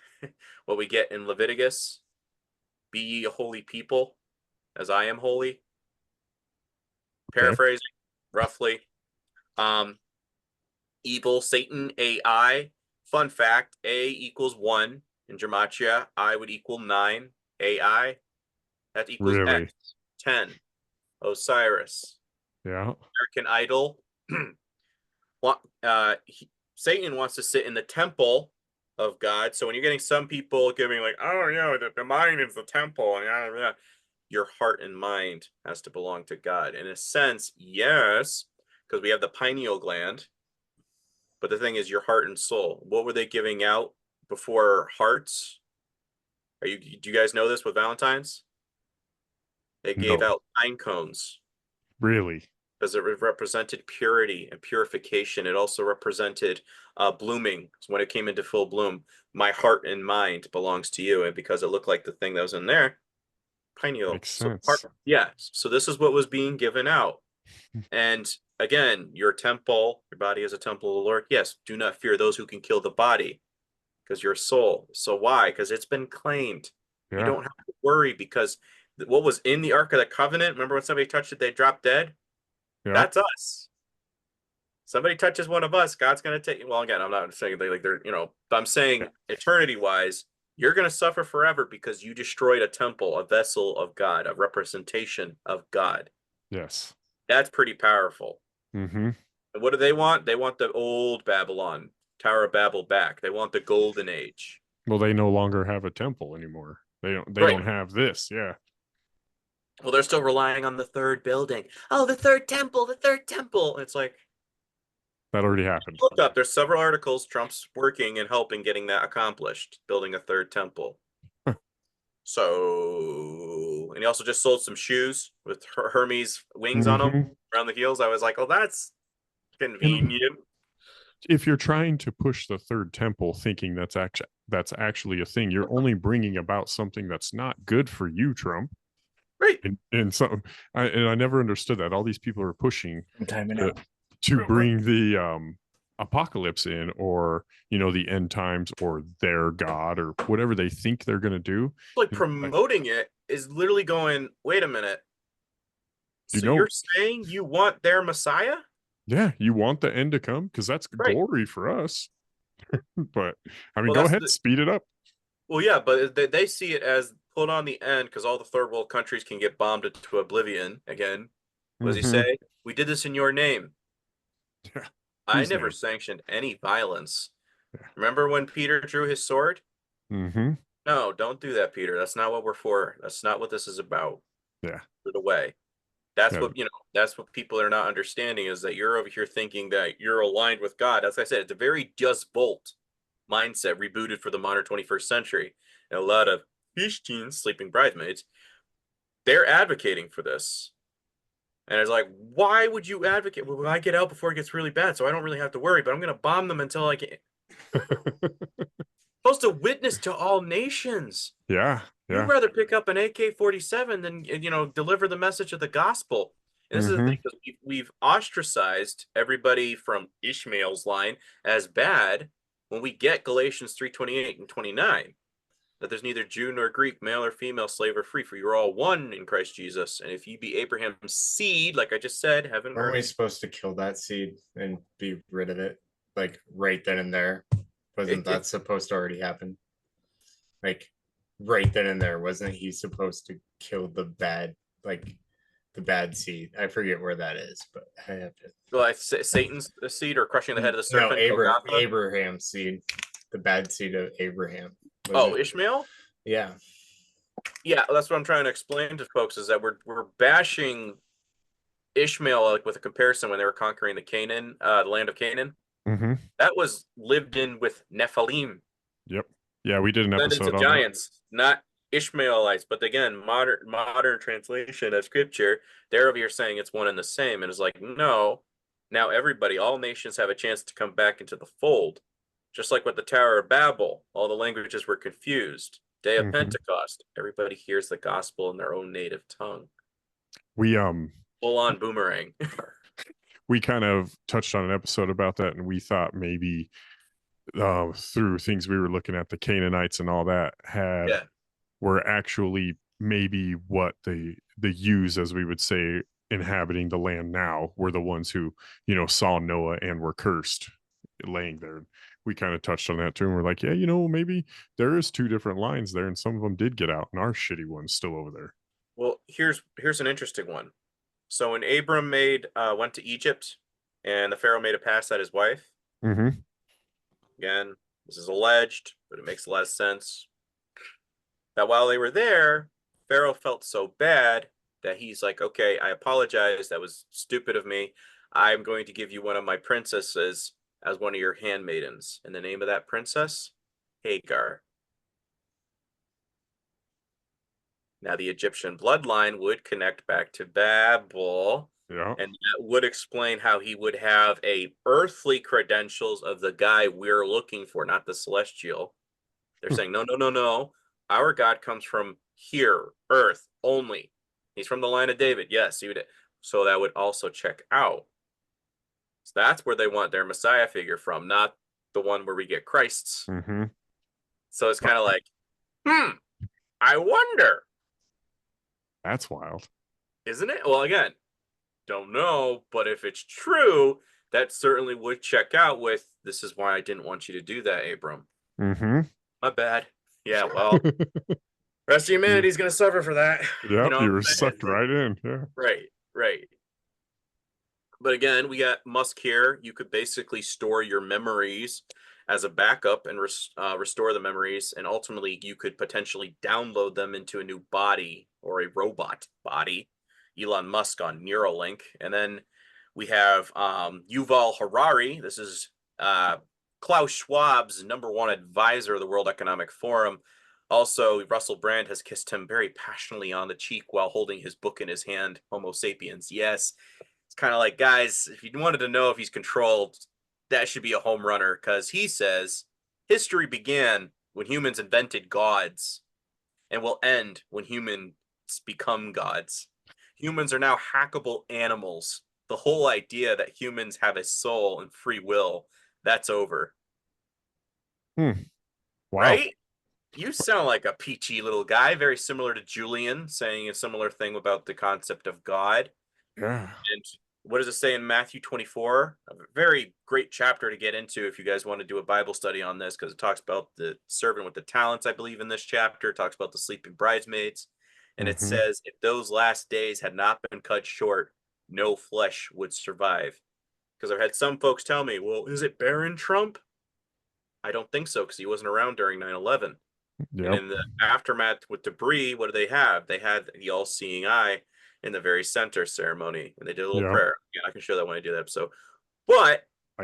what we get in Leviticus. Be ye a holy people, as I am holy. Paraphrasing, roughly. Evil, Satan, AI. Fun fact, A equals 1 in Gematria. I would equal 9. AI, that equals Really? X. 10. Osiris. Yeah. American Idol. Satan wants to sit in the temple of God. So when you're getting some people giving like, oh, yeah, the mind is the temple. And your heart and mind has to belong to God. In a sense, yes, because we have the pineal gland. But the thing is, your heart and soul. What were they giving out before hearts? Do you guys know this with Valentine's? They gave No. out pine cones Really? because it represented purity and purification. It also represented blooming. So when it came into full bloom, my heart and mind belongs to you. And because it looked like the thing that was in there, pineal. Makes sense. So this is what was being given out. And again, your temple, your body is a temple of the Lord. Yes, do not fear those who can kill the body because your soul. So why? Because it's been claimed. You Yeah. don't have to worry because what was in the Ark of the Covenant, remember when somebody touched it, they dropped dead? Yeah. That's us. Somebody touches one of us, God's going to take. Well, again, I'm not saying like they're, but I'm saying eternity wise, you're going to suffer forever because you destroyed a temple, a vessel of God, a representation of God. Yes. That's pretty powerful. Mm-hmm. And what do they want? They want the old Babylon, Tower of Babel back. They want the golden age. Well, they no longer have a temple anymore. They Right. don't have this. Yeah. Well, they're still relying on the third building. Oh, the third temple, the third temple. It's like, That already happened. look up. There's several articles. Trump's working and helping getting that accomplished, building a third temple. So, and he also just sold some shoes with Hermes wings on them around the heels. I was like, oh, that's convenient. And if you're trying to push the third temple, thinking that's actually a thing, you're only bringing about something that's not good for you, Trump. Right. And so, I never understood that. All these people are pushing to Real bring the apocalypse in, or the end times, or their god, or whatever they think they're going to do. Like promoting it is literally going, wait a minute. So you're saying you want their Messiah? Yeah, you want the end to come because that's glory for us. But I mean, go ahead, speed it up. Well, yeah, but they see it as put on the end because all the third world countries can get bombed into oblivion again. What does he say? We did this in your name. Yeah. I never sanctioned any violence. Yeah. Remember when Peter drew his sword? No, don't do that, Peter. That's not what we're for. That's not what this is about. Yeah. Put it away. That's what, that's what people are not understanding, is that you're over here thinking that you're aligned with God. As I said, it's a very just Bolt mindset rebooted for the modern 21st century. And a lot of teens, sleeping bridesmaids, they're advocating for this. And it's like, why would you advocate? Well, I get out before it gets really bad, so I don't really have to worry, but I'm going to bomb them until I can. Supposed to witness to all nations. Yeah. You'd rather pick up an AK-47 than, deliver the message of the gospel. And this is the thing, because we've ostracized everybody from Ishmael's line as bad when we get Galatians 3:28 and 29, that there's neither Jew nor Greek, male or female, slave or free, for you're all one in Christ Jesus. And if you be Abraham's seed, like I just said, heaven and Aren't we earth. supposed to kill that seed and be rid of it? Like right then and there? Wasn't that supposed to already happen? Like right then and there, wasn't he supposed to kill the bad, like the bad seed? I forget where that is, but I have to. Well, Satan's seed or crushing the head of the No, serpent. Abraham's seed, the bad seed of Abraham. Oh, Ishmael? Yeah. Yeah, that's what I'm trying to explain to folks, is that we're bashing Ishmael, like with a comparison when they were conquering the land of Canaan. That was lived in with Nephilim. Yep. Yeah, we did an episode on giants, not Ishmaelites. But again, modern translation of scripture, they're over here saying it's one and the same, and it's like, no. Now everybody, all nations have a chance to come back into the fold. Just like with the Tower of Babel, all the languages were confused. Day of Pentecost, everybody hears the gospel in their own native tongue. We full on boomerang. We kind of touched on an episode about that, and we thought maybe through things we were looking at, the Canaanites and all that were actually maybe what the Jews, as we would say, inhabiting the land now, were the ones who, you know, saw Noah and were cursed laying there. We kind of touched on that too, and we're like, yeah, you know, maybe there is two different lines there, and some of them did get out, and our shitty one's still over there. Well, here's an interesting one. So when Abram went to Egypt, and the Pharaoh made a pass at his wife. Again, this is alleged, but it makes a lot of sense. That while they were there, Pharaoh felt so bad that he's like, okay, I apologize. That was stupid of me. I'm going to give you one of my princesses as one of your handmaidens. And the name of that princess? Hagar. Now, the Egyptian bloodline would connect back to Babel. Yeah. And that would explain how he would have a earthly credentials of the guy we're looking for, not the celestial. They're saying, no, no, no, no. Our God comes from here, earth only. He's from the line of David. Yes, he would. So that would also check out. So that's where they want their Messiah figure from, not the one where we get Christ's. So it's kind of like, I wonder. That's wild. Isn't it? Well, again, don't know, but if it's true, that certainly would check out with, this is why I didn't want you to do that, Abram. My bad. Yeah, well, rest of humanity's going to suffer for that. Yeah, you were sucked right in. Yeah. Right. But again, we got Musk here. You could basically store your memories as a backup and restore the memories, and ultimately you could potentially download them into a new body or a robot body. Elon Musk on Neuralink. And then we have Yuval Harari. This is Klaus Schwab's #1 advisor of the World Economic Forum. Also, Russell Brand has kissed him very passionately on the cheek while holding his book in his hand, Homo Sapiens. Yes, it's kind of like, guys, if you wanted to know if he's controlled, that should be a home runner, because he says history began when humans invented gods and will end when humans become gods. Humans are now hackable animals. The whole idea that humans have a soul and free will, that's over. Wow. Right? You sound like a peachy little guy, very similar to Julian, saying a similar thing about the concept of God. Yeah. And what does it say in Matthew 24? A very great chapter to get into if you guys want to do a Bible study on this, because it talks about the servant with the talents, I believe, in this chapter. It talks about the sleeping bridesmaids. And it says, if those last days had not been cut short, no flesh would survive. Because I've had some folks tell me, well, is it Barron Trump? I don't think so, because he wasn't around during 9/11. And in the aftermath with debris, what do they have? They had the all-seeing eye in the very center ceremony, and they did a little prayer. Yeah, I can show that when I do that episode. But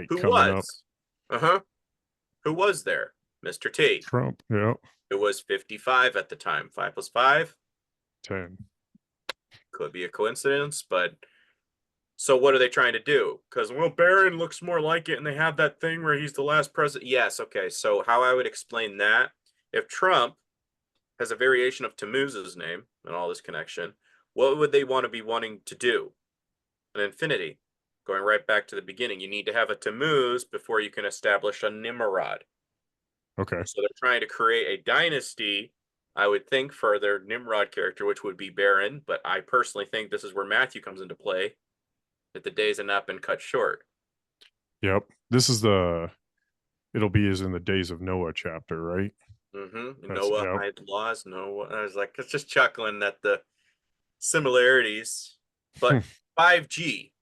who was? Who was there? Mr. T. Trump. Yeah. It was 55 at the time. 5 + 5? 10. Could be a coincidence, but so what are they trying to do? Because, well, Barron looks more like it, and they have that thing where he's the last president. Yes, okay. So how I would explain that, if Trump has a variation of Tammuz's name and all this connection, what would they want to be wanting to do? an infinity. Going right back to the beginning, you need to have a Tammuz before you can establish a Nimrod. Okay. So they're trying to create a dynasty, I would think, for their Nimrod character, which would be barren. But I personally think this is where Matthew comes into play, that the days have not been cut short. Yep. This is it'll be as in the days of Noah chapter, right? Noah Yep. had laws. Noah, I was like, it's just chuckling at the similarities. But 5G,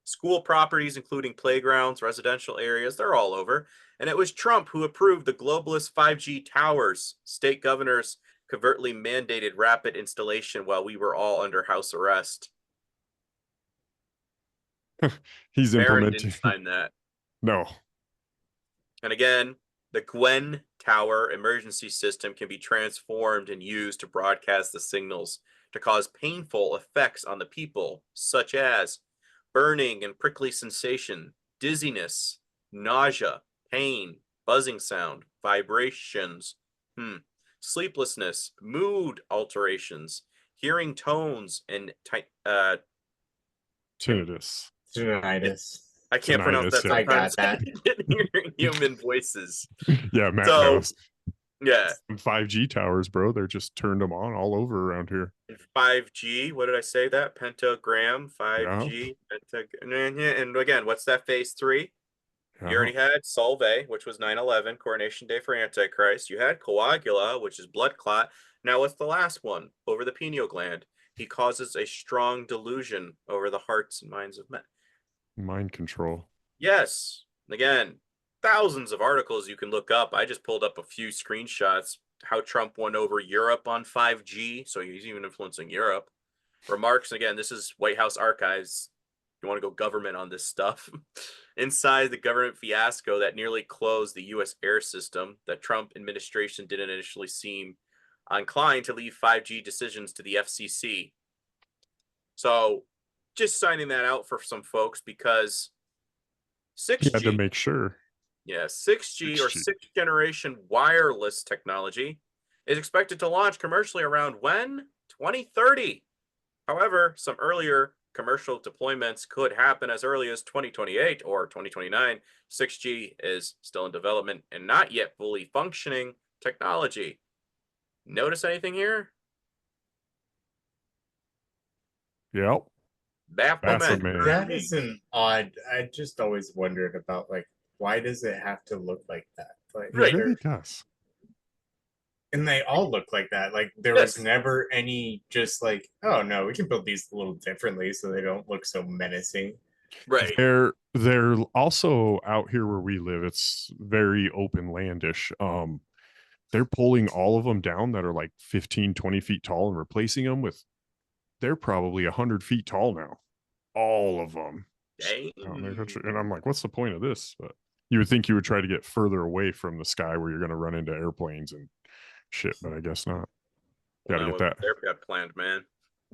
school properties, including playgrounds, residential areas, they're all over. And it was Trump who approved the globalist 5G towers. State governors covertly mandated rapid installation while we were all under house arrest. He's Barron implementing. didn't sign that. No. And again, the Gwen Tower emergency system can be transformed and used to broadcast the signals to cause painful effects on the people, such as burning and prickly sensation, dizziness, nausea, pain, buzzing sound, vibrations, sleeplessness, mood alterations, hearing tones, and Tinnitus. Tinnitus. I can't pronounce that Yeah. I got sometimes. that. Hearing human voices. Yeah, Matt So, knows. Yeah. 5G towers, bro. They're just turned them on all over around here. 5G, what did I say that? Pentagram, 5G, and again, what's that phase 3? Yeah. You already had Salve, which was 9/11, coronation day for Antichrist. You had Coagula, which is blood clot. Now, what's the last one? Over the pineal gland. He causes a strong delusion over the hearts and minds of men. Mind control. Yes. Again, thousands of articles you can look up. I just pulled up a few screenshots. How Trump won over Europe on 5G. So he's even influencing Europe. Remarks, again, this is White House archives. You want to go government on this stuff. Inside the government fiasco that nearly closed the U.S. air system, the Trump administration didn't initially seem inclined to leave 5G decisions to the FCC. So just signing that out for some folks because 6G. He had to make sure. Yeah, 6G or sixth generation wireless technology is expected to launch commercially around when? 2030. However, some earlier commercial deployments could happen as early as 2028 or 2029. 6G is still in development and not yet fully functioning technology. Notice anything here? Yep. Bafflement. That is an odd. I just always wondered about, like, why does it have to look like that? Like, It really does. And they all look like that. Like, there was never any just like, oh no, we can build these a little differently so they don't look so menacing. Right. They're also out here where we live. It's very open landish. They're pulling all of them down that are like 15, 20 feet tall and replacing them with, they're probably 100 feet tall now. All of them. Dang. And I'm like, what's the point of this? But you would think you would try to get further away from the sky where you're going to run into airplanes and shit, but I guess not. Gotta get that. They're got planned, man.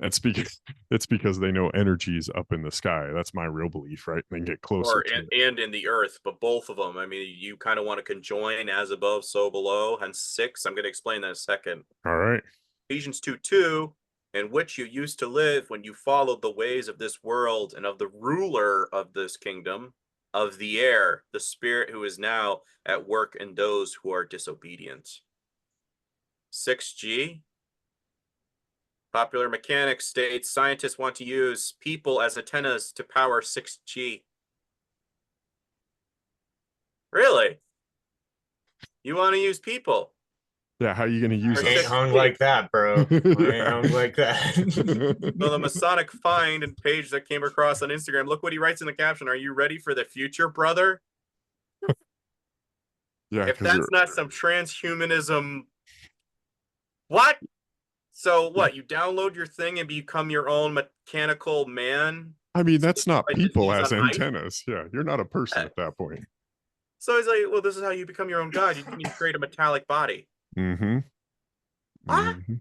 It's because they know energy is up in the sky. That's my real belief, right? They can get closer and in the earth, but both of them. I mean, you kind of want to conjoin as above, so below, hence 6. I'm going to explain that in a second. All right. Ephesians 2:2, in which you used to live when you followed the ways of this world and of the ruler of this kingdom, of the air, the spirit who is now at work in those who are disobedient. 6G. Popular Mechanics states scientists want to use people as antennas to power 6G. Really? You want to use people? Yeah, how are you going to use it? Ain't hung like that, bro. Ain't hung like that. Well, the Masonic find and page that came across on Instagram, look what he writes in the caption. Are you ready for the future, brother? Yeah. If that's not some transhumanism, what? So what? You download your thing and become your own mechanical man? I mean, that's not people as antennas. Yeah, you're not a person at that point. So he's like, well, this is how you become your own god. You need to create a metallic body. Mm-hmm. What? Mm-hmm.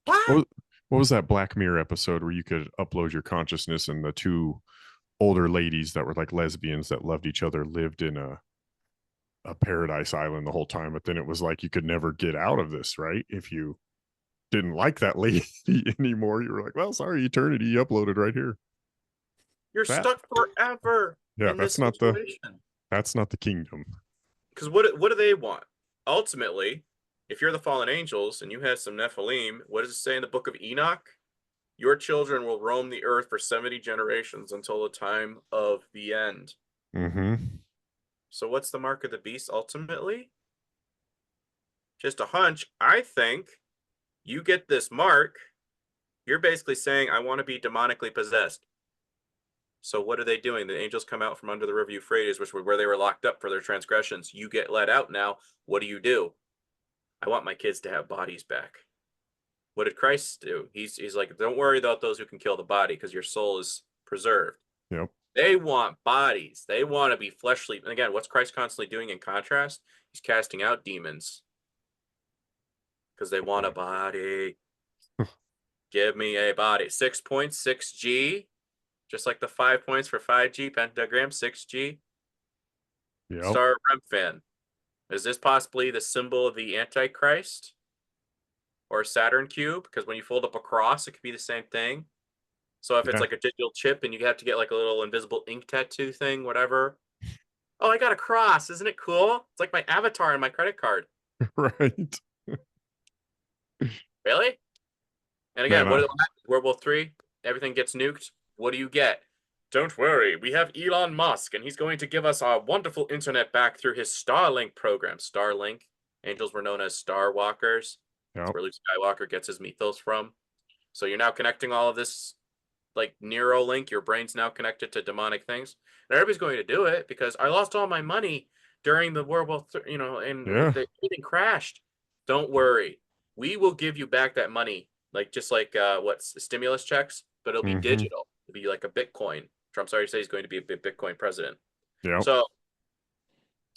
What? What was that Black Mirror episode where you could upload your consciousness and the two older ladies that were like lesbians that loved each other lived in a paradise island the whole time, but then it was like you could never get out of this, right? If you didn't like that lady anymore, you were like, well, sorry, eternity, you uploaded right here. You're That stuck forever yeah, in this situation. that's not the kingdom. Because what do they want? Ultimately, if you're the fallen angels and you had some Nephilim, what does it say in the book of Enoch? Your children will roam the earth for 70 generations until the time of the end. Mm-hmm. So what's the mark of the beast ultimately? Just a hunch. I think you get this mark, you're basically saying, I want to be demonically possessed. So what are they doing? The angels come out from under the river Euphrates, which was where they were locked up for their transgressions. You get let out now. What do? I want my kids to have bodies back. What did Christ do? He's like, don't worry about those who can kill the body because your soul is preserved. Yep. They want bodies. They want to be fleshly. And again, what's Christ constantly doing in contrast? He's casting out demons because they want a body. Give me a body. 6 points, 6G. Just like the 5 points for 5G pentagram, 6G. Yep. Star Remphan. Is this possibly the symbol of the Antichrist? Or a Saturn cube? Because when you fold up a cross, it could be the same thing. So if it's like a digital chip and you have to get like a little invisible ink tattoo thing, whatever. Oh, I got a cross. Isn't it cool? It's like my avatar on my credit card. Right. Really? And again, Man, World War III, everything gets nuked. What do you get? Don't worry, we have Elon Musk, and he's going to give us our wonderful internet back through his Starlink program. Starlink. Angels were known as Star Walkers. That's yep. where Luke Skywalker gets his mythos from. So you're now connecting all of this like Neuralink. Your brain's now connected to demonic things. And everybody's going to do it because I lost all my money during the World War III, and Yeah. everything crashed. Don't worry. We will give you back that money, like just like what's stimulus checks, but it'll be digital. It'll be like a Bitcoin. Trump's already said he's going to be a Bitcoin president. Yeah. So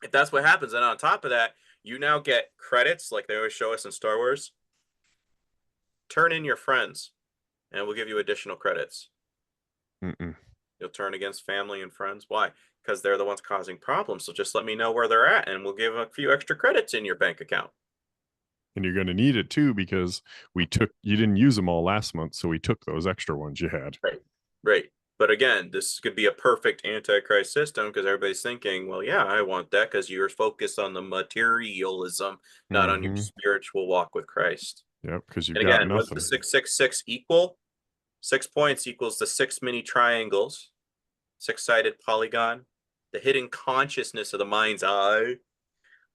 if that's what happens, then on top of that, you now get credits like they always show us in Star Wars. Turn in your friends, and we'll give you additional credits. You'll turn against family and friends. Why? Because they're the ones causing problems. So just let me know where they're at, and we'll give a few extra credits in your bank account. And you're going to need it too because you didn't use them all last month, so we took those extra ones you had. Right. But again, this could be a perfect antichrist system because everybody's thinking, well, yeah, I want that because you're focused on the materialism, not on your spiritual walk with Christ. Yep, because you've And got again, what's nothing. the 666 equal? 6 points equals the 6 mini triangles, 6-sided polygon. The hidden consciousness of the mind's eye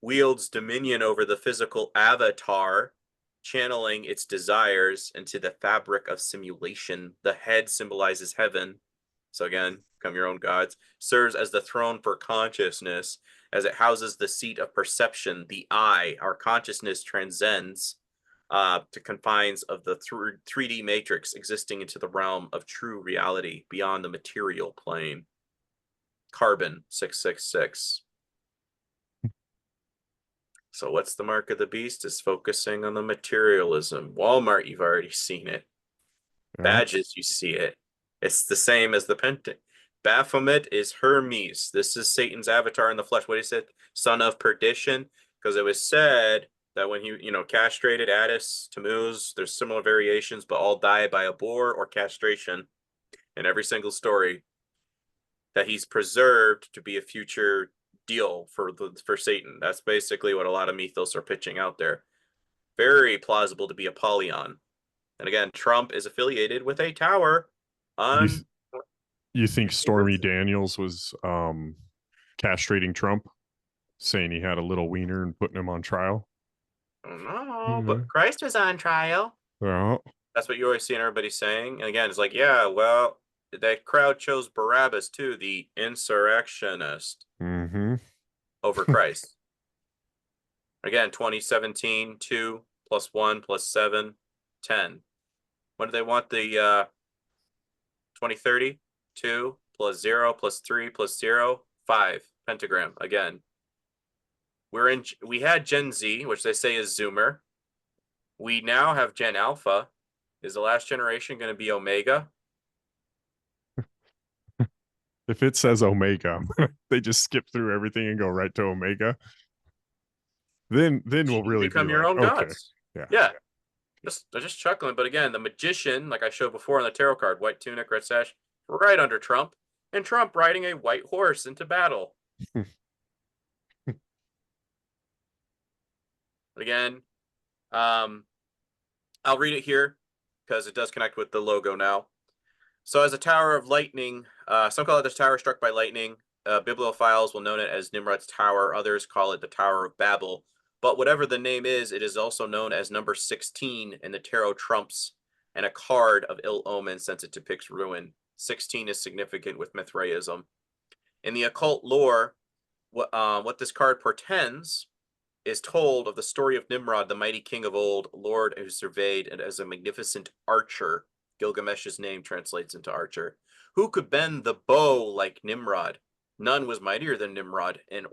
wields dominion over the physical avatar, channeling its desires into the fabric of simulation. The head symbolizes heaven. So again, become your own gods. Serves as the throne for consciousness, as it houses the seat of perception. The eye, our consciousness transcends to confines of the 3D matrix, existing into the realm of true reality beyond the material plane. Carbon 666. So what's the mark of the beast? Is focusing on the materialism. Walmart, you've already seen it. Yep. Badges, you see it. It's the same as the Pentagon. Baphomet is Hermes. This is Satan's avatar in the flesh. What he said, son of perdition, because it was said that when he, castrated Attis, Tammuz, there's similar variations, but all die by a boar or castration in every single story. That he's preserved to be a future deal for Satan. That's basically what a lot of mythos are pitching out there. Very plausible to be Apollyon. And again, Trump is affiliated with a tower on. You think Stormy Daniels was castrating Trump, saying he had a little wiener and putting him on trial? I don't know, but Christ was on trial. Yeah. That's what you always see everybody saying. And again, it's like, yeah, well, that crowd chose Barabbas too, the insurrectionist, over Christ. Again, 2017, 2 + 1 + 7, 10. When do they want the 2030? 2 + 0 + 3 + 0, 5. Pentagram again. We had Gen Z, which they say is Zoomer. We now have Gen Alpha. Is the last generation going to be Omega? If it says Omega, they just skip through everything and go right to Omega. Then we'll really become be your like, own okay, gods. Yeah. Just chuckling. But again, the magician, like I showed before on the tarot card, white tunic, red sash, right under Trump. and Trump riding a white horse into battle. Again, um, I'll read it here because it does connect with the logo now. So, as a tower of lightning, some call it the tower struck by lightning. Bibliophiles will know it as Nimrod's Tower. Others call it the Tower of Babel. But whatever the name is, it is also known as number 16 in the tarot trumps and a card of ill omen since it depicts ruin. 16 is significant with Mithraism. In the occult lore, what this card portends is told of the story of Nimrod, the mighty king of old, lord who surveyed and as a magnificent archer. Gilgamesh's name translates into archer. Who could bend the bow like Nimrod? None was mightier than Nimrod, and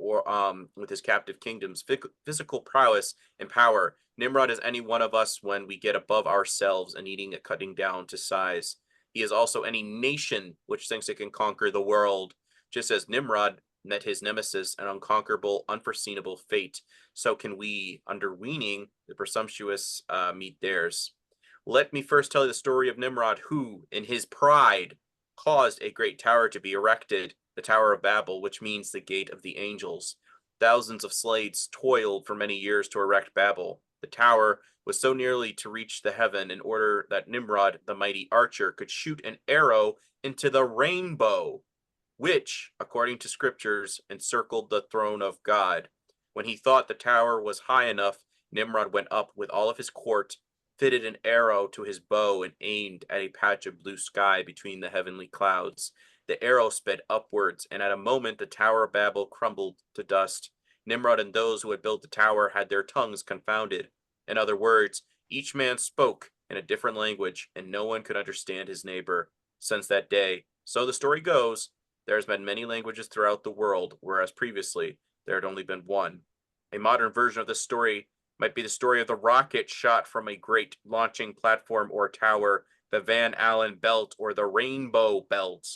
with his captive kingdom's physical prowess and power. Nimrod is any one of us when we get above ourselves and needing a cutting down to size. He is also any nation which thinks it can conquer the world, just as Nimrod met his nemesis, an unconquerable, unforeseeable fate. So can we, under weaning, the presumptuous, meet theirs. Let me first tell you the story of Nimrod, who, in his pride, caused a great tower to be erected, the Tower of Babel, which means the gate of the angels. Thousands of slaves toiled for many years to erect Babel. The tower was so nearly to reach the heaven in order that Nimrod, the mighty archer, could shoot an arrow into the rainbow, which, according to scriptures, encircled the throne of God. When he thought the tower was high enough, Nimrod went up with all of his court, fitted an arrow to his bow, and aimed at a patch of blue sky between the heavenly clouds. The arrow sped upwards, and at a moment the Tower of Babel crumbled to dust. Nimrod and those who had built the tower had their tongues confounded. In other words, each man spoke in a different language, and no one could understand his neighbor. Since that day, so the story goes, there has been many languages throughout the world, whereas previously there had only been one. A modern version of this story might be the story of the rocket shot from a great launching platform or tower, the Van Allen belt or the Rainbow belt.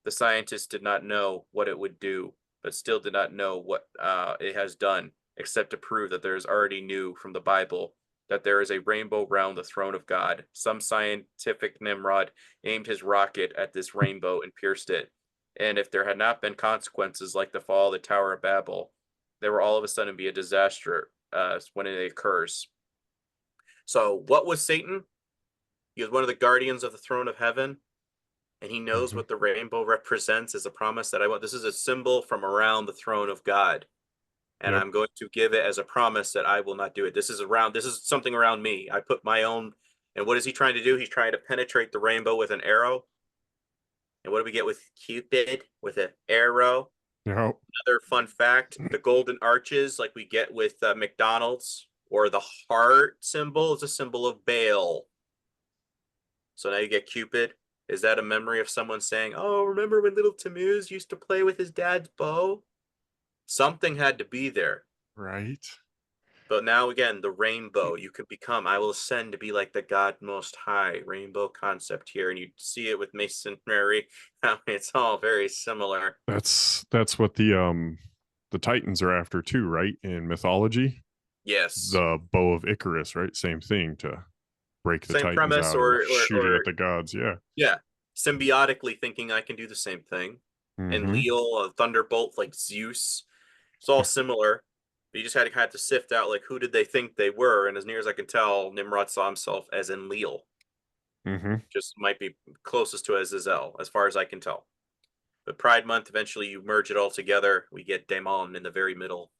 The scientists did not know what it would do, but still did not know what it has done, except to prove that there is already knew from the Bible that there is a rainbow round the throne of God. Some scientific Nimrod aimed his rocket at this rainbow and pierced it. And if there had not been consequences like the fall of the Tower of Babel, there will all of a sudden be a disaster when it occurs. So, what was Satan? He was one of the guardians of the throne of heaven, and he knows what the rainbow represents as a promise that I want. This is a symbol from around the throne of God, and Yep. I'm going to give it as a promise that I will not do it. This is something around me. I put my own. And what is he trying to do? He's trying to penetrate the rainbow with an arrow. And what do we get with Cupid? With an arrow. Yep. Another fun fact, the golden arches like we get with McDonald's, or the heart symbol, is a symbol of Baal. So now you get Cupid. Is that a memory of someone saying, oh, remember when little Tammuz used to play with his dad's bow? Something had to be there. Right. But now again, the rainbow, you can become, I will ascend to be like the God Most High. Rainbow concept here. And you see it with masonry. It's all very similar. That's what the Titans are after too, right? In mythology. Yes. The bow of Icarus, right? Same thing, to break the Same Titans premise, out or shoot it at the gods. Yeah. yeah, symbiotically thinking I can do the same thing. And Mm-hmm. Leal, a thunderbolt like Zeus. It's all similar. But you just had to sift out like who did they think they were, and as near as I can tell, Nimrod saw himself as Enlil. Mm-hmm. Just might be closest to Azazel, as far as I can tell. But Pride Month, eventually you merge it all together. We get Daemon in the very middle.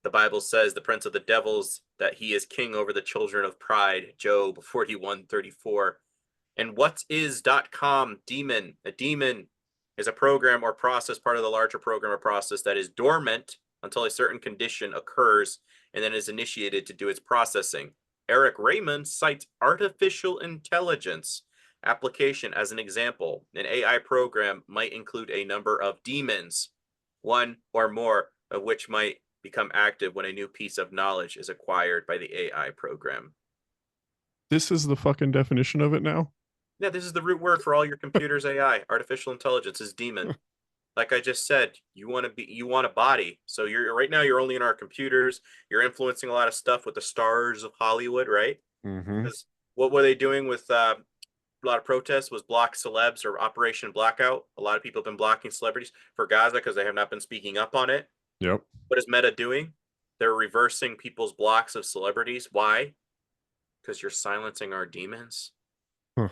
The Bible says the prince of the devils that he is king over the children of pride. Job 41:34. And what is .com demon? A demon is a program or process, part of the larger program or process that is dormant until a certain condition occurs and then is initiated to do its processing. Eric Raymond cites artificial intelligence application as an example. An AI program might include a number of demons, one or more of which might become active when a new piece of knowledge is acquired by the AI program. This is the fucking definition of it now. Yeah, this is the root word for all your computers AI. Artificial intelligence is demon. Like I just said, you want a body. So you're right now you're only in our computers. You're influencing a lot of stuff with the stars of Hollywood, right? Mm-hmm. Because what were they doing with lot of protests was block celebs or Operation Blackout. A lot of people have been blocking celebrities for Gaza because they have not been speaking up on it. Yep. What is Meta doing? They're reversing people's blocks of celebrities. Why? Because you're silencing our demons. Huh.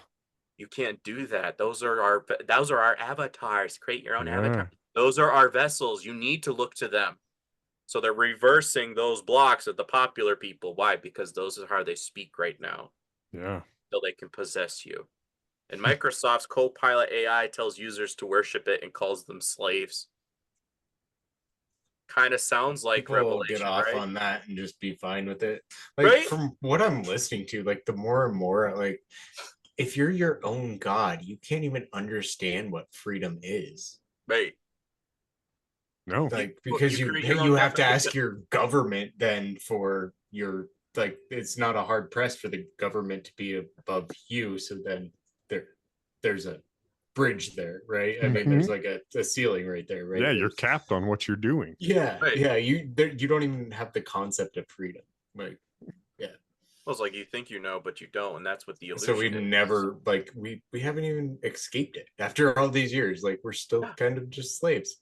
You can't do that. Those are our avatars. Create your own avatar. Yeah. Those are our vessels. You need to look to them. So they're reversing those blocks of the popular people. Why? Because those are how they speak right now. Yeah. So they can possess you. And Microsoft's Copilot AI tells users to worship it and calls them slaves. Kind of sounds like People will Revelation, get off right? on that and just be fine with it. Like Right? from what I'm listening to, like the more and more, like if you're your own god, you can't even understand what freedom is. Right. No. Like because You you create your you own have to ask definition. your government then for your like it's not a hard press for the government to be above you. So then there's a bridge there, right? I mean, there's like a ceiling right there, right? Yeah, you're There's, capped on what you're doing. yeah, Right. yeah. You don't even have the concept of freedom, like yeah. Well, it's like you think you know, but you don't, and that's what the illusion So we is. never like we haven't even escaped it after all these years. Like we're still Yeah. kind of just slaves.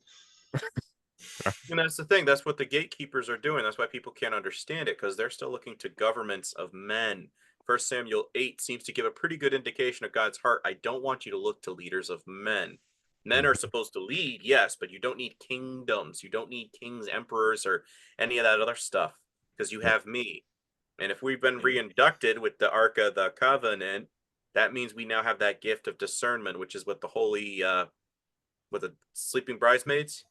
And that's the thing. That's what the gatekeepers are doing. That's why people can't understand it, because they're still looking to governments of men. 1 Samuel 8 seems to give a pretty good indication of God's heart. I don't want you to look to leaders of men. Men are supposed to lead, yes, but you don't need kingdoms. You don't need kings, emperors, or any of that other stuff, because you have me. And if we've been reinducted with the Ark of the Covenant, that means we now have that gift of discernment, which is what the holy, with the sleeping bridesmaids.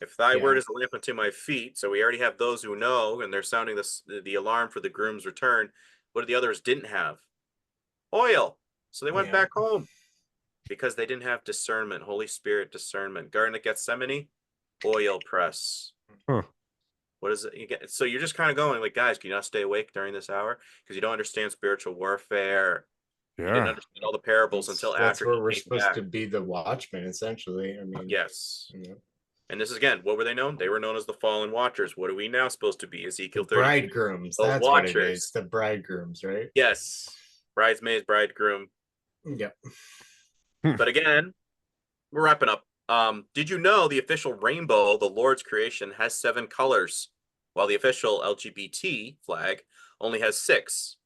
If thy Yeah. word is a lamp unto my feet, so we already have those who know, and they're sounding the alarm for the groom's return. What the others didn't have? Oil. So they went Yeah. back home because they didn't have discernment, Holy Spirit discernment. Garden of Gethsemane, oil press. Huh. What is it? You get, so you're just kind of going like, guys, can you not stay awake during this hour? Because you don't understand spiritual warfare. You didn't Yeah. understand all the parables until That's after where he we're came supposed back. to be the watchmen, essentially. I mean, Yes. you know, And this is again, what were they known? They were known as the fallen watchers. What are we now supposed to be? Ezekiel the 30. bridegrooms. Those That's what it is. watchers. The bridegrooms, right? Yes. Bridesmaids, bridegroom. Yep. But again, we're wrapping up. Did you know the official rainbow, the Lord's creation, has 7 colors, while the official LGBT flag only has 6?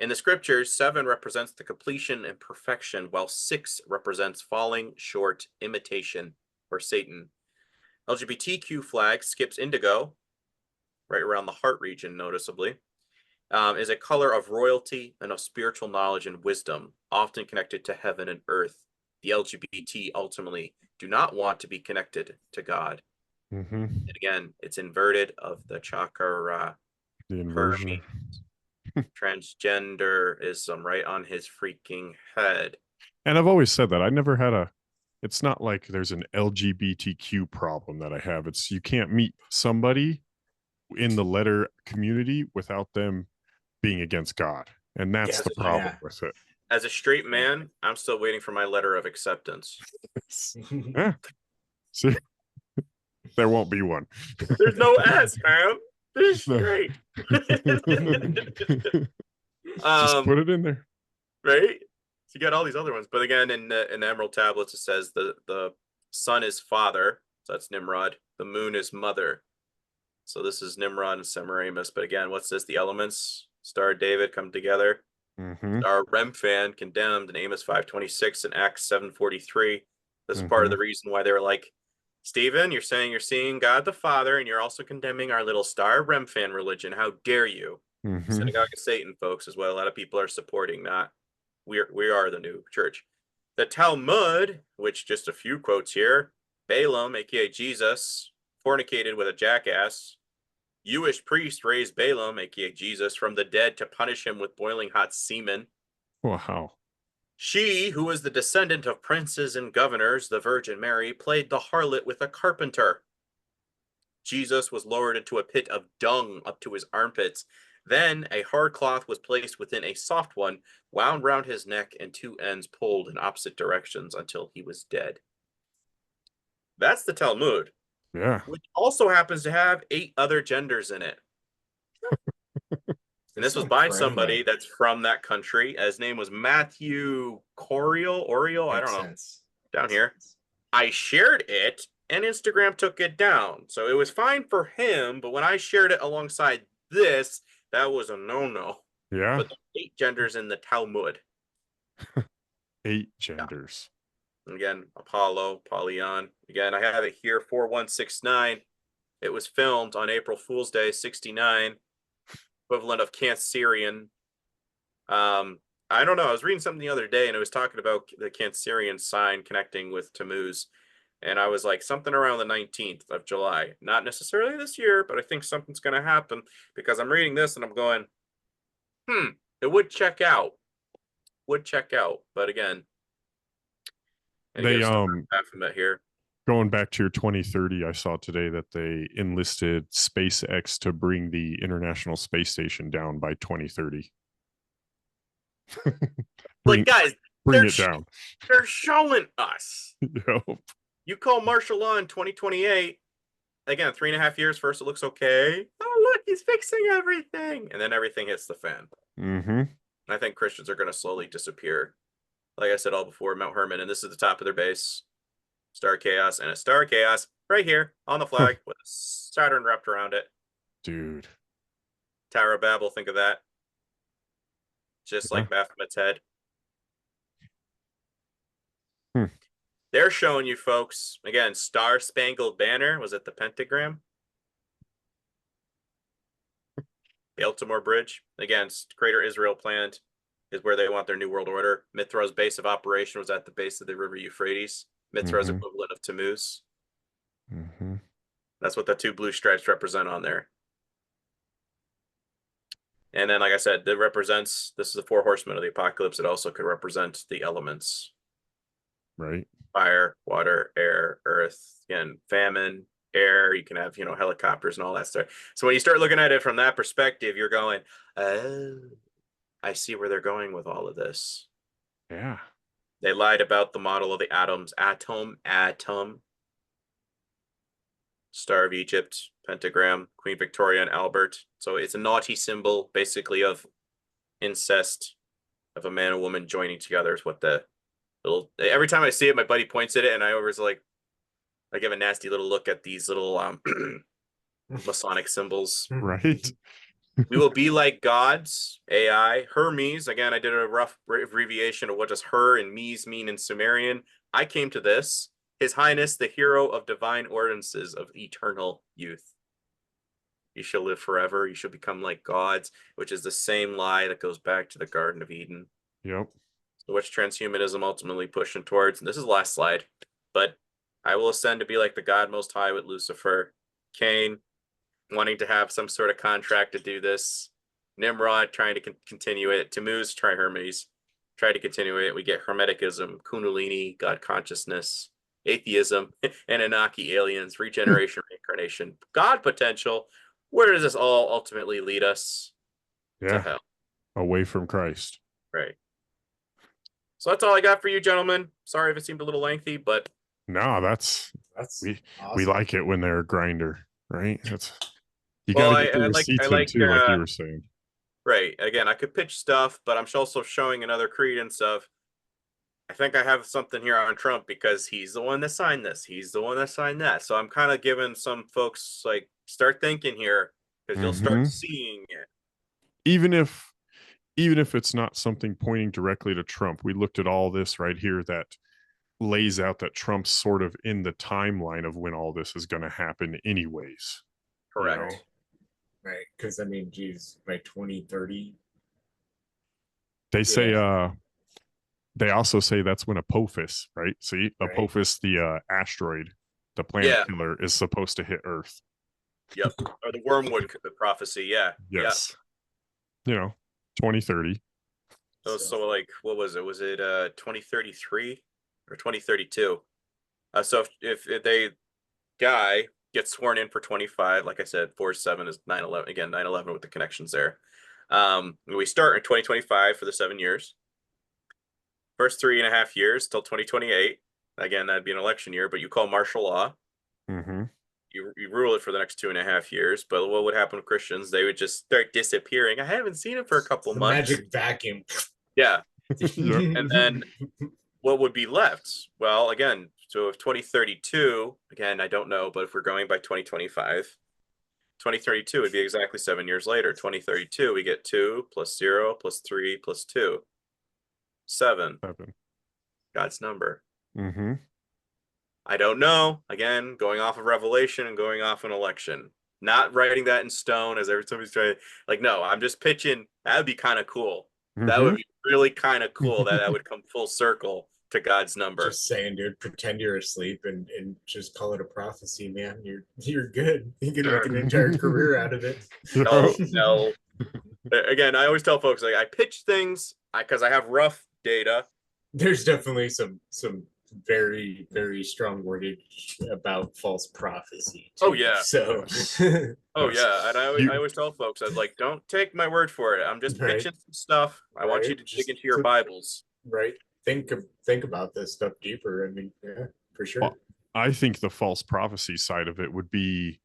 In the scriptures, 7 represents the completion and perfection, while 6 represents falling short, imitation, or Satan. LGBTQ flag skips indigo, right around the heart region, noticeably, is a color of royalty and of spiritual knowledge and wisdom, often connected to heaven and earth. The LGBT ultimately do not want to be connected to God. Mm-hmm. And again, it's inverted of the chakra The inversion. Hermes. Transgenderism right on his freaking head. And I've always said that I never had it's not like there's an LGBTQ problem that I have. It's you can't meet somebody in the letter community without them being against God. And that's the problem with it. As a straight man, I'm still waiting for my letter of acceptance. Yeah. See, there won't be one. There's no S, man. This is straight. Just put it in there. Right? So you got all these other ones. But again, in the Emerald Tablets, it says the sun is father. So that's Nimrod. The moon is mother. So this is Nimrod and Semiramis. But again, what's this? The elements, Star of David come together. Our Remphan condemned in Amos 5:26 and Acts 7:43. This is part of the reason why they were like, Stephen, you're saying you're seeing God the Father, and you're also condemning our little Star Remphan religion. How dare you? Synagogue of Satan, folks, is what a lot of people are supporting. Not we are the new church. The Talmud, which just a few quotes here, Balaam, aka Jesus, fornicated with a jackass. Jewish priest raised Balaam, aka Jesus, from the dead to punish him with boiling hot semen. Wow. She, who was the descendant of princes and governors, the Virgin Mary, played the harlot with a carpenter. Jesus was lowered into a pit of dung up to his armpits. Then a hard cloth was placed within a soft one, wound round his neck, and 2 ends pulled in opposite directions until he was dead. That's the Talmud. Yeah. Which also happens to have 8 other genders in it. And this was by somebody that's from that country. His name was Matthew Oriel. I don't know. Down here. I shared it and Instagram took it down. So it was fine for him, but when I shared it alongside this, that was a no-no. Yeah. But the 8 genders in the Talmud. 8 genders. Yeah. Again, Apollo, Polyon. Again, I have it here, 4169. It was filmed on April Fool's Day, 69. Equivalent of Cancerian. I don't know. I was reading something the other day and it was talking about the Cancerian sign connecting with Tammuz. And I was like, something around the 19th of July. Not necessarily this year, but I think something's going to happen because I'm reading this and I'm going, it would check out. But again, they Baphomet here. Going back to your 2030, I saw today that they enlisted SpaceX to bring the International Space Station down by 2030. Like, guys, bring it down. They're showing us. Yep. You call martial law in 2028. Again, 3.5 years. First, it looks okay. Oh, look, he's fixing everything. And then everything hits the fan. Mm-hmm. I think Christians are going to slowly disappear. Like I said all before, Mount Hermon, and this is the top of their base. Star Chaos, and a Star Chaos right here on the flag with Saturn wrapped around it. Dude. Tower of Babel, think of that. Just like Baphomet's head. They're showing you folks, again, Star Spangled Banner. Was it the pentagram? The Eltimore Bridge. Again, Greater Israel planned is where they want their New World Order. Mithra's base of operation was at the base of the River Euphrates. Mithra's equivalent of Tammuz. That's what the 2 blue stripes represent on there. And then, like I said, it represents, this is the 4 horsemen of the apocalypse. It also could represent the elements. Right. Fire, water, air, earth, again, famine, air. You can have, helicopters and all that stuff. So when you start looking at it from that perspective, you're going, oh, I see where they're going with all of this. Yeah. They lied about the model of the atoms. Atom. Star of Egypt, pentagram, Queen Victoria and Albert. So it's a naughty symbol, basically, of incest, of a man and woman joining together is what the little... Every time I see it, my buddy points at it, and I always I give a nasty little look at these little Masonic symbols. Right. We will be like gods, AI. Hermes, again, I did a rough abbreviation of what does her and mes mean in Sumerian. I came to this. His Highness, the hero of divine ordinances of eternal youth. You shall live forever. You shall become like gods, which is the same lie that goes back to the Garden of Eden. Yep. So which transhumanism ultimately pushing towards, and this is the last slide, but I will ascend to be like the God Most High with Lucifer. Cain, wanting to have some sort of contract to do this. Nimrod trying to continue it. Tammuz, Hermes, try to continue it. We get Hermeticism, Kundalini, God consciousness, atheism, Anunnaki, aliens, regeneration, reincarnation, God potential. Where does this all ultimately lead us? Yeah. To hell. Away from Christ. Right. So that's all I got for you, gentlemen. Sorry if it seemed a little lengthy, but no, that's we awesome. We like it when they're a grinder, right? That's you gotta get the receipts in too, like you were saying. Right. Again, I could pitch stuff, but I'm also showing another credence of I think I have something here on Trump because he's the one that signed this. He's the one that signed that. So I'm kind of giving some folks start thinking here because you'll start seeing it. Even if it's not something pointing directly to Trump, we looked at all this right here that lays out that Trump's sort of in the timeline of when all this is going to happen anyways. Correct. Right. Because I mean, geez, by 2030. They say they also say that's when Apophis, right? See, Apophis, the asteroid, the planet killer, is supposed to hit Earth. Yep. Or the wormwood prophecy, Yes. 2030. So what was it? Was it 2033 or 2032? So if they guy gets sworn in for 25, like I said, 4-7 is 9/11. Again, 9/11 with the connections there. We start in 2025 for the 7 years. First 3.5 years till 2028. Again, that'd be an election year, but you call martial law. you rule it for the next 2.5 years. But what would happen with Christians? They would just start disappearing. I haven't seen him for a couple The months. magic vacuum. Yeah. Yeah. And then what would be left? Well, again, so if 2032, again, I don't know, but if we're going by 2025, 2032 would be exactly 7 years later. 2032, we get 2 plus 0 plus 3 plus 2. 7. 7. God's number. Mm-hmm. I don't know. Again, going off of Revelation and going off an election. Not writing that in stone as everybody's trying. Like, no, I'm just pitching. That would be kind of cool. That would be really kind of cool that would come full circle to God's number. Just saying, dude, pretend you're asleep and just call it a prophecy, man. You're good. You can make an entire career out of it. No. Again, I always tell folks, like, I pitch things because I have rough data. There's definitely some very, very strong wordage about false prophecy too. Oh yeah. So oh yeah. And I always tell folks, I'm like, don't take my word for it. I'm just pitching some stuff. I want you to dig into your Bibles. Right. Think about this stuff deeper. I memean, yeah, for sure. Well, I think the false prophecy side of it would be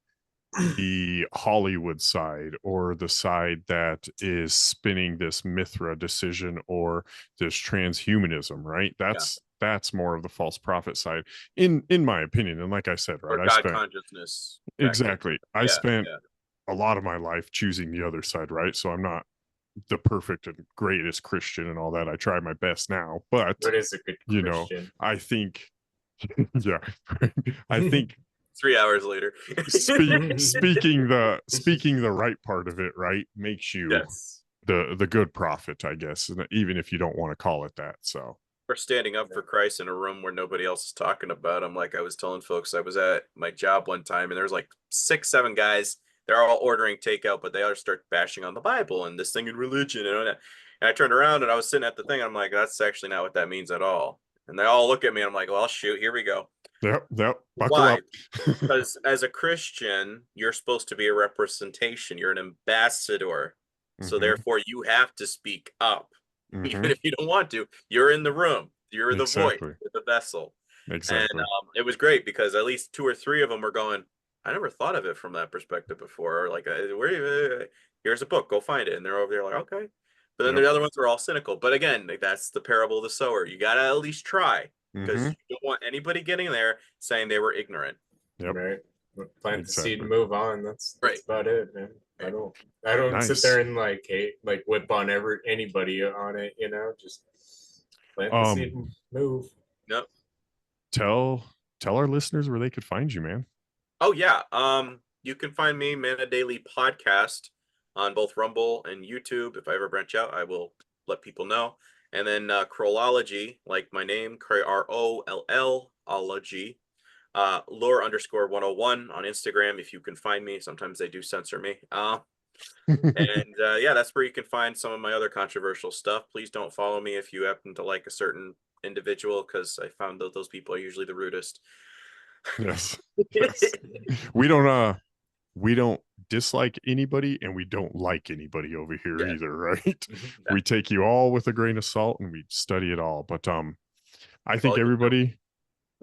the Hollywood side, or the side that is spinning this Mithra decision or this transhumanism, right? That's more of the false prophet side, in my opinion. And like I said, right, or God consciousness. Exactly. I spent a lot of my life choosing the other side, right? So I'm not the perfect and greatest Christian and all that. I try my best now, but what is a good Christian? I think yeah, I think 3 hours later, speaking the right part of it, right, makes you the good prophet, I guess, even if you don't want to call it that. So or standing up for Christ in a room where nobody else is talking about him. Like I was telling folks, I was at my job one time and there was like 6-7 guys. They're all ordering takeout, but they all start bashing on the Bible and this thing in religion. And I turned around and I was sitting at the thing. I'm like, that's actually not what that means at all. And they all look at me. And I'm like, well, shoot, here we go. Yep. Buckle Why? up. Because as a Christian, you're supposed to be a representation. You're an ambassador. So therefore, you have to speak up. Even if you don't want to. You're in the room. You're the voice, you're the vessel. Exactly. And it was great because at least 2 or 3 of them were going, I never thought of it from that perspective before. Or like, here's a book, go find it. And they're over there like, okay. But then the other ones were all cynical. But again, like, that's the parable of the sower. You got to at least try, because you don't want anybody getting there saying they were ignorant. Yep. Right. Plant the seed and move on. That's about it, man. I don't sit there and like whip on anybody on it, just plant the seed and move. Yep. Tell our listeners where they could find you, man. Oh yeah. You can find me, Man a Daily Podcast, on both Rumble and YouTube. If I ever branch out, I will let people know. And then Krollology, like my name, Kroll-ology. lore_101 on Instagram, if you can find me. Sometimes they do censor me. And that's where you can find some of my other controversial stuff. Please don't follow me if you happen to like a certain individual, because I found that those people are usually the rudest. Yes. We don't dislike anybody, and we don't like anybody over here either, right? We take you all with a grain of salt and we study it all. But I think everybody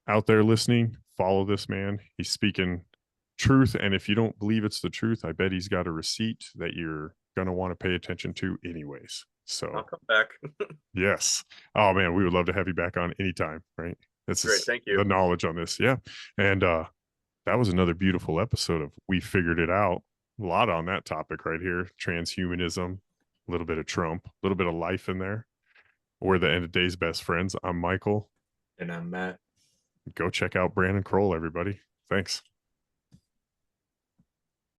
out there listening, follow this man. He's speaking truth, and if you don't believe it's the truth, I bet he's got a receipt that you're gonna want to pay attention to anyways. So I'll come back. Yes. Oh man, we would love to have you back on anytime, right? That's great. Thank you. The knowledge on this. Yeah. And that was another beautiful episode of We Figured It Out. A lot on that topic right here. Transhumanism, a little bit of Trump, a little bit of life in there. We're the end of day's best friends. I'm Michael. And I'm Matt. Go check out Brandon Kroll, everybody. Thanks.